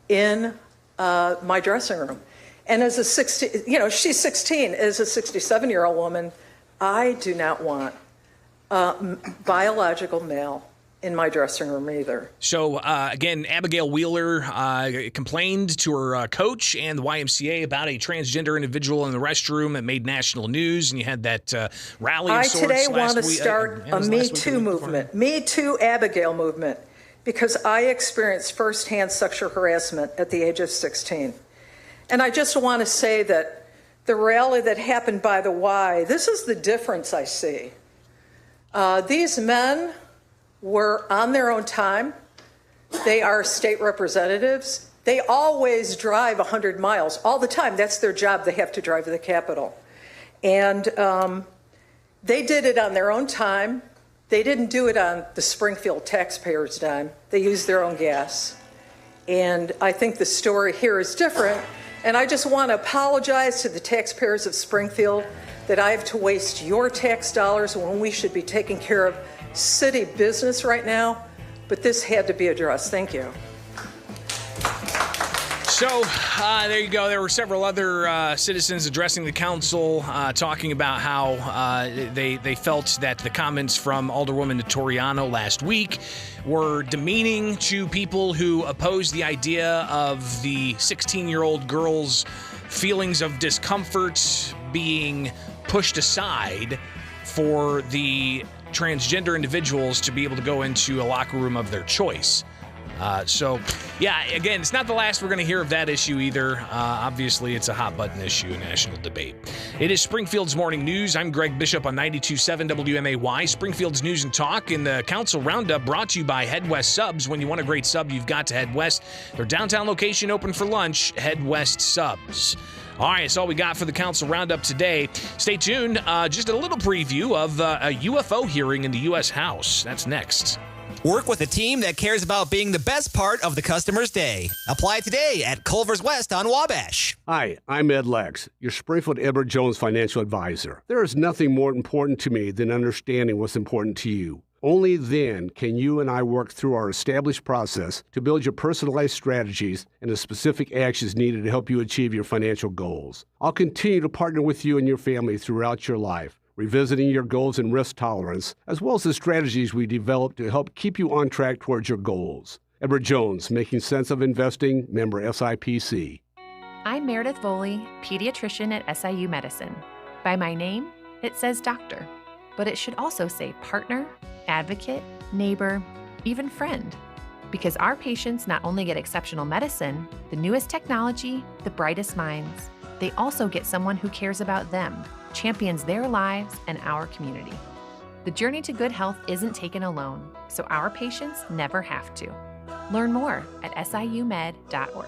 Speaker 3: in my dressing room. And as a she's 16. As a 67-year-old woman, I do not want a biological male in my dressing room either.
Speaker 1: So, again, Abigail Wheeler complained to her coach and the YMCA about a transgender individual in the restroom that made national news, and you had that rally of sorts
Speaker 3: I today
Speaker 1: last
Speaker 3: want to
Speaker 1: week,
Speaker 3: start a Me Too movement, Me Too Abigail movement, because I experienced firsthand sexual harassment at the age of 16. And I just want to say that the rally that happened by the Y, this is the difference I see. These men were on their own time. They are state representatives. They always drive 100 miles all the time. That's their job. They have to drive to the Capitol. And they did it on their own time. They didn't do it on the Springfield taxpayers' dime. They used their own gas. And I think the story here is different. And I just want to apologize to the taxpayers of Springfield that I have to waste your tax dollars when we should be taking care of city business right now. But this had to be addressed. Thank you.
Speaker 1: So there you go. There were several other citizens addressing the council, talking about how they felt that the comments from Alderwoman Notoriano last week were demeaning to people who oppose the idea of the 16-year-old girl's feelings of discomfort being pushed aside for the transgender individuals to be able to go into a locker room of their choice. So, yeah, again, it's not the last we're going to hear of that issue either. Obviously, it's a hot-button issue, a national debate. It is Springfield's Morning News. I'm Greg Bishop on 92.7 WMAY, Springfield's News and Talk. And the Council Roundup brought to you by Head West Subs. When you want a great sub, you've got to head west. Their downtown location open for lunch, Head West Subs. All right, that's all we got for the Council Roundup today. Stay tuned. Just a little preview of a UFO hearing in the U.S. House. That's next.
Speaker 7: Work with a team that cares about being the best part of the customer's day. Apply today at Culver's West on Wabash.
Speaker 10: Hi, I'm Ed Lex, your Springfield Edward Jones financial advisor. There is nothing more important to me than understanding what's important to you. Only then can you and I work through our established process to build your personalized strategies and the specific actions needed to help you achieve your financial goals. I'll continue to partner with you and your family throughout your life, revisiting your goals and risk tolerance, as well as the strategies we develop to help keep you on track towards your goals. Edward Jones, making sense of investing, member SIPC.
Speaker 22: I'm Meredith Voley, pediatrician at SIU Medicine. By my name, it says doctor, but it should also say partner, advocate, neighbor, even friend. Because our patients not only get exceptional medicine, the newest technology, the brightest minds, they also get someone who cares about them, champions their lives and our community. The journey to good health isn't taken alone, so our patients never have to. Learn more at siumed.org.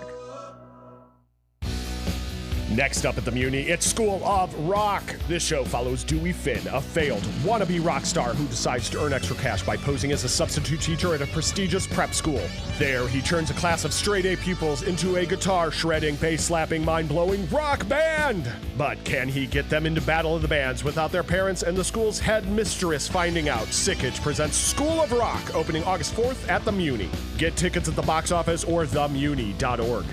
Speaker 24: Next up at the Muni, it's School of Rock. This show follows Dewey Finn, a failed wannabe rock star who decides to earn extra cash by posing as a substitute teacher at a prestigious prep school. There, he turns a class of straight-A pupils into a guitar-shredding, bass-slapping, mind-blowing rock band. But can he get them into Battle of the Bands without their parents and the school's head mistress finding out? Sickage presents School of Rock, opening August 4th at the Muni. Get tickets at the box office or themuni.org.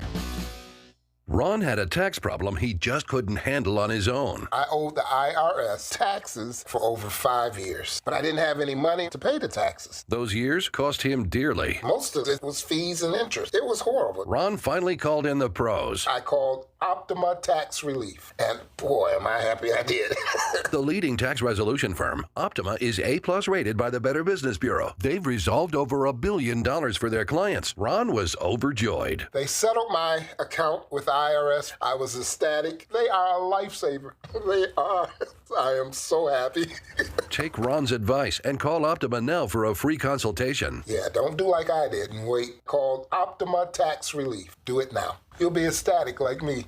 Speaker 5: Ron had a tax problem he just couldn't handle on his own.
Speaker 6: I owed the IRS taxes for over 5 years, but I didn't have any money to pay the taxes.
Speaker 5: Those years cost him dearly.
Speaker 6: Most of it was fees and interest. It was horrible.
Speaker 5: Ron finally called in the pros.
Speaker 6: I called Optima Tax Relief, and boy, am I happy I did.
Speaker 5: The leading tax resolution firm, Optima, is A+ rated by the Better Business Bureau. They've resolved over $1 billion for their clients. Ron was overjoyed.
Speaker 6: They settled my account with IRS. I was ecstatic. They are a lifesaver. They are. I am so happy.
Speaker 5: Take Ron's advice and call Optima now for a free consultation.
Speaker 6: Yeah, don't do like I did and wait. Call Optima Tax Relief. Do it now. You'll be ecstatic like me.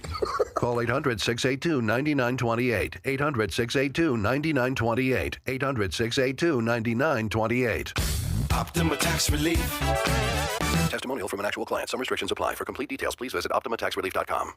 Speaker 5: Call 800-682-9928. 800-682-9928. 800-682-9928.
Speaker 9: Optima Tax Relief.
Speaker 5: Testimonial from an actual client. Some restrictions apply. For complete details, please visit OptimaTaxRelief.com.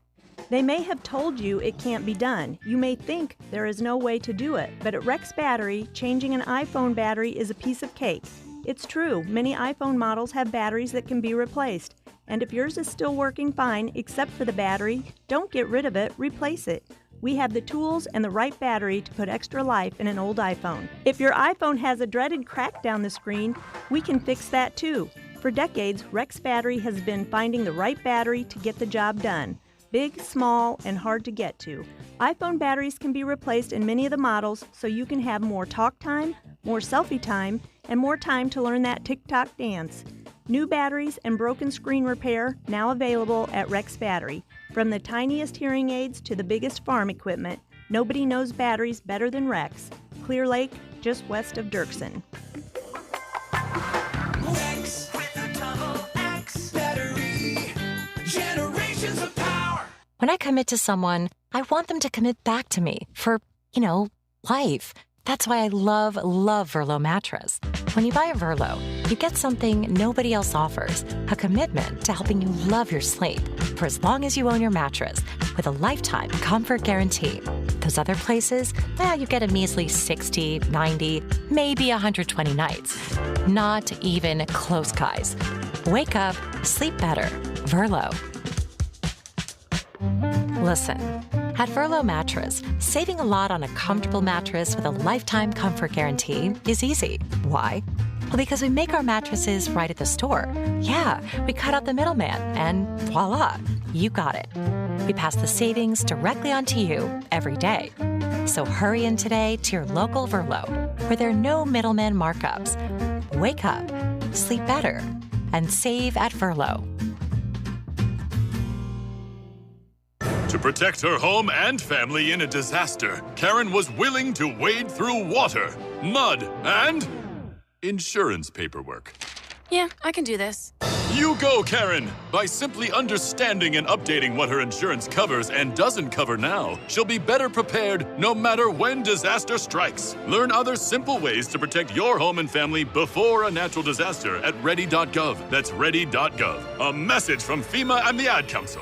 Speaker 14: They may have told you it can't be done. You may think there is no way to do it, but at Rex Battery, changing an iPhone battery is a piece of cake. It's true, many iPhone models have batteries that can be replaced. And if yours is still working fine, except for the battery, don't get rid of it, replace it. We have the tools and the right battery to put extra life in an old iPhone. If your iPhone has a dreaded crack down the screen, we can fix that too. For decades, Rex Battery has been finding the right battery to get the job done. Big, small, and hard to get to. iPhone batteries can be replaced in many of the models so you can have more talk time, more selfie time, and more time to learn that TikTok dance. New batteries and broken screen repair now available at Rex Battery. From the tiniest hearing aids to the biggest farm equipment, nobody knows batteries better than Rex. Clear Lake, just west of Dirksen.
Speaker 9: Rex with a double X battery. Generations of power.
Speaker 16: When I commit to someone, I want them to commit back to me for, life. That's why I love Verlo mattress. When you buy a Verlo, you get something nobody else offers, a commitment to helping you love your sleep for as long as you own your mattress with a lifetime comfort guarantee. Those other places, you get a measly 60, 90, maybe 120 nights. Not even close, guys. Wake up, sleep better. Verlo. Listen, at Verlo Mattress, saving a lot on a comfortable mattress with a lifetime comfort guarantee is easy. Why? Well, because we make our mattresses right at the store. Yeah, we cut out the middleman, and voila, you got it. We pass the savings directly on to you every day. So hurry in today to your local Verlo, where there are no middleman markups. Wake up, sleep better, and save at Verlo.
Speaker 25: To protect her home and family in a disaster, Karen was willing to wade through water, mud, and insurance paperwork.
Speaker 26: Yeah, I can do this.
Speaker 25: You go, Karen! By simply understanding and updating what her insurance covers and doesn't cover now, she'll be better prepared no matter when disaster strikes. Learn other simple ways to protect your home and family before a natural disaster at ready.gov. That's ready.gov. A message from FEMA and the Ad Council.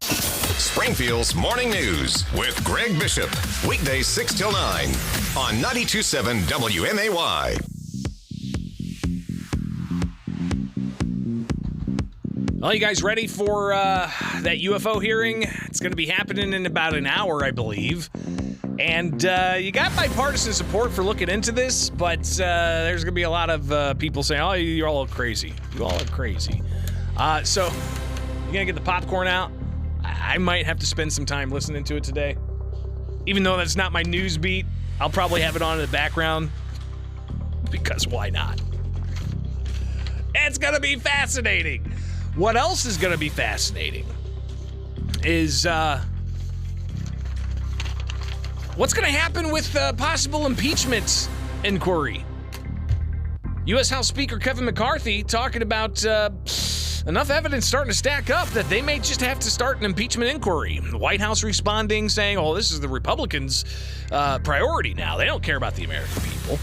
Speaker 2: Springfield's Morning News with Greg Bishop. Weekdays 6 till 9 on 92.7 WMAY.
Speaker 1: Well, you guys ready for that UFO hearing? It's going to be happening in about an hour, I believe. And you got bipartisan support for looking into this, but there's going to be a lot of people saying, oh, you're all crazy. You all are crazy. So you're going to get the popcorn out? I might have to spend some time listening to it today. Even though that's not my news beat, I'll probably have it on in the background. Because why not? It's going to be fascinating. What else is going to be fascinating is what's going to happen with possible impeachment inquiry. U.S. House Speaker Kevin McCarthy talking about enough evidence starting to stack up that they may just have to start an impeachment inquiry. The White House responding, saying, oh, this is the Republicans' priority now. They don't care about the American people.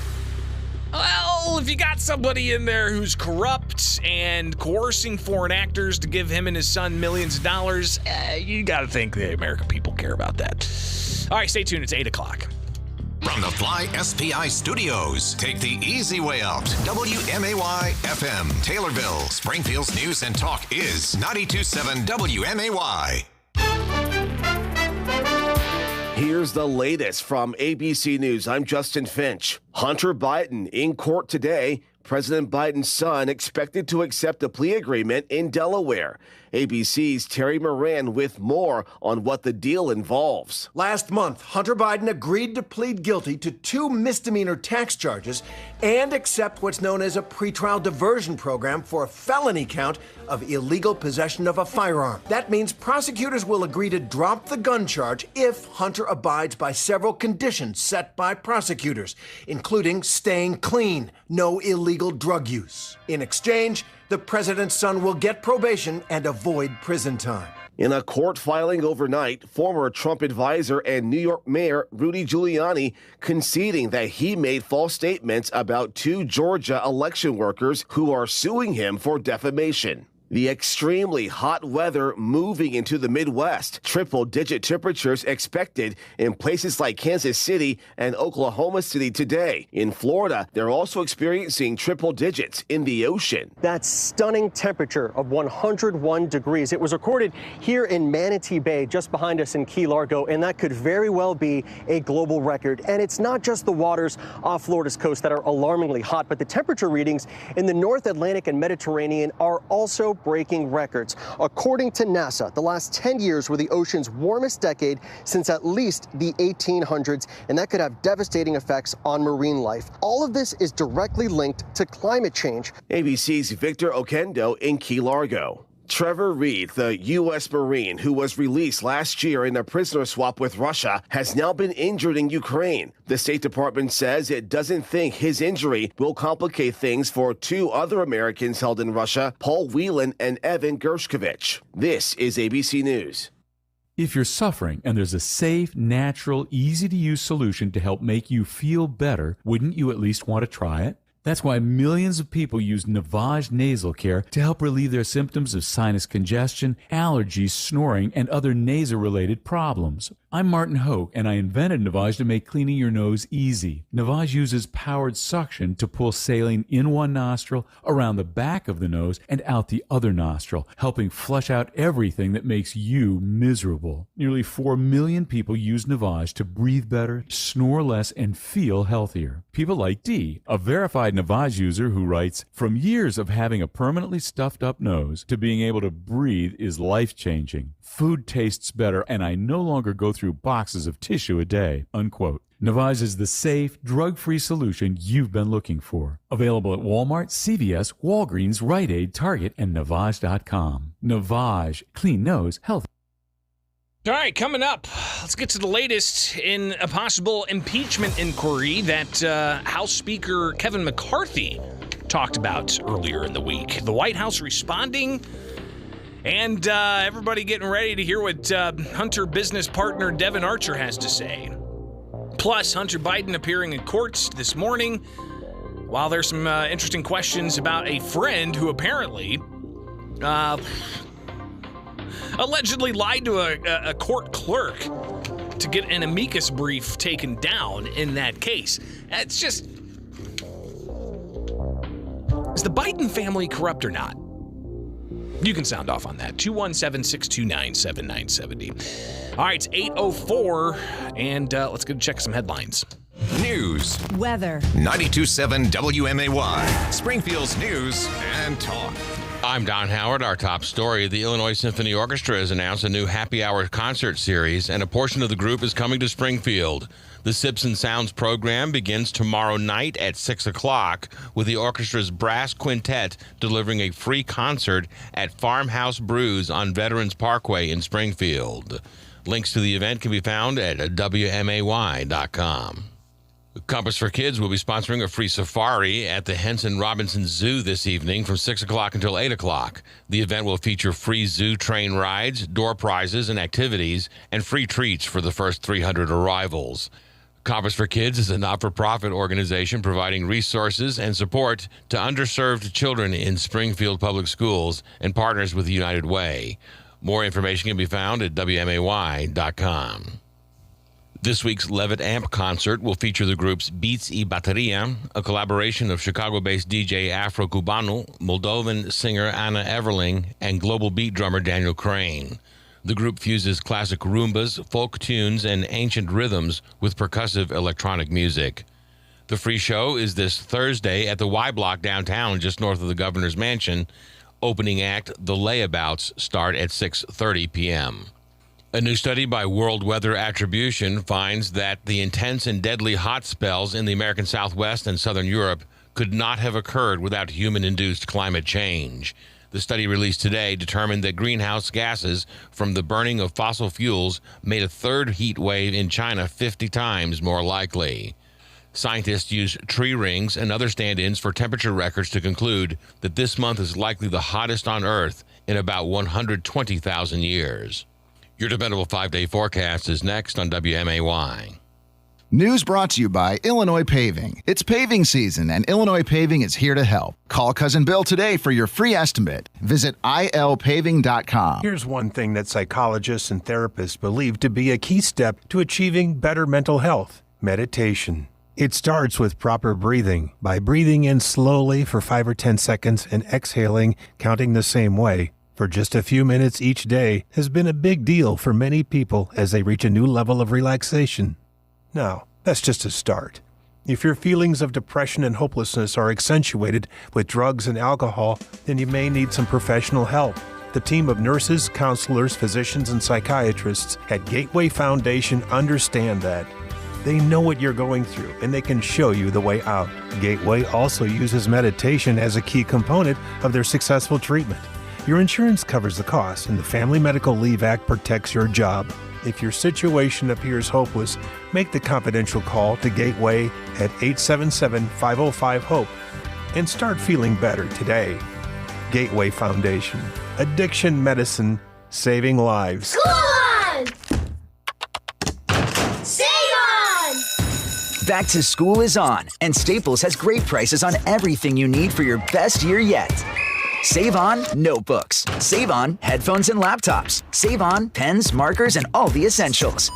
Speaker 1: Well, if you got somebody in there who's corrupt and coercing foreign actors to give him and his son millions of dollars, you got to think the American people care about that. All right, stay tuned. It's 8 o'clock.
Speaker 2: From the Fly SPI studios, take the easy way out. WMAY FM, Taylorville, Springfield's news and talk is 92.7 WMAY.
Speaker 4: Here's the latest from ABC News. I'm Justin Finch. Hunter Biden in court today. President Biden's son expected to accept a plea agreement in Delaware. ABC's Terry Moran with more on what the deal involves.
Speaker 13: Last month, Hunter Biden agreed to plead guilty to 2 misdemeanor tax charges and accept what's known as a pretrial diversion program for a felony count of illegal possession of a firearm. That means prosecutors will agree to drop the gun charge if Hunter abides by several conditions set by prosecutors, including staying clean, no illegal drug use. In exchange, the president's son will get probation and avoid prison time.
Speaker 4: In a court filing overnight, former Trump advisor and New York Mayor Rudy Giuliani conceding that he made false statements about 2 Georgia election workers who are suing him for defamation. The extremely hot weather moving into the Midwest. Triple-digit temperatures expected in places like Kansas City and Oklahoma City today. In Florida, they're also experiencing triple digits in the ocean.
Speaker 17: That stunning temperature of 101 degrees. It was recorded here in Manatee Bay, just behind us in Key Largo, and that could very well be a global record. And it's not just the waters off Florida's coast that are alarmingly hot, but the temperature readings in the North Atlantic and Mediterranean are also breaking records. According to NASA, the last 10 years were the ocean's warmest decade since at least the 1800s, and that could have devastating effects on marine life. All of this is directly linked to climate change.
Speaker 4: ABC's Victor Oquendo in Key Largo. Trevor Reed, the U.S. Marine who was released last year in a prisoner swap with Russia, has now been injured in Ukraine. The State Department says it doesn't think his injury will complicate things for 2 other Americans held in Russia, Paul Whelan and Evan Gershkovich. This is ABC News.
Speaker 18: If you're suffering and there's a safe, natural, easy-to-use solution to help make you feel better, wouldn't you at least want to try it? That's why millions of people use Navage nasal care to help relieve their symptoms of sinus congestion, allergies, snoring, and other nasal-related problems. I'm Martin Hoke, and I invented Navage to make cleaning your nose easy. Navage uses powered suction to pull saline in one nostril, around the back of the nose, and out the other nostril, helping flush out everything that makes you miserable. Nearly 4 million people use Navage to breathe better, snore less, and feel healthier. People like Dee, a verified Navage user who writes, "From years of having a permanently stuffed up nose to being able to breathe is life-changing. Food tastes better, and I no longer go through boxes of tissue a day," unquote. Navage is the safe, drug-free solution you've been looking for. Available at Walmart, CVS, Walgreens, Rite Aid, Target, and Navage.com. Navage. Clean nose, healthy.
Speaker 1: All right, coming up, let's get to the latest in a possible impeachment inquiry that House Speaker Kevin McCarthy talked about earlier in the week. The White House responding, and everybody getting ready to hear what Hunter business partner Devin Archer has to say. Plus, Hunter Biden appearing in court this morning, while there's some interesting questions about a friend who apparently allegedly lied to a court clerk to get an amicus brief taken down in that case. It's just, is the Biden family corrupt or not? You can sound off on that. 217-629-7970. All right, it's 8:04, and let's go check some headlines.
Speaker 2: News.
Speaker 19: Weather.
Speaker 2: 92.7 WMAY. Springfield's news and talk.
Speaker 23: I'm Don Howard. Our top story, the Illinois Symphony Orchestra has announced a new happy hour concert series, and a portion of the group is coming to Springfield. The Sips and Sounds program begins tomorrow night at 6 o'clock with the orchestra's brass quintet delivering a free concert at Farmhouse Brews on Veterans Parkway in Springfield. Links to the event can be found at WMAY.com. Compass for Kids will be sponsoring a free safari at the Henson Robinson Zoo this evening from 6 o'clock until 8 o'clock. The event will feature free zoo train rides, door prizes and activities, and free treats for the first 300 arrivals. Compass for Kids is a not-for-profit organization providing resources and support to underserved children in Springfield Public Schools and partners with the United Way. More information can be found at WMAY.com. This week's Levitt Amp concert will feature the groups Beats y Bateria, a collaboration of Chicago-based DJ Afro Cubano, Moldovan singer Anna Everling, and global beat drummer Daniel Crane. The group fuses classic rumbas, folk tunes, and ancient rhythms with percussive electronic music. The free show is this Thursday at the Y Block downtown, just north of the Governor's Mansion. Opening act, The Layabouts, start at 6:30 p.m. A new study by World Weather Attribution finds that the intense and deadly hot spells in the American Southwest and Southern Europe could not have occurred without human-induced climate change. The study released today determined that greenhouse gases from the burning of fossil fuels made a third heat wave in China 50 times more likely. Scientists used tree rings and other stand-ins for temperature records to conclude that this month is likely the hottest on Earth in about 120,000 years. Your dependable 5-day forecast is next on WMAY.
Speaker 8: News brought to you by Illinois Paving. It's paving season, and Illinois Paving is here to help. Call Cousin Bill today for your free estimate. Visit ilpaving.com.
Speaker 13: Here's one thing that psychologists and therapists believe to be a key step to achieving better mental health: meditation. It starts with proper breathing. By breathing in slowly for 5 or 10 seconds and exhaling, counting the same way, for just a few minutes each day has been a big deal for many people as they reach a new level of relaxation. Now, that's just a start. If your feelings of depression and hopelessness are accentuated with drugs and alcohol, then you may need some professional help. The team of nurses, counselors, physicians, and psychiatrists at Gateway Foundation understand that. They know what you're going through, and they can show you the way out. Gateway also uses meditation as a key component of their successful treatment. Your insurance covers the cost, and the Family Medical Leave Act protects your job. If your situation appears hopeless, make the confidential call to Gateway at 877-505-HOPE and start feeling better today. Gateway Foundation. Addiction medicine, saving lives.
Speaker 9: Go on! Save on!
Speaker 11: Back to school is on, and Staples has great prices on everything you need for your best year yet. Save on notebooks. Save on headphones and laptops. Save on pens, markers, and all the essentials.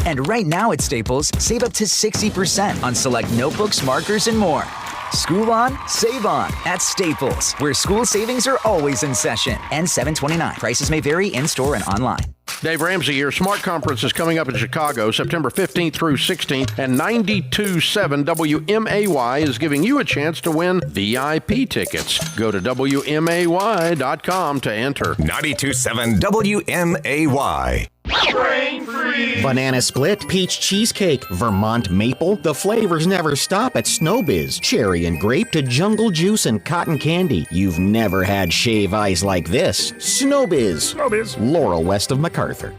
Speaker 11: And right now at Staples, save up to 60% on select notebooks, markers, and more. School on, save on at Staples, where school savings are always in session. N729. Prices may vary in-store and online.
Speaker 12: Dave Ramsey here. Smart Conference is coming up in Chicago, September 15th through 16th, and 92.7 WMAY is giving you a chance to win VIP tickets. Go to WMAY.com to enter.
Speaker 2: 92.7 WMAY.
Speaker 15: Grain-free. Banana split, peach cheesecake, Vermont maple. The flavors never stop at Snowbiz. Cherry and grape to jungle juice and cotton candy. You've never had shave ice like this. Snowbiz.
Speaker 12: Snowbiz.
Speaker 15: Laurel west of MacArthur.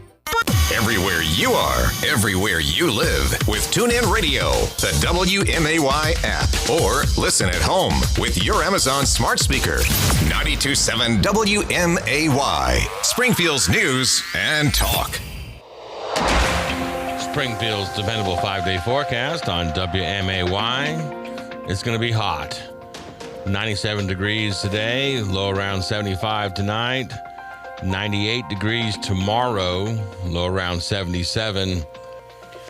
Speaker 2: Everywhere you are, everywhere you live, with TuneIn Radio, the WMAY app, or listen at home with your Amazon smart speaker. 92.7 WMAY, Springfield's news and talk.
Speaker 23: Springfield's dependable 5-day forecast on WMAY. It's going to be hot. 97 degrees today, low around 75 tonight. 98 degrees tomorrow, low around 77.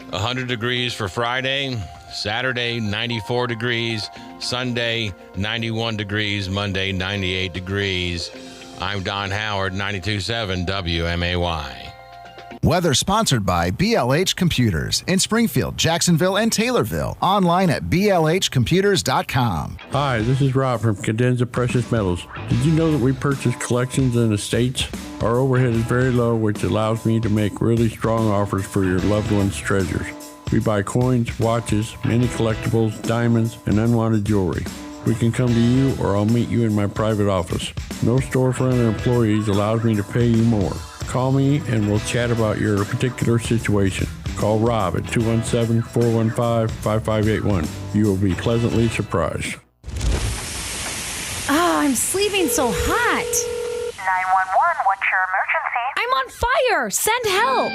Speaker 23: 100 degrees for Friday. Saturday, 94 degrees. Sunday, 91 degrees. Monday, 98 degrees. I'm Don Howard, 92.7 WMAY.
Speaker 8: Weather sponsored by BLH Computers in Springfield, Jacksonville, and Taylorville. Online at blhcomputers.com.
Speaker 19: Hi, this is Rob from Cadenza Precious Metals. Did you know that we purchase collections and estates? Our overhead is very low, which allows me to make really strong offers for your loved one's treasures. We buy coins, watches, many collectibles, diamonds, and unwanted jewelry. We can come to you, or I'll meet you in my private office. No storefront or employees allows me to pay you more. Call me and we'll chat about your particular situation. Call Rob at 217-415-5581. You will be pleasantly surprised.
Speaker 20: Ah, I'm sleeping so hot.
Speaker 27: 911, what's your emergency?
Speaker 20: I'm on fire. Send help.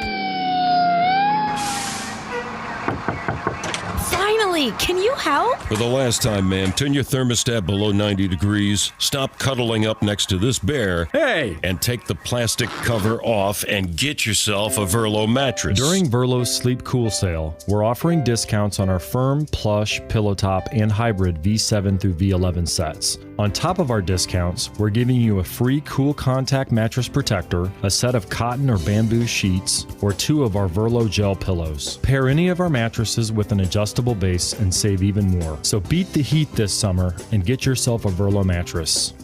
Speaker 20: Finally! Can you help?
Speaker 3: For the last time, ma'am, turn your thermostat below 90 degrees, stop cuddling up next to this bear, and take the plastic cover off and get yourself a Verlo mattress.
Speaker 6: During Verlo's Sleep Cool sale, we're offering discounts on our firm, plush, pillow top, and hybrid V7 through V11 sets. On top of our discounts, we're giving you a free Cool Contact mattress protector, a set of cotton or bamboo sheets, or 2 of our Verlo gel pillows. Pair any of our mattresses with an adjustable base and save even more. So beat the heat this summer and get yourself a Verlo mattress.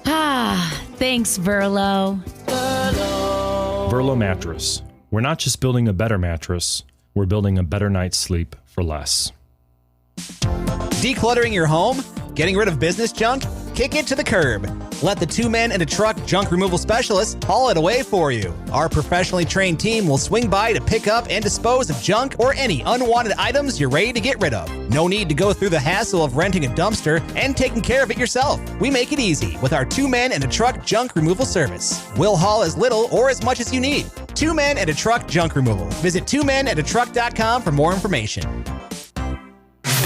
Speaker 20: Ah, thanks, Verlo.
Speaker 6: Verlo mattress. We're not just building a better mattress, we're building a better night's sleep for less.
Speaker 7: Decluttering your home? Getting rid of business junk? Kick it to the curb. Let the 2 men and a truck junk removal specialist haul it away for you. Our professionally trained team will swing by to pick up and dispose of junk or any unwanted items you're ready to get rid of. No need to go through the hassle of renting a dumpster and taking care of it yourself. We make it easy with our 2 men and a truck junk removal service. We'll haul as little or as much as you need. 2 men and a truck junk removal. Visit 2menandatruck.com for more information.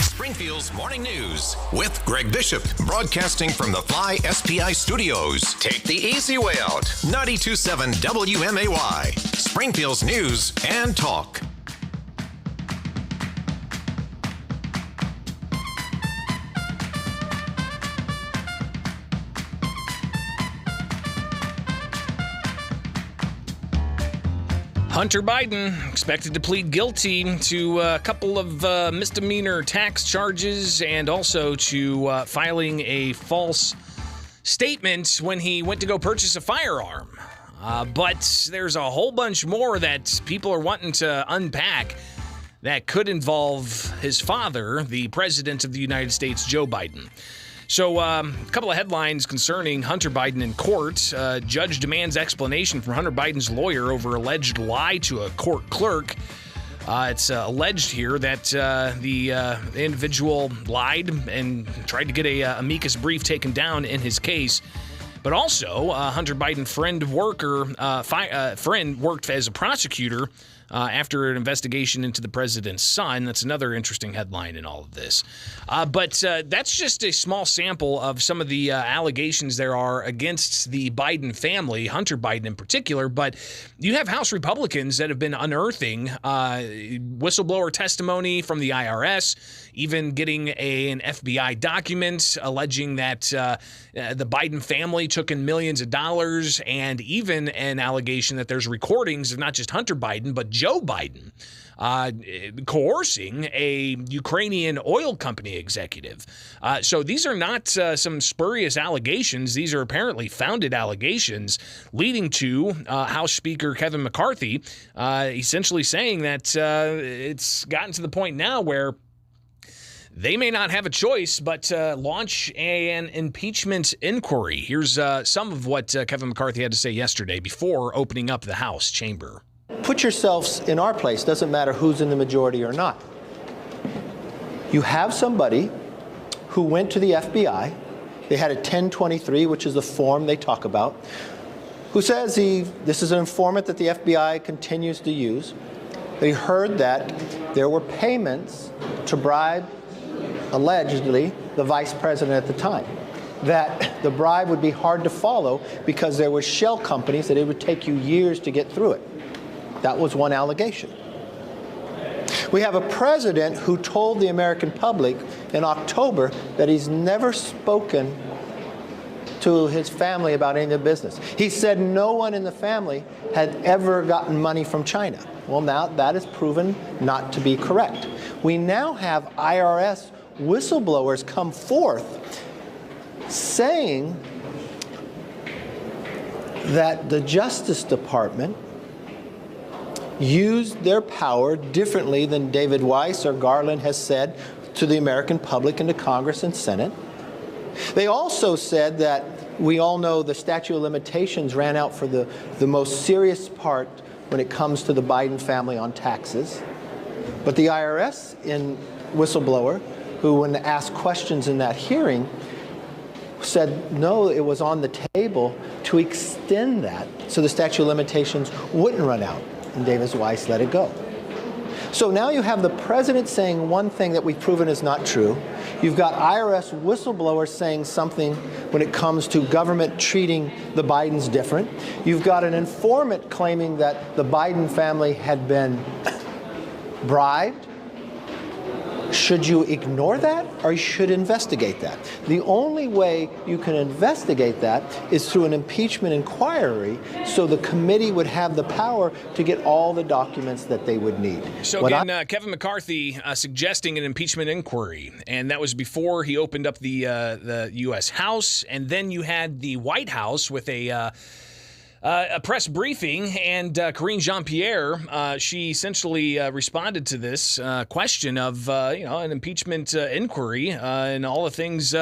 Speaker 2: Springfield's Morning News with Greg Bishop, broadcasting from the Fly SPI studios. Take the easy way out. 92.7 WMAY, Springfield's News and Talk.
Speaker 1: Hunter Biden expected to plead guilty to a couple of misdemeanor tax charges and also to filing a false statement when he went to go purchase a firearm. But there's a whole bunch more that people are wanting to unpack that could involve his father, the President of the United States, Joe Biden. So a couple of headlines concerning Hunter Biden in court. Judge demands explanation from Hunter Biden's lawyer over alleged lie to a court clerk. It's alleged here that the individual lied and tried to get a amicus brief taken down in his case. But also, Hunter Biden friend worked as a prosecutor after an investigation into the president's son. That's another interesting headline in all of this. But that's just a small sample of some of the allegations there are against the Biden family, Hunter Biden in particular. But you have House Republicans that have been unearthing whistleblower testimony from the IRS, even getting an FBI document alleging that the Biden family took in millions of dollars, and even an allegation that there's recordings of not just Hunter Biden, but Joe Biden coercing a Ukrainian oil company executive. So these are not some spurious allegations. These are apparently founded allegations leading to House Speaker Kevin McCarthy essentially saying that it's gotten to the point now where they may not have a choice but launch an impeachment inquiry. Here's some of what Kevin McCarthy had to say yesterday before opening up the House chamber.
Speaker 10: Put yourselves in our place. Doesn't matter who's in the majority or not. You have somebody who went to the FBI. They had a 1023, which is the form they talk about, who says this is an informant that the FBI continues to use. They heard that there were payments to bribe, allegedly, the vice president at the time. That the bribe would be hard to follow because there were shell companies that it would take you years to get through it. That was one allegation. We have a president who told the American public in October that he's never spoken to his family about any of the business. He said no one in the family had ever gotten money from China. Well, now that is proven not to be correct. We now have IRS whistleblowers come forth saying that the Justice Department used their power differently than David Weiss or Garland has said to the American public and to Congress and Senate. They also said that we all know the statute of limitations ran out for the most serious part when it comes to the Biden family on taxes. But the IRS whistleblower, who when asked questions in that hearing, said no, it was on the table to extend that so the statute of limitations wouldn't run out. And Davis Weiss let it go. So now you have the president saying one thing that we've proven is not true. You've got IRS whistleblowers saying something when it comes to government treating the Bidens different. You've got an informant claiming that the Biden family had been bribed. Should you ignore that, or you should investigate that? The only way you can investigate that is through an impeachment inquiry, so the committee would have the power to get all the documents that they would need.
Speaker 1: So again, Kevin McCarthy suggesting an impeachment inquiry, and that was before he opened up the U.S. House, and then you had the White House with a press briefing, and Karine Jean-Pierre, she essentially responded to this question of an impeachment inquiry and all the things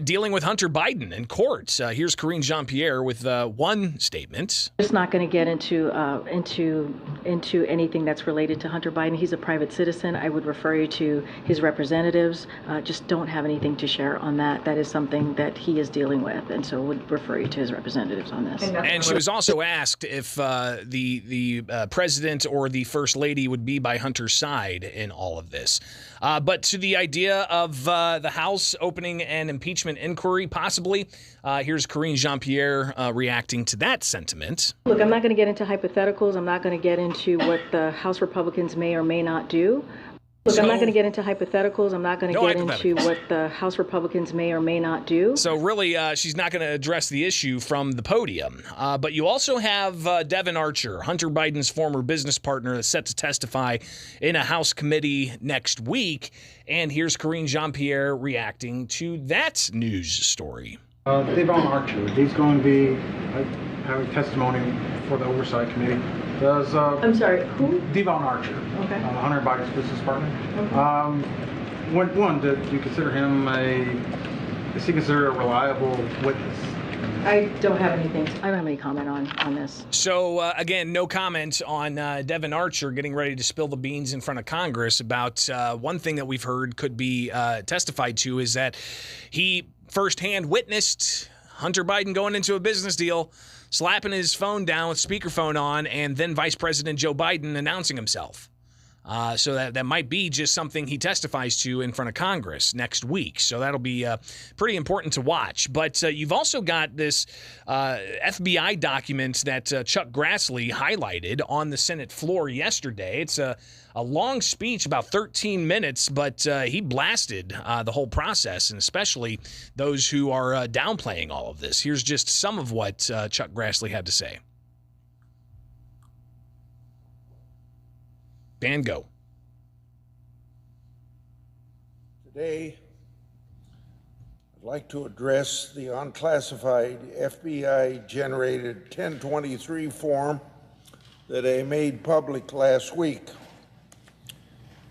Speaker 1: dealing with Hunter Biden in court. Here's Karine Jean-Pierre with one statement.
Speaker 5: Just not going to get into anything that's related to Hunter Biden. He's a private citizen. I would refer you to his representatives. Just don't have anything to share on that. That is something that he is dealing with, and so would refer you to his representatives on this.
Speaker 1: And she was also asked if the president or the first lady would be by Hunter's side in all of this. But to the idea of the House opening an impeachment inquiry, possibly, here's Karine Jean-Pierre reacting to that sentiment.
Speaker 5: Look, I'm not going to get into hypotheticals. I'm not going to get into what the House Republicans may or may not do. Look, I'm not going to get into hypotheticals. I'm not going to get into what the House Republicans may or may not do.
Speaker 1: So really, she's not going to address the issue from the podium. But you also have Devin Archer, Hunter Biden's former business partner, that's set to testify in a House committee next week. And here's Karine Jean-Pierre reacting to that news story.
Speaker 14: Devin Archer, he's going to be having testimony for the Oversight Committee.
Speaker 5: I'm sorry, who?
Speaker 14: Devin Archer,
Speaker 5: Okay.
Speaker 14: Hunter Biden's business partner.
Speaker 5: Okay.
Speaker 14: One, do you consider him is he considered a reliable witness?
Speaker 5: I don't have any comment on this.
Speaker 1: So, again, no comment on Devin Archer getting ready to spill the beans in front of Congress about one thing that we've heard could be testified to is that he firsthand witnessed Hunter Biden going into a business deal, slapping his phone down with speakerphone on, and then Vice President Joe Biden announcing himself. So that might be just something he testifies to in front of Congress next week. So that'll be pretty important to watch. But you've also got this FBI document that Chuck Grassley highlighted on the Senate floor yesterday. It's a long speech, about 13 minutes, but he blasted the whole process, and especially those who are downplaying all of this. Here's just some of what Chuck Grassley had to say. Dan, go.
Speaker 16: Today, I'd like to address the unclassified FBI-generated 1023 form that I made public last week.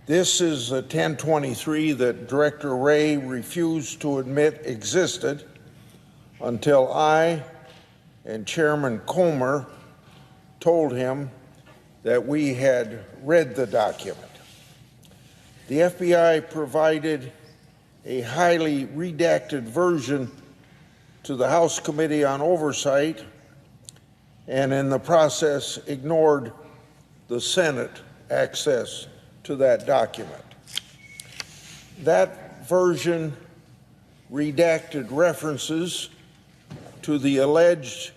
Speaker 16: This is a 1023 that Director Wray refused to admit existed until I and Chairman Comer told him that we had read the document. The FBI provided a highly redacted version to the House Committee on Oversight and in the process ignored the Senate access to that document. That version redacted references to the alleged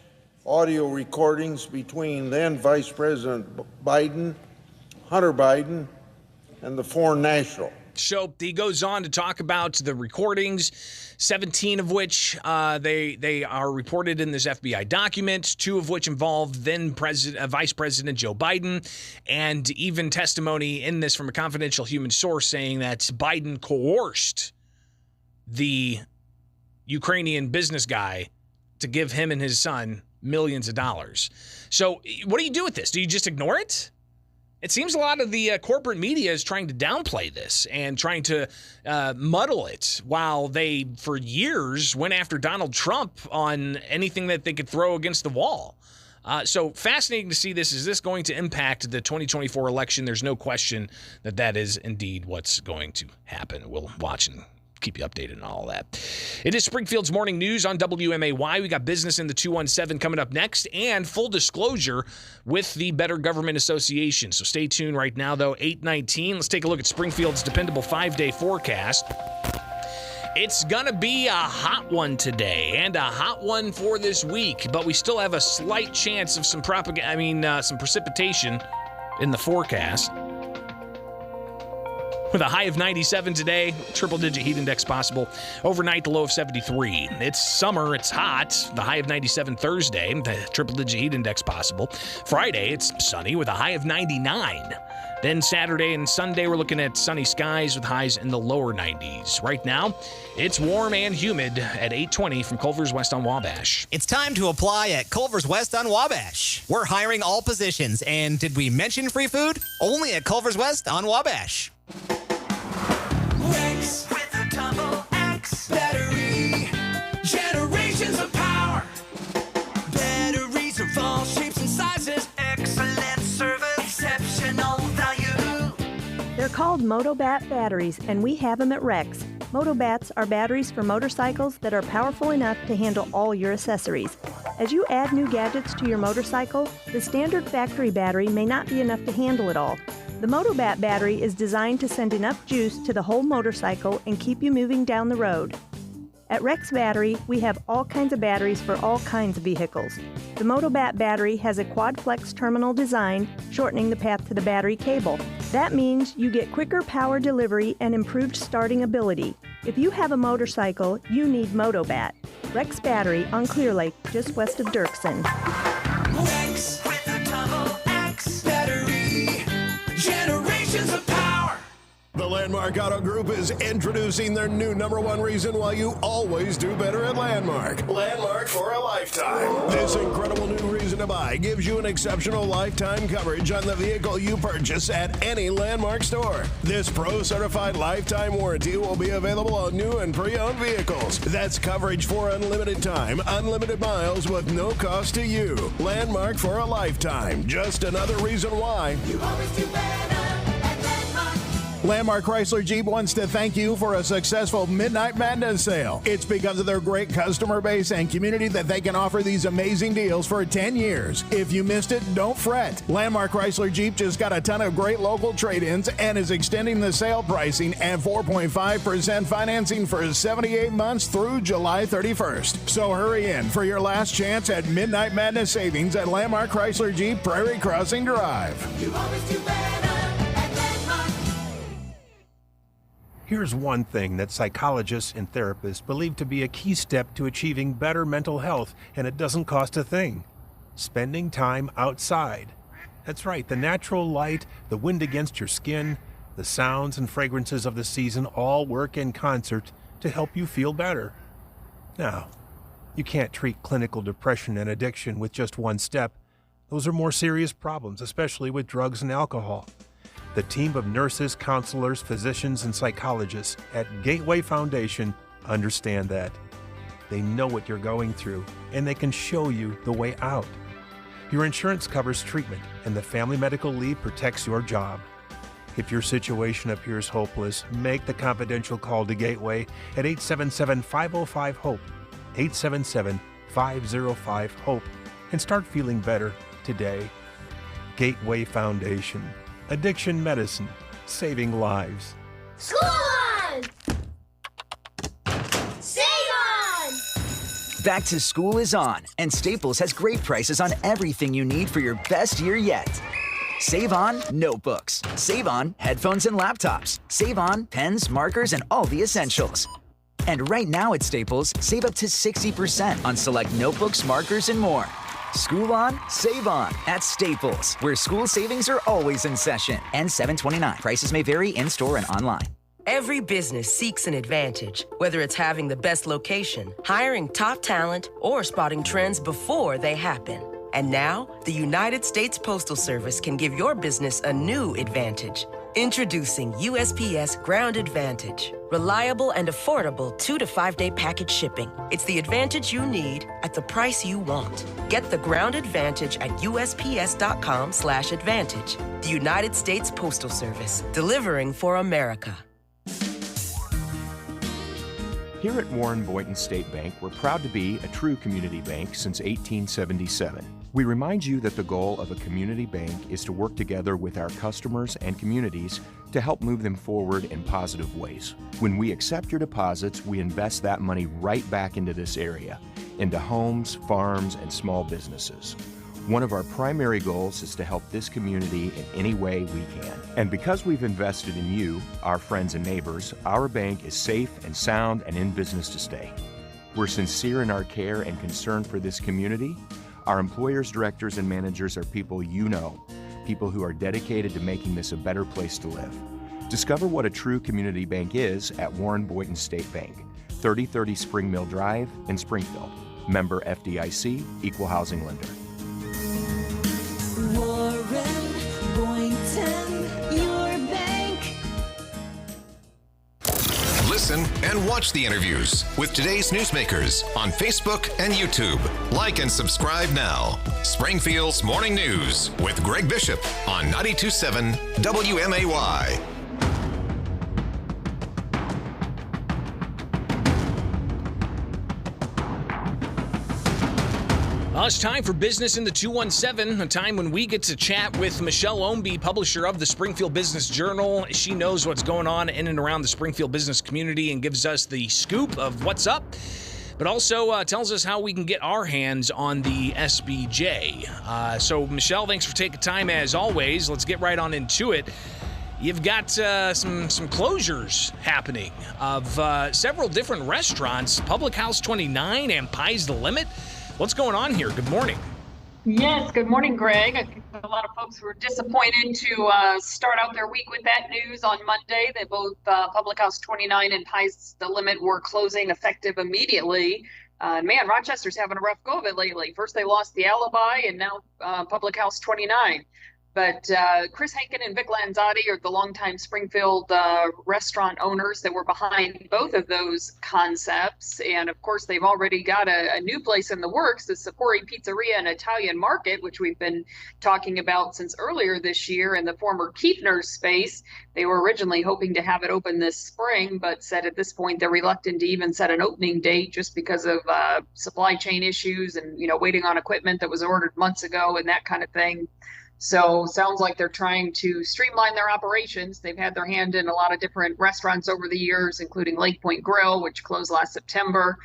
Speaker 16: audio recordings between then Vice President Biden, Hunter Biden, and the foreign national.
Speaker 1: So he goes on to talk about the recordings, 17 of which they are reported in this FBI document, 2 of which involve then Vice President Joe Biden, and even testimony in this from a confidential human source saying that Biden coerced the Ukrainian business guy to give him and his son millions of dollars. So what do you do with this? Do you just ignore it? It seems a lot of the corporate media is trying to downplay this and trying to muddle it while they, for years, went after Donald Trump on anything that they could throw against the wall. So fascinating to see this. Is this going to impact the 2024 election? There's no question that that is indeed what's going to happen. We'll watch and keep you updated on all that. It is Springfield's Morning News on WMAY. We got business in the 217 coming up next, and full disclosure with the Better Government Association. So stay tuned right now, though, 8:19. Let's take a look at Springfield's dependable 5-day forecast. It's going to be a hot one today and a hot one for this week, but we still have a slight chance of some precipitation in the forecast. With a high of 97 today, triple-digit heat index possible. Overnight, the low of 73. It's summer, it's hot. The high of 97 Thursday, the triple-digit heat index possible. Friday, it's sunny with a high of 99. Then Saturday and Sunday, we're looking at sunny skies with highs in the lower 90s. Right now, it's warm and humid at 8:20 from Culver's West on Wabash.
Speaker 7: It's time to apply at Culver's West on Wabash. We're hiring all positions, and did we mention free food? Only at Culver's West on Wabash.
Speaker 9: Rex with a double X battery. Generations of power. Batteries of all shapes and sizes. Excellent service. Exceptional value.
Speaker 4: They're called Motobat batteries, and we have them at Rex. Motobats are batteries for motorcycles that are powerful enough to handle all your accessories. As you add new gadgets to your motorcycle, the standard factory battery may not be enough to handle it all. The Motobat battery is designed to send enough juice to the whole motorcycle and keep you moving down the road. At Rex Battery, we have all kinds of batteries for all kinds of vehicles. The Motobat battery has a quad flex terminal design, shortening the path to the battery cable. That means you get quicker power delivery and improved starting ability. If you have a motorcycle, you need Motobat. Rex Battery on Clear Lake, just west of Dirksen.
Speaker 9: Rex with a double X battery. Generations of power.
Speaker 17: The Landmark Auto Group is introducing their new #1 reason why you always do better at Landmark. Landmark for a lifetime. This incredible new reason to buy gives you an exceptional lifetime coverage on the vehicle you purchase at any Landmark store. This pro-certified lifetime warranty will be available on new and pre-owned vehicles. That's coverage for unlimited time, unlimited miles with no cost to you. Landmark for a lifetime. Just another reason why
Speaker 9: You always do better.
Speaker 17: Landmark Chrysler Jeep wants to thank you for a successful Midnight Madness sale. It's because of their great customer base and community that they can offer these amazing deals for 10 years. If you missed it, don't fret. Landmark Chrysler Jeep just got a ton of great local trade-ins and is extending the sale pricing and 4.5% financing for 78 months through July 31st. So hurry in for your last chance at Midnight Madness savings at Landmark Chrysler Jeep Prairie Crossing Drive.
Speaker 9: You always do better.
Speaker 21: Here's one thing that psychologists and therapists believe to be a key step to achieving better mental health, and it doesn't cost a thing. Spending time outside. That's right, the natural light, the wind against your skin, the sounds and fragrances of the season all work in concert to help you feel better. Now, you can't treat clinical depression and addiction with just one step. Those are more serious problems, especially with drugs and alcohol. The team of nurses, counselors, physicians, and psychologists at Gateway Foundation understand that. They know what you're going through, and they can show you the way out. Your insurance covers treatment, and the Family Medical Leave protects your job. If your situation appears hopeless, make the confidential call to Gateway at 877-505-HOPE, 877-505-HOPE, and start feeling better today. Gateway Foundation. Addiction medicine, saving lives.
Speaker 22: School on! Save on!
Speaker 11: Back to school is on, and Staples has great prices on everything you need for your best year yet. Save on notebooks. Save on headphones and laptops. Save on pens, markers, and all the essentials. And right now at Staples, save up to 60% on select notebooks, markers, and more. School on, save on at Staples, where school savings are always in session. N729. Prices may vary in-store and online.
Speaker 24: Every business seeks an advantage, whether it's having the best location, hiring top talent, or spotting trends before they happen. And now, the United States Postal Service can give your business a new advantage. Introducing USPS Ground Advantage. Reliable and affordable 2 to 5 day package shipping. It's the advantage you need at the price you want. Get the Ground Advantage at USPS.com/advantage. The United States Postal Service, delivering for America.
Speaker 12: Here at Warren Boynton State Bank, we're proud to be a true community bank since 1877. We remind you that the goal of a community bank is to work together with our customers and communities to help move them forward in positive ways. When we accept your deposits, we invest that money right back into this area, into homes, farms, and small businesses. One of our primary goals is to help this community in any way we can. And because we've invested in you, our friends and neighbors, our bank is safe and sound and in business to stay. We're sincere in our care and concern for this community. Our employers, directors, and managers are people you know, people who are dedicated to making this a better place to live. Discover what a true community bank is at Warren Boynton State Bank, 3030 Spring Mill Drive in Springfield. Member FDIC, Equal Housing Lender.
Speaker 9: Warren Boynton, your bank.
Speaker 2: Listen and watch the interviews with today's newsmakers on Facebook and YouTube. Like and subscribe now. Springfield's Morning News with Greg Bishop on 92.7 WMAY.
Speaker 1: Well, it's time for Business in the 217, a time when we get to chat with Michelle Ownby, publisher of the Springfield Business Journal. She knows what's going on in and around the Springfield business community and gives us the scoop of what's up, but also tells us how we can get our hands on the SBJ. So, Michelle, thanks for taking time as always. Let's get right on into it. You've got some closures happening of several different restaurants, Public House 29 and Pie's the Limit. What's going on here? Good morning.
Speaker 13: Yes, good morning, Greg. I think a lot of folks were disappointed to start out their week with that news on Monday that both Public House 29 and Pie's the Limit were closing effective immediately. Man, Rochester's having a rough go of it lately. First they lost the Alibi and now Public House 29. But Chris Hankin and Vic Lanzotti are the longtime Springfield restaurant owners that were behind both of those concepts. And of course, they've already got a new place in the works, the Sapori Pizzeria and Italian Market, which we've been talking about since earlier this year in the former Kiefner's space. They were originally hoping to have it open this spring, but said at this point they're reluctant to even set an opening date just because of supply chain issues and, waiting on equipment that was ordered months ago and that kind of thing. So sounds like they're trying to streamline their operations. They've had their hand in a lot of different restaurants over the years, including Lake Point Grill, which closed last September.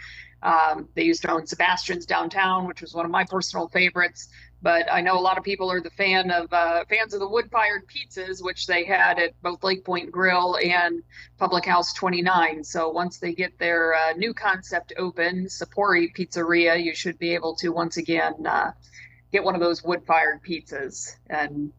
Speaker 13: They used to own Sebastian's downtown, which was one of my personal favorites. But I know a lot of people are fans of the wood-fired pizzas, which they had at both Lake Point Grill and Public House 29. So once they get their new concept open, Sapori Pizzeria, you should be able to once again get one of those wood-fired pizzas. And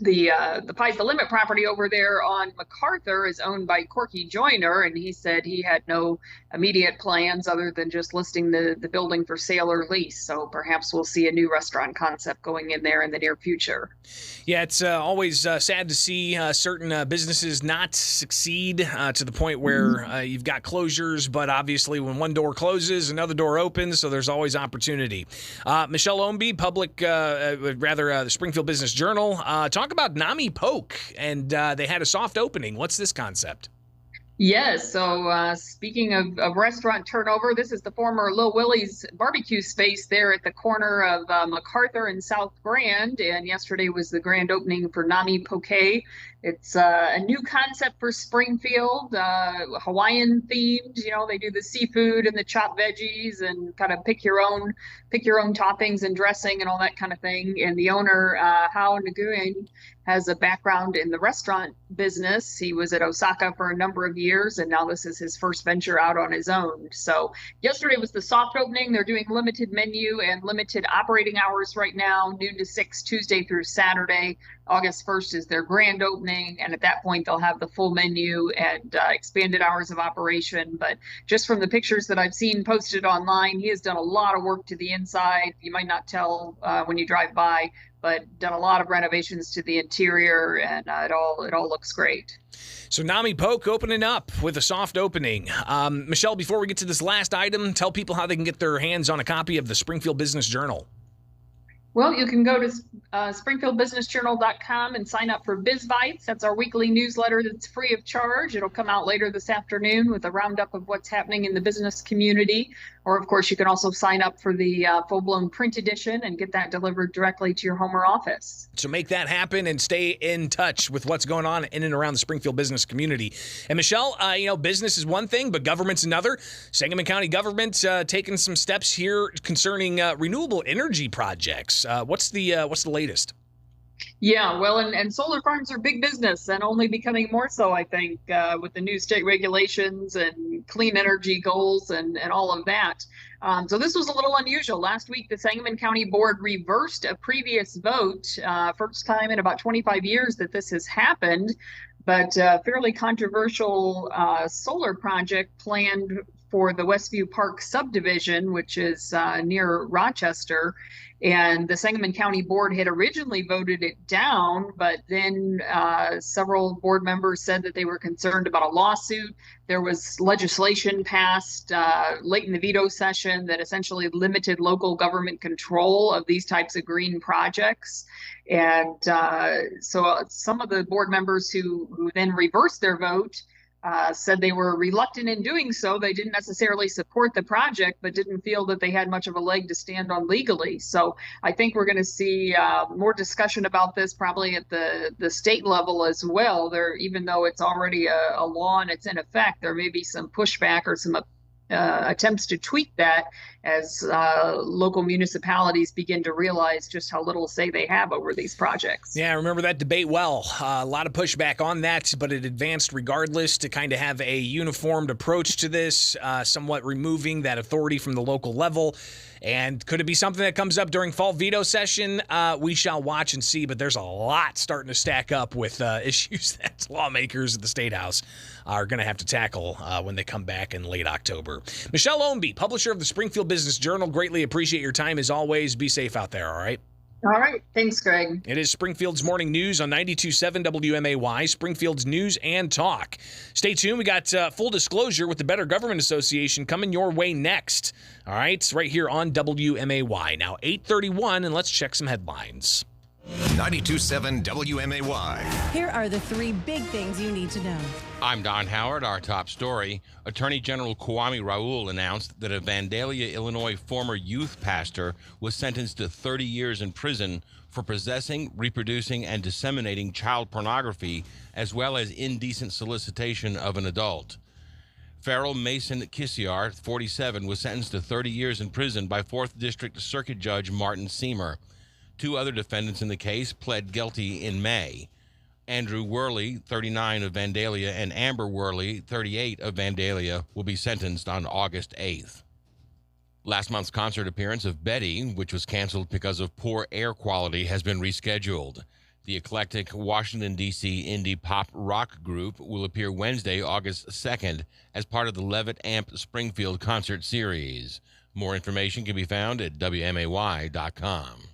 Speaker 13: the Pie's the Limit property over there on MacArthur is owned by Corky Joyner, and he said he had no immediate plans other than just listing the building for sale or lease. So perhaps we'll see a new restaurant concept going in there in the near future.
Speaker 1: Yeah, it's always sad to see certain businesses not succeed to the point where you've got closures, but obviously when one door closes, another door opens, so there's always opportunity. Michelle Ownby, the Springfield Business Journal, talk about Nami Poke, and they had a soft opening. What's this concept?
Speaker 13: Yes. So speaking of restaurant turnover, this is the former Lil Willie's barbecue space there at the corner of MacArthur and South Grand. And yesterday was the grand opening for Nami Poke. It's a new concept for Springfield, Hawaiian themed. They do the seafood and the chopped veggies and kind of pick your own toppings and dressing and all that kind of thing. And the owner, Hao Nguyen, has a background in the restaurant business. He was at Osaka for a number of years, and now this is his first venture out on his own. So yesterday was the soft opening. They're doing limited menu and limited operating hours right now, noon to 6, Tuesday through Saturday. August 1st is their grand opening, and at that point they'll have the full menu and expanded hours of operation. But just from the pictures that I've seen posted online, he has done a lot of work to the inside. You might not tell when you drive by, but done a lot of renovations to the interior, and it all looks great.
Speaker 1: So Nami Poke opening up with a soft opening. Michelle, before we get to this last item, tell people how they can get their hands on a copy of the Springfield Business Journal.
Speaker 13: Well, you can go to springfieldbusinessjournal.com and sign up for Biz Bites. That's our weekly newsletter that's free of charge. It'll come out later this afternoon with a roundup of what's happening in the business community. Or, of course, you can also sign up for the full-blown print edition and get that delivered directly to your home or office.
Speaker 1: So make that happen and stay in touch with what's going on in and around the Springfield business community. And Michelle, business is one thing, but government's another. Sangamon County government taking some steps here concerning renewable energy projects. What's the latest?
Speaker 13: Yeah, well, and solar farms are big business and only becoming more so, I think, with the new state regulations and clean energy goals and all of that. So this was a little unusual. Last week, the Sangamon County Board reversed a previous vote, first time in about 25 years that this has happened, but a fairly controversial solar project planned for the Westview Park subdivision, which is near Rochester. And the Sangamon County Board had originally voted it down, but then several board members said that they were concerned about a lawsuit. There was legislation passed late in the veto session that essentially limited local government control of these types of green projects. And so some of the board members who then reversed their vote said they were reluctant in doing so. They didn't necessarily support the project, but didn't feel that they had much of a leg to stand on legally. So I think we're going to see more discussion about this probably at the state level as well. Even though it's already a law and it's in effect, there may be some pushback or some attempts to tweak that as local municipalities begin to realize just how little say they have over these projects.
Speaker 1: Yeah, I remember that debate well. A lot of pushback on that, but it advanced regardless to kind of have a uniformed approach to this, somewhat removing that authority from the local level. And could it be something that comes up during fall veto session? We shall watch and see, but there's a lot starting to stack up with issues that lawmakers at the State House are going to have to tackle when they come back in late October. Michelle Ownby, publisher of the Springfield Business Journal, greatly appreciate your time as always. Be safe out there, all right?
Speaker 13: All right. Thanks, Greg.
Speaker 1: It is Springfield's Morning News on 92.7 WMAY, Springfield's News and Talk. Stay tuned. We got full disclosure with the Better Government Association coming your way next. All right, right here on WMAY. Now 8:31, and let's check some headlines.
Speaker 2: 92.7 WMAY.
Speaker 8: Here are the three big things you need to know.
Speaker 15: I'm Don Howard. Our top story. Attorney General Kwame Raoul announced that a Vandalia, Illinois former youth pastor was sentenced to 30 years in prison for possessing, reproducing, and disseminating child pornography, as well as indecent solicitation of an adult. Farrell Mason Kissiar, 47, was sentenced to 30 years in prison by 4th District Circuit Judge Martin Seamer. Two other defendants in the case pled guilty in May. Andrew Worley, 39, of Vandalia, and Amber Worley, 38, of Vandalia, will be sentenced on August 8th. Last month's concert appearance of Betty, which was canceled because of poor air quality, has been rescheduled. The eclectic Washington, D.C. indie pop rock group will appear Wednesday, August 2nd, as part of the Levitt Amp Springfield concert series. More information can be found at WMAY.com.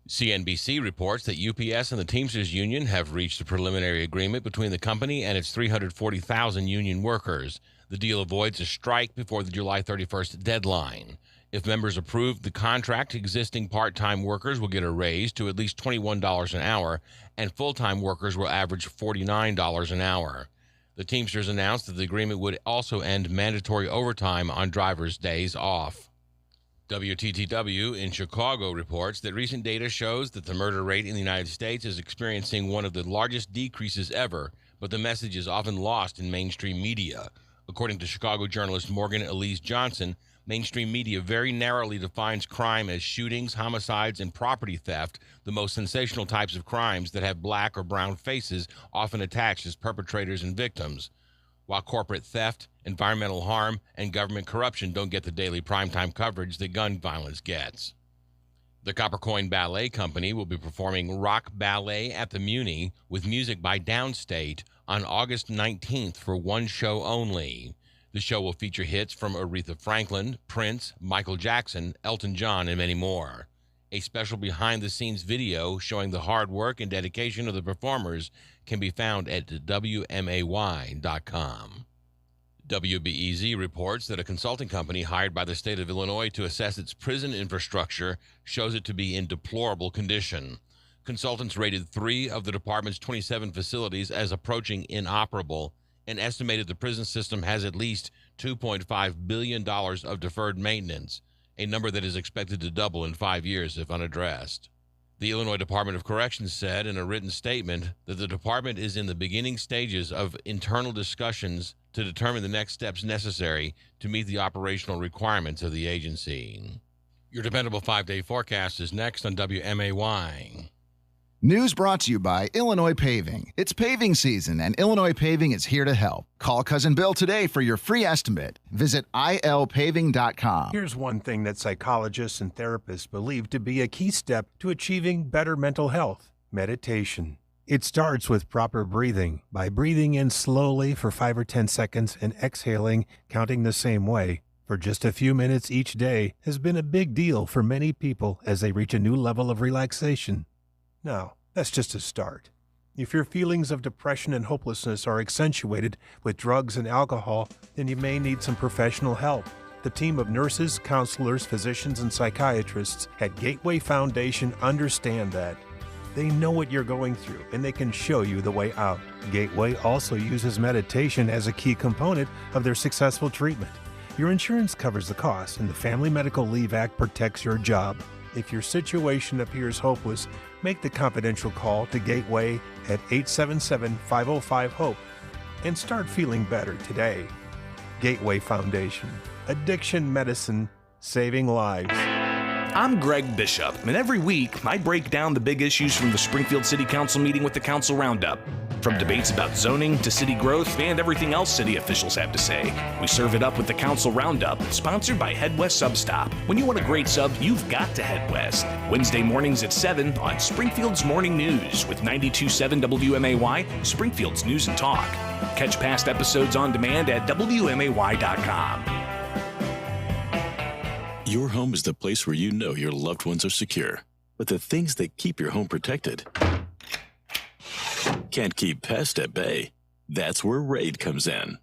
Speaker 15: CNBC reports that UPS and the Teamsters Union have reached a preliminary agreement between the company and its 340,000 union workers. The deal avoids a strike before the July 31st deadline. If members approve the contract, existing part-time workers will get a raise to at least $21 an hour, and full-time workers will average $49 an hour. The Teamsters announced that the agreement would also end mandatory overtime on drivers' days off. WTTW in Chicago reports that recent data shows that the murder rate in the United States is experiencing one of the largest decreases ever, but the message is often lost in mainstream media. According to Chicago journalist Morgan Elise Johnson, mainstream media very narrowly defines crime as shootings, homicides, and property theft, the most sensational types of crimes that have black or brown faces often attached as perpetrators and victims. While corporate theft, environmental harm, and government corruption don't get the daily primetime coverage that gun violence gets. The Copper Coin Ballet Company will be performing rock ballet at the Muni with music by Downstate on August 19th for one show only. The show will feature hits from Aretha Franklin, Prince, Michael Jackson, Elton John, and many more. A special behind-the-scenes video showing the hard work and dedication of the performers can be found at WMAY.com. WBEZ reports that a consulting company hired by the state of Illinois to assess its prison infrastructure shows it to be in deplorable condition. Consultants rated 3 of the department's 27 facilities as approaching inoperable and estimated the prison system has at least $2.5 billion of deferred maintenance, a number that is expected to double in 5 years if unaddressed. The Illinois Department of Corrections said in a written statement that the department is in the beginning stages of internal discussions to determine the next steps necessary to meet the operational requirements of the agency. Your dependable 5-day forecast is next on WMAY.
Speaker 3: News brought to you by Illinois Paving. It's paving season, and Illinois Paving is here to help. Call Cousin Bill today for your free estimate. Visit ilpaving.com.
Speaker 21: Here's one thing that psychologists and therapists believe to be a key step to achieving better mental health: meditation. It starts with proper breathing. By breathing in slowly for 5 or 10 seconds and exhaling, counting the same way, for just a few minutes each day has been a big deal for many people as they reach a new level of relaxation. Now, that's just a start. If your feelings of depression and hopelessness are accentuated with drugs and alcohol, then you may need some professional help. The team of nurses, counselors, physicians, and psychiatrists at Gateway Foundation understand that. They know what you're going through, and they can show you the way out. Gateway also uses meditation as a key component of their successful treatment. Your insurance covers the cost, and the Family Medical Leave Act protects your job. If your situation appears hopeless, make the confidential call to Gateway at 877-505-HOPE and start feeling better today. Gateway Foundation. Addiction medicine, saving lives.
Speaker 1: I'm Greg Bishop, and every week I break down the big issues from the Springfield City Council meeting with the Council Roundup. From debates about zoning to city growth and everything else city officials have to say, we serve it up with the Council Roundup, sponsored by Head West Substop. When you want a great sub, you've got to Head West. Wednesday mornings at 7 on Springfield's Morning News with 92.7 WMAY, Springfield's News and Talk. Catch past episodes on demand at WMAY.com.
Speaker 18: Your home is the place where you know your loved ones are secure. But the things that keep your home protected can't keep pests at bay. That's where RAID comes in.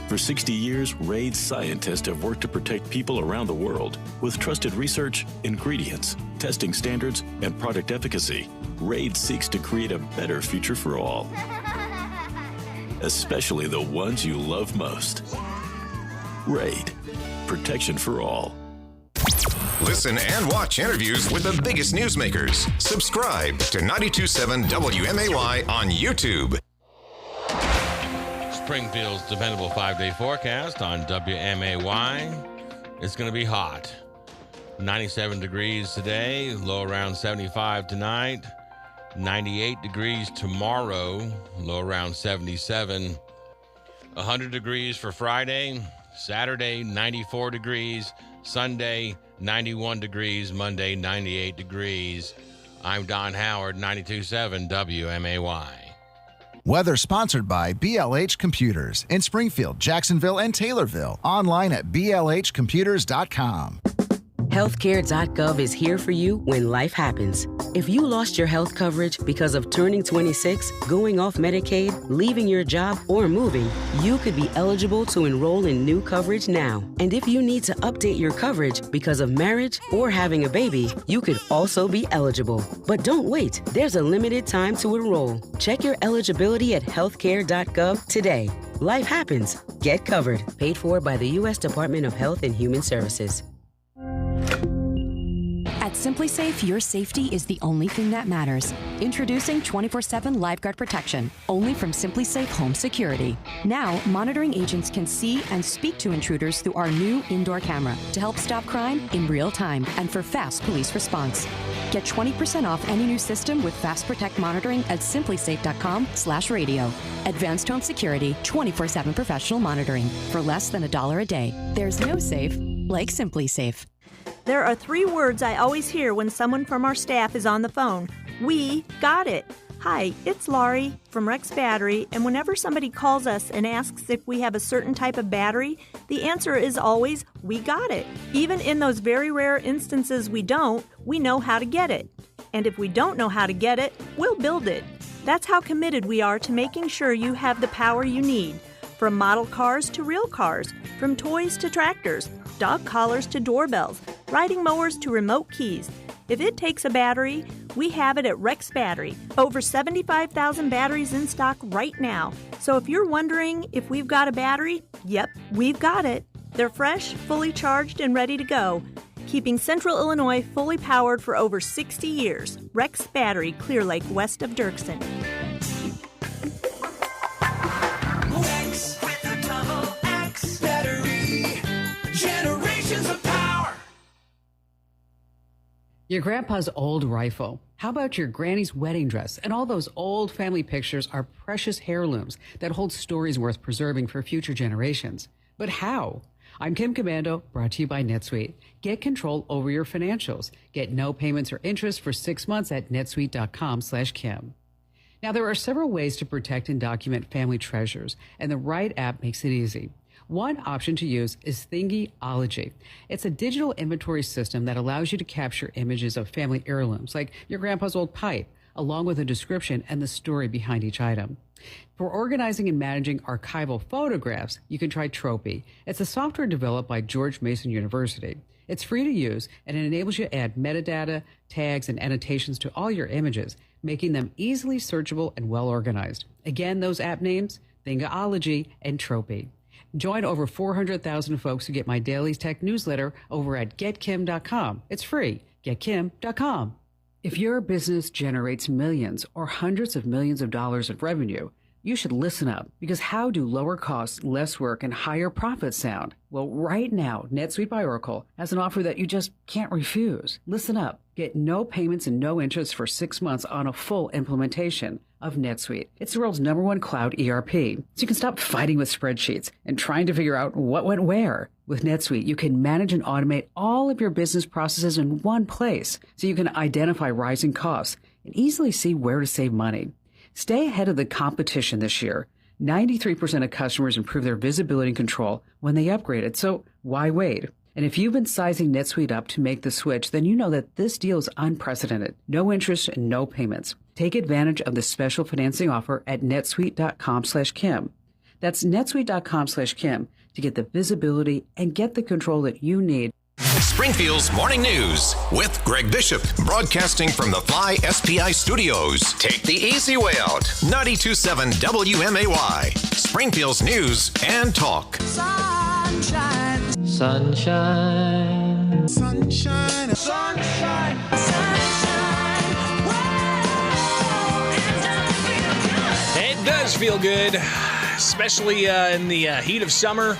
Speaker 18: For 60 years, RAID scientists have worked to protect people around the world. With trusted research, ingredients, testing standards, and product efficacy, RAID seeks to create a better future for all, especially the ones you love most. RAID. Protection for all.
Speaker 2: Listen and watch interviews with the biggest newsmakers. Subscribe to 92.7 WMAY on YouTube.
Speaker 15: Springfield's dependable 5-day forecast on WMAY. It's going to be hot. 97 degrees today, low around 75 tonight. 98 degrees tomorrow, low around 77. 100 degrees for Friday. Saturday, 94 degrees. Sunday, 91 degrees. Monday, 98 degrees. I'm Don Howard, 92.7 WMAY.
Speaker 3: Weather sponsored by BLH Computers in Springfield, Jacksonville, and Taylorville. Online at blhcomputers.com.
Speaker 24: Healthcare.gov is here for you when life happens. If you lost your health coverage because of turning 26, going off Medicaid, leaving your job, or moving, you could be eligible to enroll in new coverage now. And if you need to update your coverage because of marriage or having a baby, you could also be eligible. But don't wait. There's a limited time to enroll. Check your eligibility at healthcare.gov today. Life happens. Get covered. Paid for by the U.S. Department of Health and Human Services.
Speaker 19: At Simply Safe, your safety is the only thing that matters. Introducing 24/7 Lifeguard Protection, only from Simply Safe Home Security. Now, monitoring agents can see and speak to intruders through our new indoor camera to help stop crime in real time and for fast police response. Get 20% off any new system with Fast Protect monitoring at simplysafe.com/radio. Advanced home security, 24/7 professional monitoring for less than $1 a day. There's no safe like Simply Safe.
Speaker 4: There are 3 words I always hear when someone from our staff is on the phone. We got it. Hi, it's Laurie from Rex Battery, and whenever somebody calls us and asks if we have a certain type of battery, the answer is always, we got it. Even in those very rare instances we don't, we know how to get it. And if we don't know how to get it, we'll build it. That's how committed we are to making sure you have the power you need. From model cars to real cars, from toys to tractors, dog collars to doorbells, riding mowers to remote keys. If it takes a battery, we have it at Rex Battery. Over 75,000 batteries in stock right now. So if you're wondering if we've got a battery, yep, we've got it. They're fresh, fully charged, and ready to go. Keeping Central Illinois fully powered for over 60 years. Rex Battery, Clear Lake, west of Dirksen.
Speaker 9: X with a double X battery. Generations of power.
Speaker 6: Your grandpa's old rifle. How about your granny's wedding dress? And all those old family pictures are precious heirlooms that hold stories worth preserving for future generations. But how? I'm Kim Commando, brought to you by NetSuite. Get control over your financials. Get no payments or interest for 6 months at netsuite.com/Kim. Now, there are several ways to protect and document family treasures, and the right app makes it easy. One option to use is Thingiology. It's a digital inventory system that allows you to capture images of family heirlooms, like your grandpa's old pipe, along with a description and the story behind each item. For organizing and managing archival photographs, you can try Tropy. It's a software developed by George Mason University. It's free to use, and it enables you to add metadata, tags, and annotations to all your images, making them easily searchable and well organized. Again, those app names, Thingiology and Tropy. Join over 400,000 folks who get my daily tech newsletter over at getkim.com. It's free. Getkim.com. If your business generates millions or hundreds of millions of dollars of revenue, you should listen up, because how do lower costs, less work, and higher profits sound? Well, right now, NetSuite by Oracle has an offer that you just can't refuse. Listen up. Get no payments and no interest for 6 months on a full implementation of NetSuite. It's the world's #1 cloud ERP, so you can stop fighting with spreadsheets and trying to figure out what went where. With NetSuite, you can manage and automate all of your business processes in one place, so you can identify rising costs and easily see where to save money. Stay ahead of the competition this year. 93% of customers improve their visibility and control when they upgraded, so why wait? And if you've been sizing NetSuite up to make the switch, then you know that this deal is unprecedented. No interest and no payments. Take advantage of the special financing offer at netsuite.com/Kim. That's netsuite.com/Kim to get the visibility and get the control that you need.
Speaker 2: Springfield's Morning News with Greg Bishop, broadcasting from the Fly SPI studios. Take the easy way out. 92.7 WMAY, Springfield's News and Talk.
Speaker 9: Sunshine. Sunshine. Sunshine. Sunshine. Sunshine.
Speaker 1: It does feel good, especially in the heat of summer,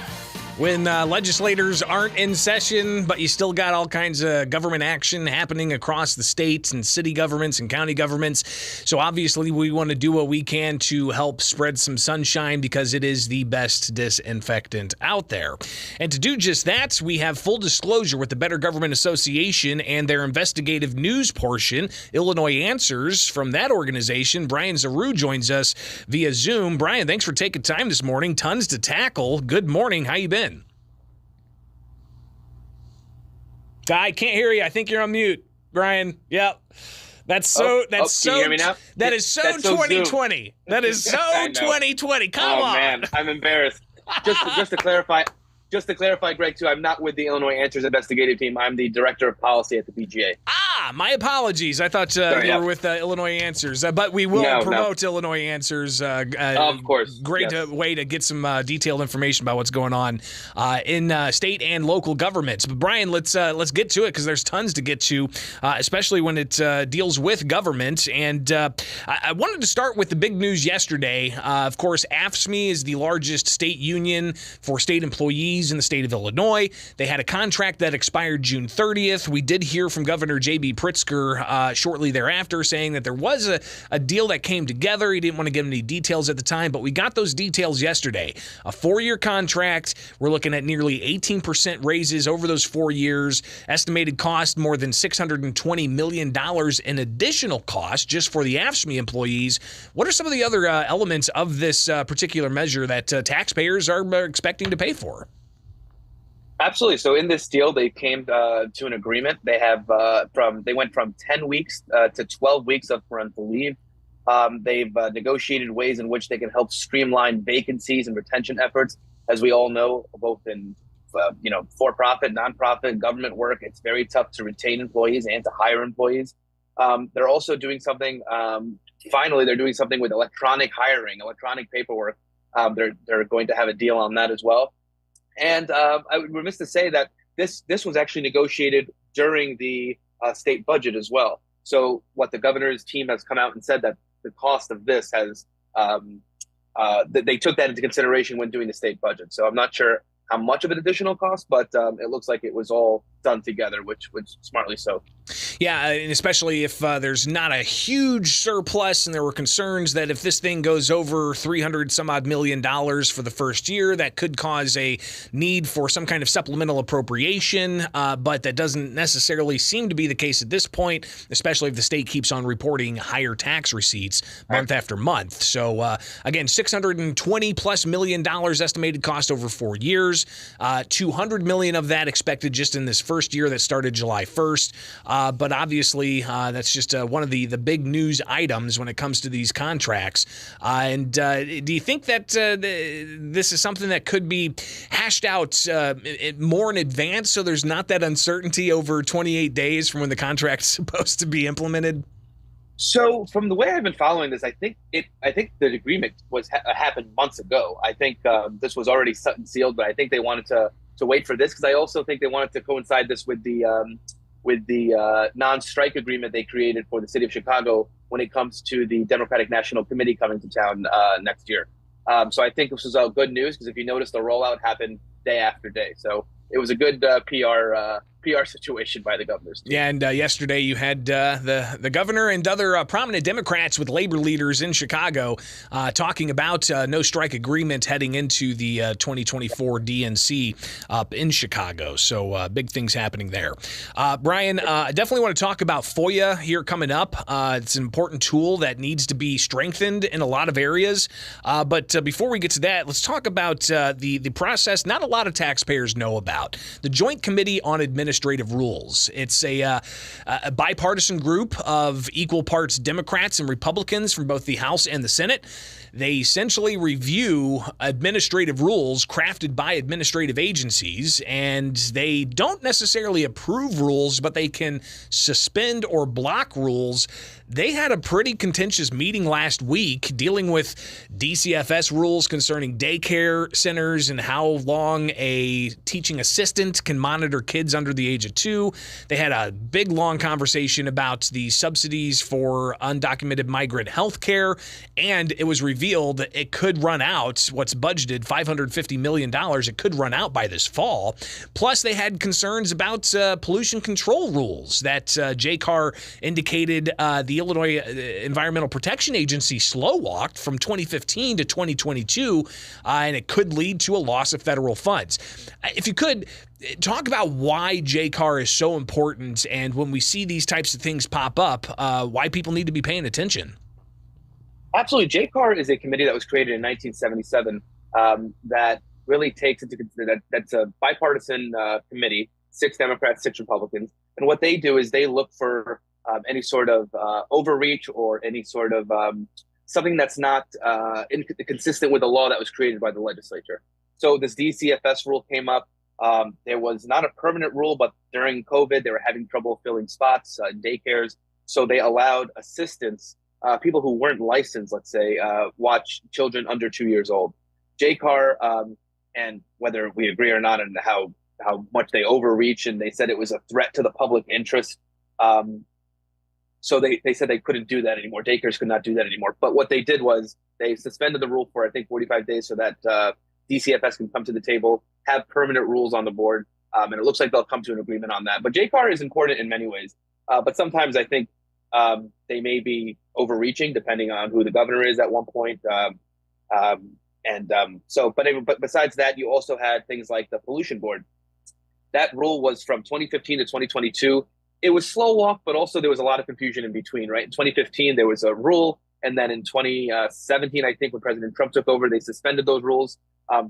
Speaker 1: when legislators aren't in session, but you still got all kinds of government action happening across the states and city governments and county governments. So obviously we want to do what we can to help spread some sunshine, because it is the best disinfectant out there. And to do just that, we have full disclosure with the Better Government Association and their investigative news portion, Illinois Answers. From that organization, Brian Zaru joins us via Zoom. Brian, thanks for taking time this morning. Tons to tackle. Good morning. How you been? I can't hear you. I think you're on mute, Brian. Yep. That's so. Can you hear me now? That is so 2020. That is so 2020. Come on.
Speaker 10: Oh man, I'm embarrassed. Just to clarify, Greg, too, I'm not with the Illinois Answers investigative team. I'm the director of policy at the PGA.
Speaker 1: My apologies. I thought you were with Illinois Answers, but we will promote Illinois Answers.
Speaker 10: Of course.
Speaker 1: Great way to get some detailed information about what's going on in state and local governments. But Brian, let's get to it, because there's tons to get to, especially when it deals with government. And I wanted to start with the big news yesterday. Of course, AFSCME is the largest state union for state employees in the state of Illinois. They had a contract that expired June 30th. We did hear from Governor J.B. Pritzker shortly thereafter saying that there was a deal that came together. He didn't want to give any details at the time, but we got those details yesterday. A 4-year contract. We're looking at nearly 18% raises over those 4 years. Estimated cost more than $620 million in additional cost just for the AFSCME employees. What are some of the other elements of this particular measure that taxpayers are expecting to pay for?
Speaker 10: Absolutely. So in this deal, they came to an agreement. They have they went from 10 weeks to 12 weeks of parental leave. They've negotiated ways in which they can help streamline vacancies and retention efforts. As we all know, both in for-profit, nonprofit, government work, it's very tough to retain employees and to hire employees. They're also doing something. Finally, they're doing something with electronic hiring, electronic paperwork. They're going to have a deal on that as well. And I would remiss to say that this was actually negotiated during the state budget as well. So what the governor's team has come out and said that the cost of this has that they took that into consideration when doing the state budget. So I'm not sure how much of an additional cost, but it looks like it was all done together, which smartly so.
Speaker 1: Yeah, and especially if there's not a huge surplus, and there were concerns that if this thing goes over $300 million for the first year, that could cause a need for some kind of supplemental appropriation, but that doesn't necessarily seem to be the case at this point, especially if the state keeps on reporting higher tax receipts month after month. So again, $620+ million estimated cost over 4 years, $200 million of that expected just in this first year that started July 1st. But obviously, that's just one of the big news items when it comes to these contracts. And do you think that this is something that could be hashed out more in advance so there's not that uncertainty over 28 days from when the contract's supposed to be implemented?
Speaker 10: So from the way I've been following this, I think the agreement was happened months ago. I think this was already set and sealed, but I think they wanted to wait for this because I also think they wanted to coincide this with the non-strike agreement they created for the city of Chicago when it comes to the Democratic National Committee coming to town next year. So I think this was good news because if you notice, the rollout happened day after day. So it was a good PR situation by the governors.
Speaker 1: Yeah, and yesterday you had the governor and other prominent Democrats with labor leaders in Chicago talking about no strike agreement heading into the 2024 DNC up in Chicago. So big things happening there. Brian, I definitely want to talk about FOIA here coming up. It's an important tool that needs to be strengthened in a lot of areas. But before we get to that, let's talk about the process not a lot of taxpayers know about. The Joint Committee on Administrative Rules. It's a bipartisan group of equal parts Democrats and Republicans from both the House and the Senate. They essentially review administrative rules crafted by administrative agencies, and they don't necessarily approve rules, but they can suspend or block rules. They had a pretty contentious meeting last week dealing with DCFS rules concerning daycare centers and how long a teaching assistant can monitor kids under the age of 2. They had a big, long conversation about the subsidies for undocumented migrant health care, and it was revealed that it could run out, what's budgeted, $550 million, it could run out by this fall. Plus, they had concerns about pollution control rules that JCAR indicated the Illinois Environmental Protection Agency slow-walked from 2015 to 2022, and it could lead to a loss of federal funds. If you could, talk about why JCAR is so important, and when we see these types of things pop up, why people need to be paying attention.
Speaker 10: Absolutely. JCAR is a committee that was created in 1977 that really takes into consideration that's a bipartisan committee, 6 Democrats, 6 Republicans. And what they do is they look for any sort of overreach or any sort of something that's not inconsistent with the law that was created by the legislature. So this DCFS rule came up. There was not a permanent rule, but during COVID, they were having trouble filling spots in daycares. So they allowed assistants, people who weren't licensed, let's say, watch children under 2 years old. JCAR, and whether we agree or not on how much they overreach, and they said it was a threat to the public interest. So they said they couldn't do that anymore. Daycares could not do that anymore. But what they did was they suspended the rule for, I think, 45 days so that DCFS can come to the table, have permanent rules on the board. And it looks like they'll come to an agreement on that. But JCAR is important in many ways. But sometimes I think they may be overreaching depending on who the governor is at one point. But besides that, you also had things like the pollution board. That rule was from 2015 to 2022. It was slow walk, but also there was a lot of confusion in between, right? In 2015, there was a rule. And then in 2017, I think when President Trump took over, they suspended those rules,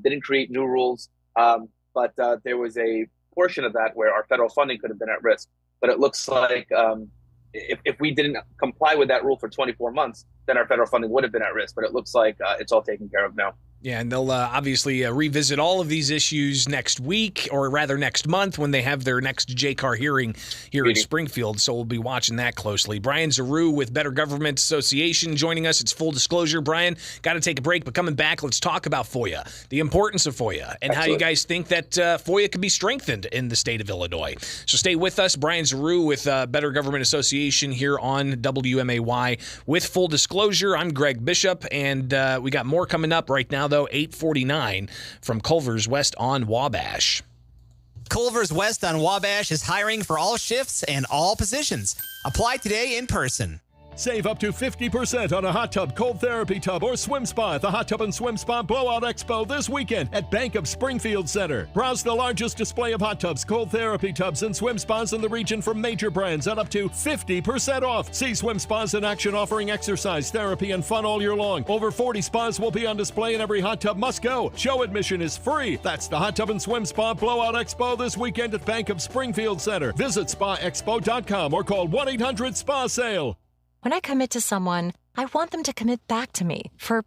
Speaker 10: didn't create new rules. But there was a portion of that where our federal funding could have been at risk. But it looks like if we didn't comply with that rule for 24 months, then our federal funding would have been at risk. But it looks like it's all taken care of now.
Speaker 1: Yeah, and they'll obviously revisit all of these issues next week, or rather next month, when they have their next JCAR hearing here in Springfield. So we'll be watching that closely. Brian Zaru with Better Government Association joining us. It's Full Disclosure. Brian, got to take a break, but coming back, let's talk about FOIA, the importance of FOIA, and how you guys think that FOIA can be strengthened in the state of Illinois. So stay with us. Brian Zaru with Better Government Association here on WMAY with Full Disclosure. I'm Greg Bishop, and we got more coming up right now, though, 8:49 from Culver's West on Wabash.
Speaker 7: Culver's West on Wabash is hiring for all shifts and all positions. Apply today in person.
Speaker 17: Save up to 50% on a hot tub, cold therapy tub, or swim spa at the Hot Tub and Swim Spa Blowout Expo this weekend at Bank of Springfield Center. Browse the largest display of hot tubs, cold therapy tubs, and swim spas in the region from major brands at up to 50% off. See swim spas in action offering exercise, therapy, and fun all year long. Over 40 spas will be on display and every hot tub must go. Show admission is free. That's the Hot Tub and Swim Spa Blowout Expo this weekend at Bank of Springfield Center. Visit spaexpo.com or call 1-800-SPA-SALE.
Speaker 5: When I commit to someone, I want them to commit back to me for,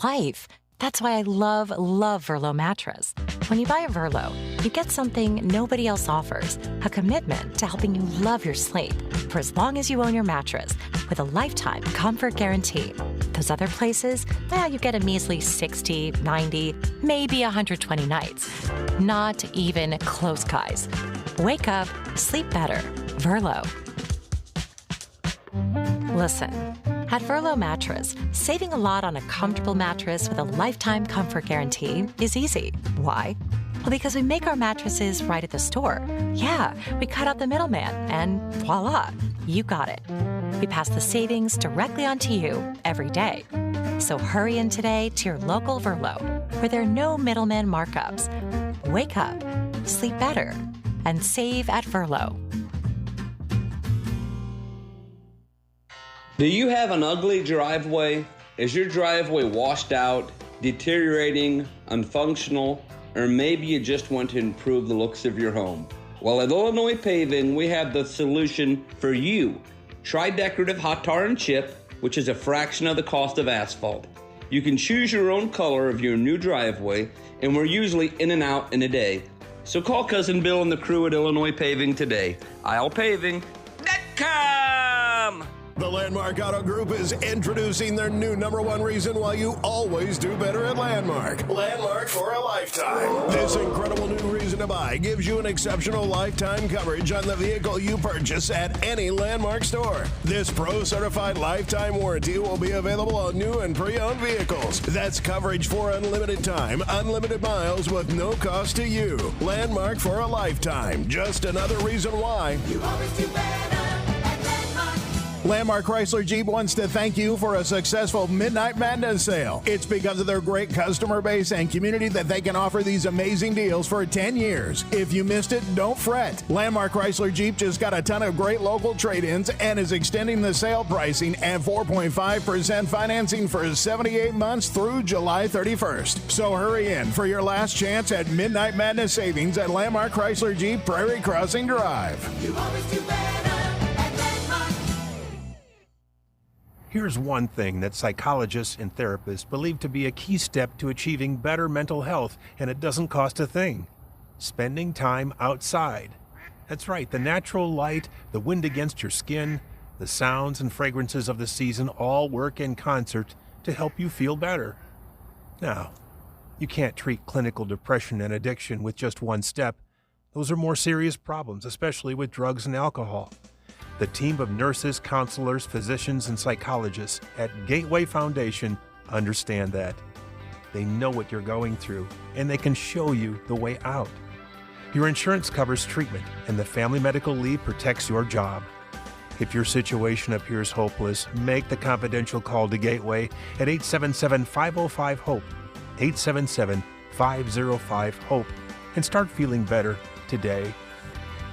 Speaker 5: life. That's why I love Verlo mattress. When you buy a Verlo, you get something nobody else offers, a commitment to helping you love your sleep for as long as you own your mattress with a lifetime comfort guarantee. Those other places, you get a measly 60, 90, maybe 120 nights. Not even close, guys. Wake up, sleep better. Verlo. Listen, at Verlo Mattress, saving a lot on a comfortable mattress with a lifetime comfort guarantee is easy. Why? Well, because we make our mattresses right at the store. Yeah, we cut out the middleman, and voila, you got it. We pass the savings directly onto you every day. So hurry in today to your local Verlo, where there are no middleman markups. Wake up, sleep better, and save at Verlo.
Speaker 14: Do you have an ugly driveway? Is your driveway washed out, deteriorating, unfunctional, or maybe you just want to improve the looks of your home? Well, at Illinois Paving, we have the solution for you. Try decorative hot tar and chip, which is a fraction of the cost of asphalt. You can choose your own color of your new driveway, and we're usually in and out in a day. So call Cousin Bill and the crew at Illinois Paving today. ILPaving.com.
Speaker 17: The Landmark Auto Group is introducing their new #1 reason why you always do better at Landmark. Landmark for a lifetime. This incredible new reason to buy gives you an exceptional lifetime coverage on the vehicle you purchase at any Landmark store. This Pro-certified lifetime warranty will be available on new and pre-owned vehicles. That's coverage for unlimited time, unlimited miles with no cost to you. Landmark for a lifetime. Just another reason why you always do better. Landmark Chrysler Jeep wants to thank you for a successful Midnight Madness sale. It's because of their great customer base and community that they can offer these amazing deals for 10 years. If you missed it, don't fret. Landmark Chrysler Jeep just got a ton of great local trade-ins and is extending the sale pricing at 4.5% financing for 78 months through July 31st. So hurry in for your last chance at Midnight Madness savings at Landmark Chrysler Jeep Prairie Crossing Drive. You always do better.
Speaker 21: Here's one thing that psychologists and therapists believe to be a key step to achieving better mental health, and it doesn't cost a thing. Spending time outside. That's right, the natural light, the wind against your skin, the sounds and fragrances of the season all work in concert to help you feel better. Now, you can't treat clinical depression and addiction with just one step. Those are more serious problems, especially with drugs and alcohol. The team of nurses, counselors, physicians, and psychologists at Gateway Foundation understand that. They know what you're going through, and they can show you the way out. Your insurance covers treatment, and the Family Medical Leave protects your job. If your situation appears hopeless, make the confidential call to Gateway at 877-505-HOPE, 877-505-HOPE, and start feeling better today.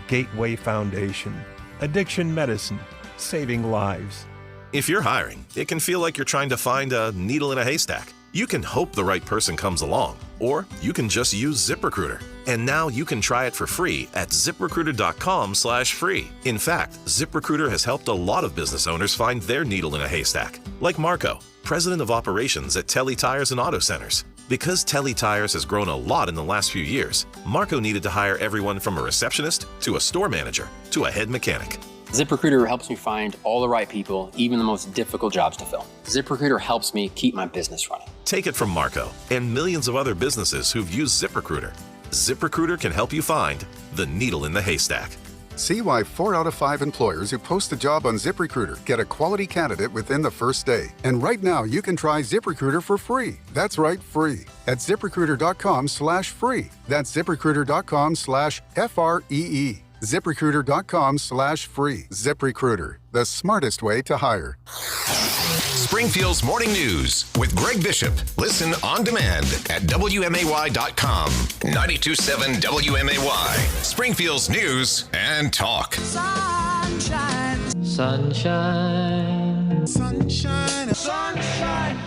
Speaker 21: Gateway Foundation. Addiction medicine, saving lives.
Speaker 20: If you're hiring, it can feel like you're trying to find a needle in a haystack.
Speaker 16: You can hope the right person comes along, or you can just use ZipRecruiter. And now you can try it for free at ZipRecruiter.com/free. In fact, ZipRecruiter has helped a lot of business owners find their needle in a haystack, like Marco, president of operations at Telly Tires and Auto Centers. Because Telly Tires has grown a lot in the last few years, Marco needed to hire everyone from a receptionist to a store manager to a head mechanic.
Speaker 20: ZipRecruiter helps me find all the right people, even the most difficult jobs to fill. ZipRecruiter helps me keep my business running.
Speaker 16: Take it from Marco and millions of other businesses who've used ZipRecruiter. ZipRecruiter can help you find the needle in the haystack.
Speaker 22: See why 4 out of 5 employers who post a job on ZipRecruiter get a quality candidate within the first day. And right now, you can try ZipRecruiter for free. That's right, free. At ZipRecruiter.com/free. That's ZipRecruiter.com/FREE. ZipRecruiter.com/free. ZipRecruiter, the smartest way to hire.
Speaker 2: Springfield's Morning News with Greg Bishop. Listen on demand at WMAY.com. 92.7 WMAY. Springfield's News and Talk.
Speaker 9: Sunshine. Sunshine. Sunshine. Sunshine.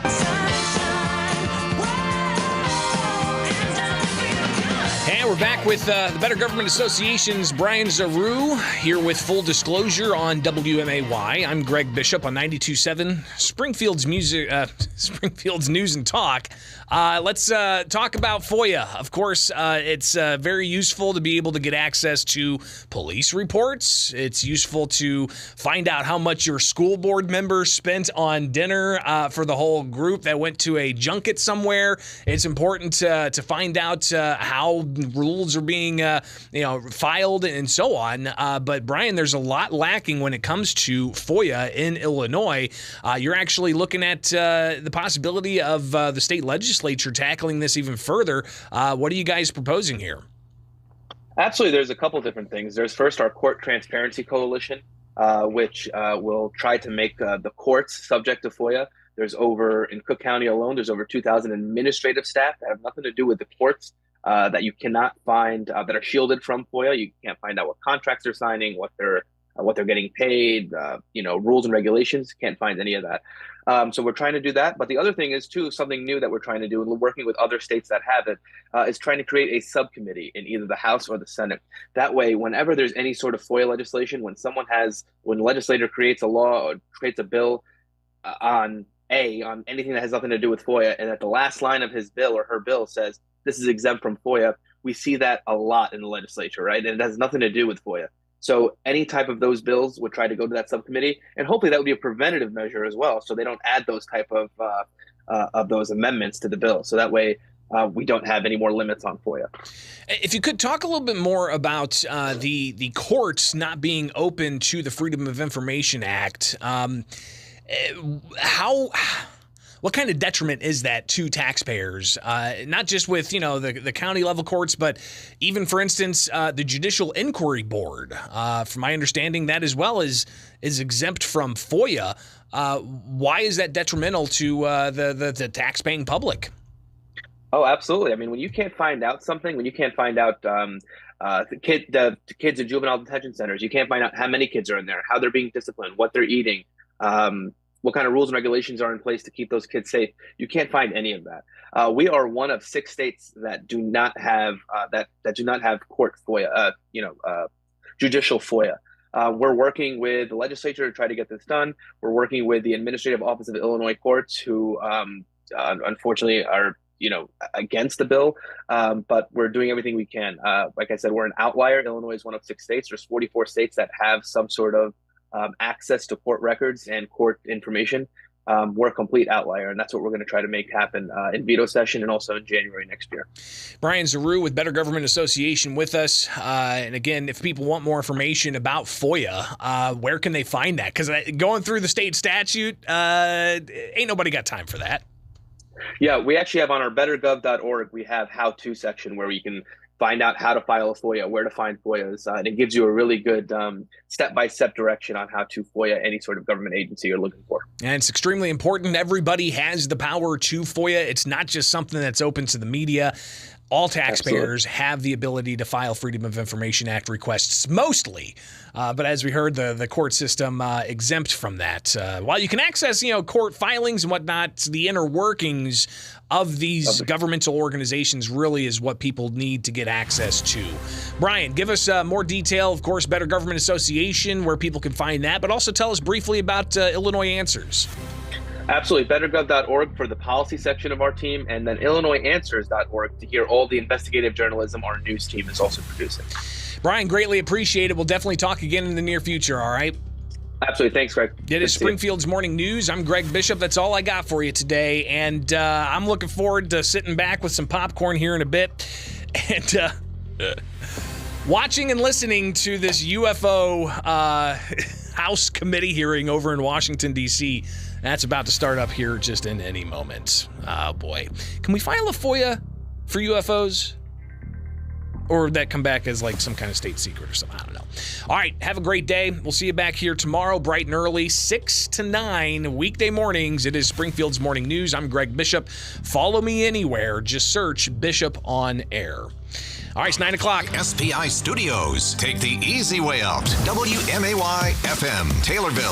Speaker 1: And we're back with the Better Government Association's Brian Zaru here with Full Disclosure on WMAY. I'm Greg Bishop on 92.7 Springfield's News and Talk. Let's talk about FOIA. Of course, it's very useful to be able to get access to police reports. It's useful to find out how much your school board members spent on dinner for the whole group that went to a junket somewhere. It's important to find out how rules are being filed and so on. But Brian, there's a lot lacking when it comes to FOIA in Illinois. You're actually looking at the possibility of the state legislature tackling this even further. What are you guys proposing here?
Speaker 10: Absolutely. There's a couple different things. There's first our Court Transparency Coalition, which will try to make the courts subject to FOIA. In Cook County alone, there's over 2,000 administrative staff that have nothing to do with the courts that you cannot find, that are shielded from FOIA. You can't find out what contracts they're signing, what they're getting paid, rules and regulations. Can't find any of that. So we're trying to do that. But the other thing is, too, something new that we're trying to do, and we're working with other states that have it, is trying to create a subcommittee in either the House or the Senate. That way, whenever there's any sort of FOIA legislation, when a legislator creates a law or creates a bill on anything that has nothing to do with FOIA, and at the last line of his bill or her bill says, this is exempt from FOIA, we see that a lot in the legislature, right? And it has nothing to do with FOIA. So any type of those bills would try to go to that subcommittee, and hopefully that would be a preventative measure as well, so they don't add those type of those amendments to the bill. So that way we don't have any more limits on FOIA.
Speaker 1: If you could talk a little bit more about the courts not being open to the Freedom of Information Act, what kind of detriment is that to taxpayers? Not just with the county level courts, but even, for instance, the Judicial Inquiry Board. From my understanding, that as well is exempt from FOIA. Why is that detrimental to the tax-paying public?
Speaker 10: Oh, absolutely. I mean, when you can't find out something, when you can't find out the kids in juvenile detention centers, you can't find out how many kids are in there, how they're being disciplined, what they're eating, what kind of rules and regulations are in place to keep those kids safe. You can't find any of that. We are one of 6 states that do not have that do not have court FOIA, judicial FOIA. We're working with the legislature to try to get this done. We're working with the Administrative Office of Illinois Courts, who unfortunately are against the bill, but we're doing everything we can. Like I said, we're an outlier. Illinois is one of 6 states. There's 44 states that have some sort of access to court records and court information. We're a complete outlier, and that's what we're going to try to make happen in veto session and also in January next year.
Speaker 1: Brian Zaru with Better Government Association with us. And again, if people want more information about FOIA, where can they find that? Because going through the state statute, ain't nobody got time for that.
Speaker 10: Yeah, we actually have on our bettergov.org, we have how-to section where you can find out how to file a FOIA, where to find FOIAs, and it gives you a really good step-by-step direction on how to FOIA any sort of government agency you're looking for.
Speaker 1: And it's extremely important. Everybody has the power to FOIA. It's not just something that's open to the media. all taxpayers have the ability to file Freedom of Information Act requests mostly. But as we heard, the court system exempt from that. While you can access, court filings and whatnot, the inner workings of these governmental organizations really is what people need to get access to. Brian, give us more detail, of course, Better Government Association, where people can find that, but also tell us briefly about Illinois Answers.
Speaker 10: Absolutely. BetterGov.org for the policy section of our team, and then IllinoisAnswers.org to hear all the investigative journalism our news team is also producing.
Speaker 1: Brian, greatly appreciate it. We'll definitely talk again in the near future, all right?
Speaker 10: Absolutely. Thanks, Greg.
Speaker 1: It is Springfield's Morning News. I'm Greg Bishop. That's all I got for you today, and I'm looking forward to sitting back with some popcorn here in a bit and watching and listening to this UFO House committee hearing over in Washington, D.C., That's about to start up here just in any moment. Oh, boy. Can we file a FOIA for UFOs? Or would that come back as like some kind of state secret or something? I don't know. All right. Have a great day. We'll see you back here tomorrow, bright and early, 6 to 9, weekday mornings. It is Springfield's Morning News. I'm Greg Bishop. Follow me anywhere. Just search Bishop on Air. All right, it's 9 o'clock.
Speaker 2: SPI Studios. Take the easy way out. WMAY FM, Taylorville.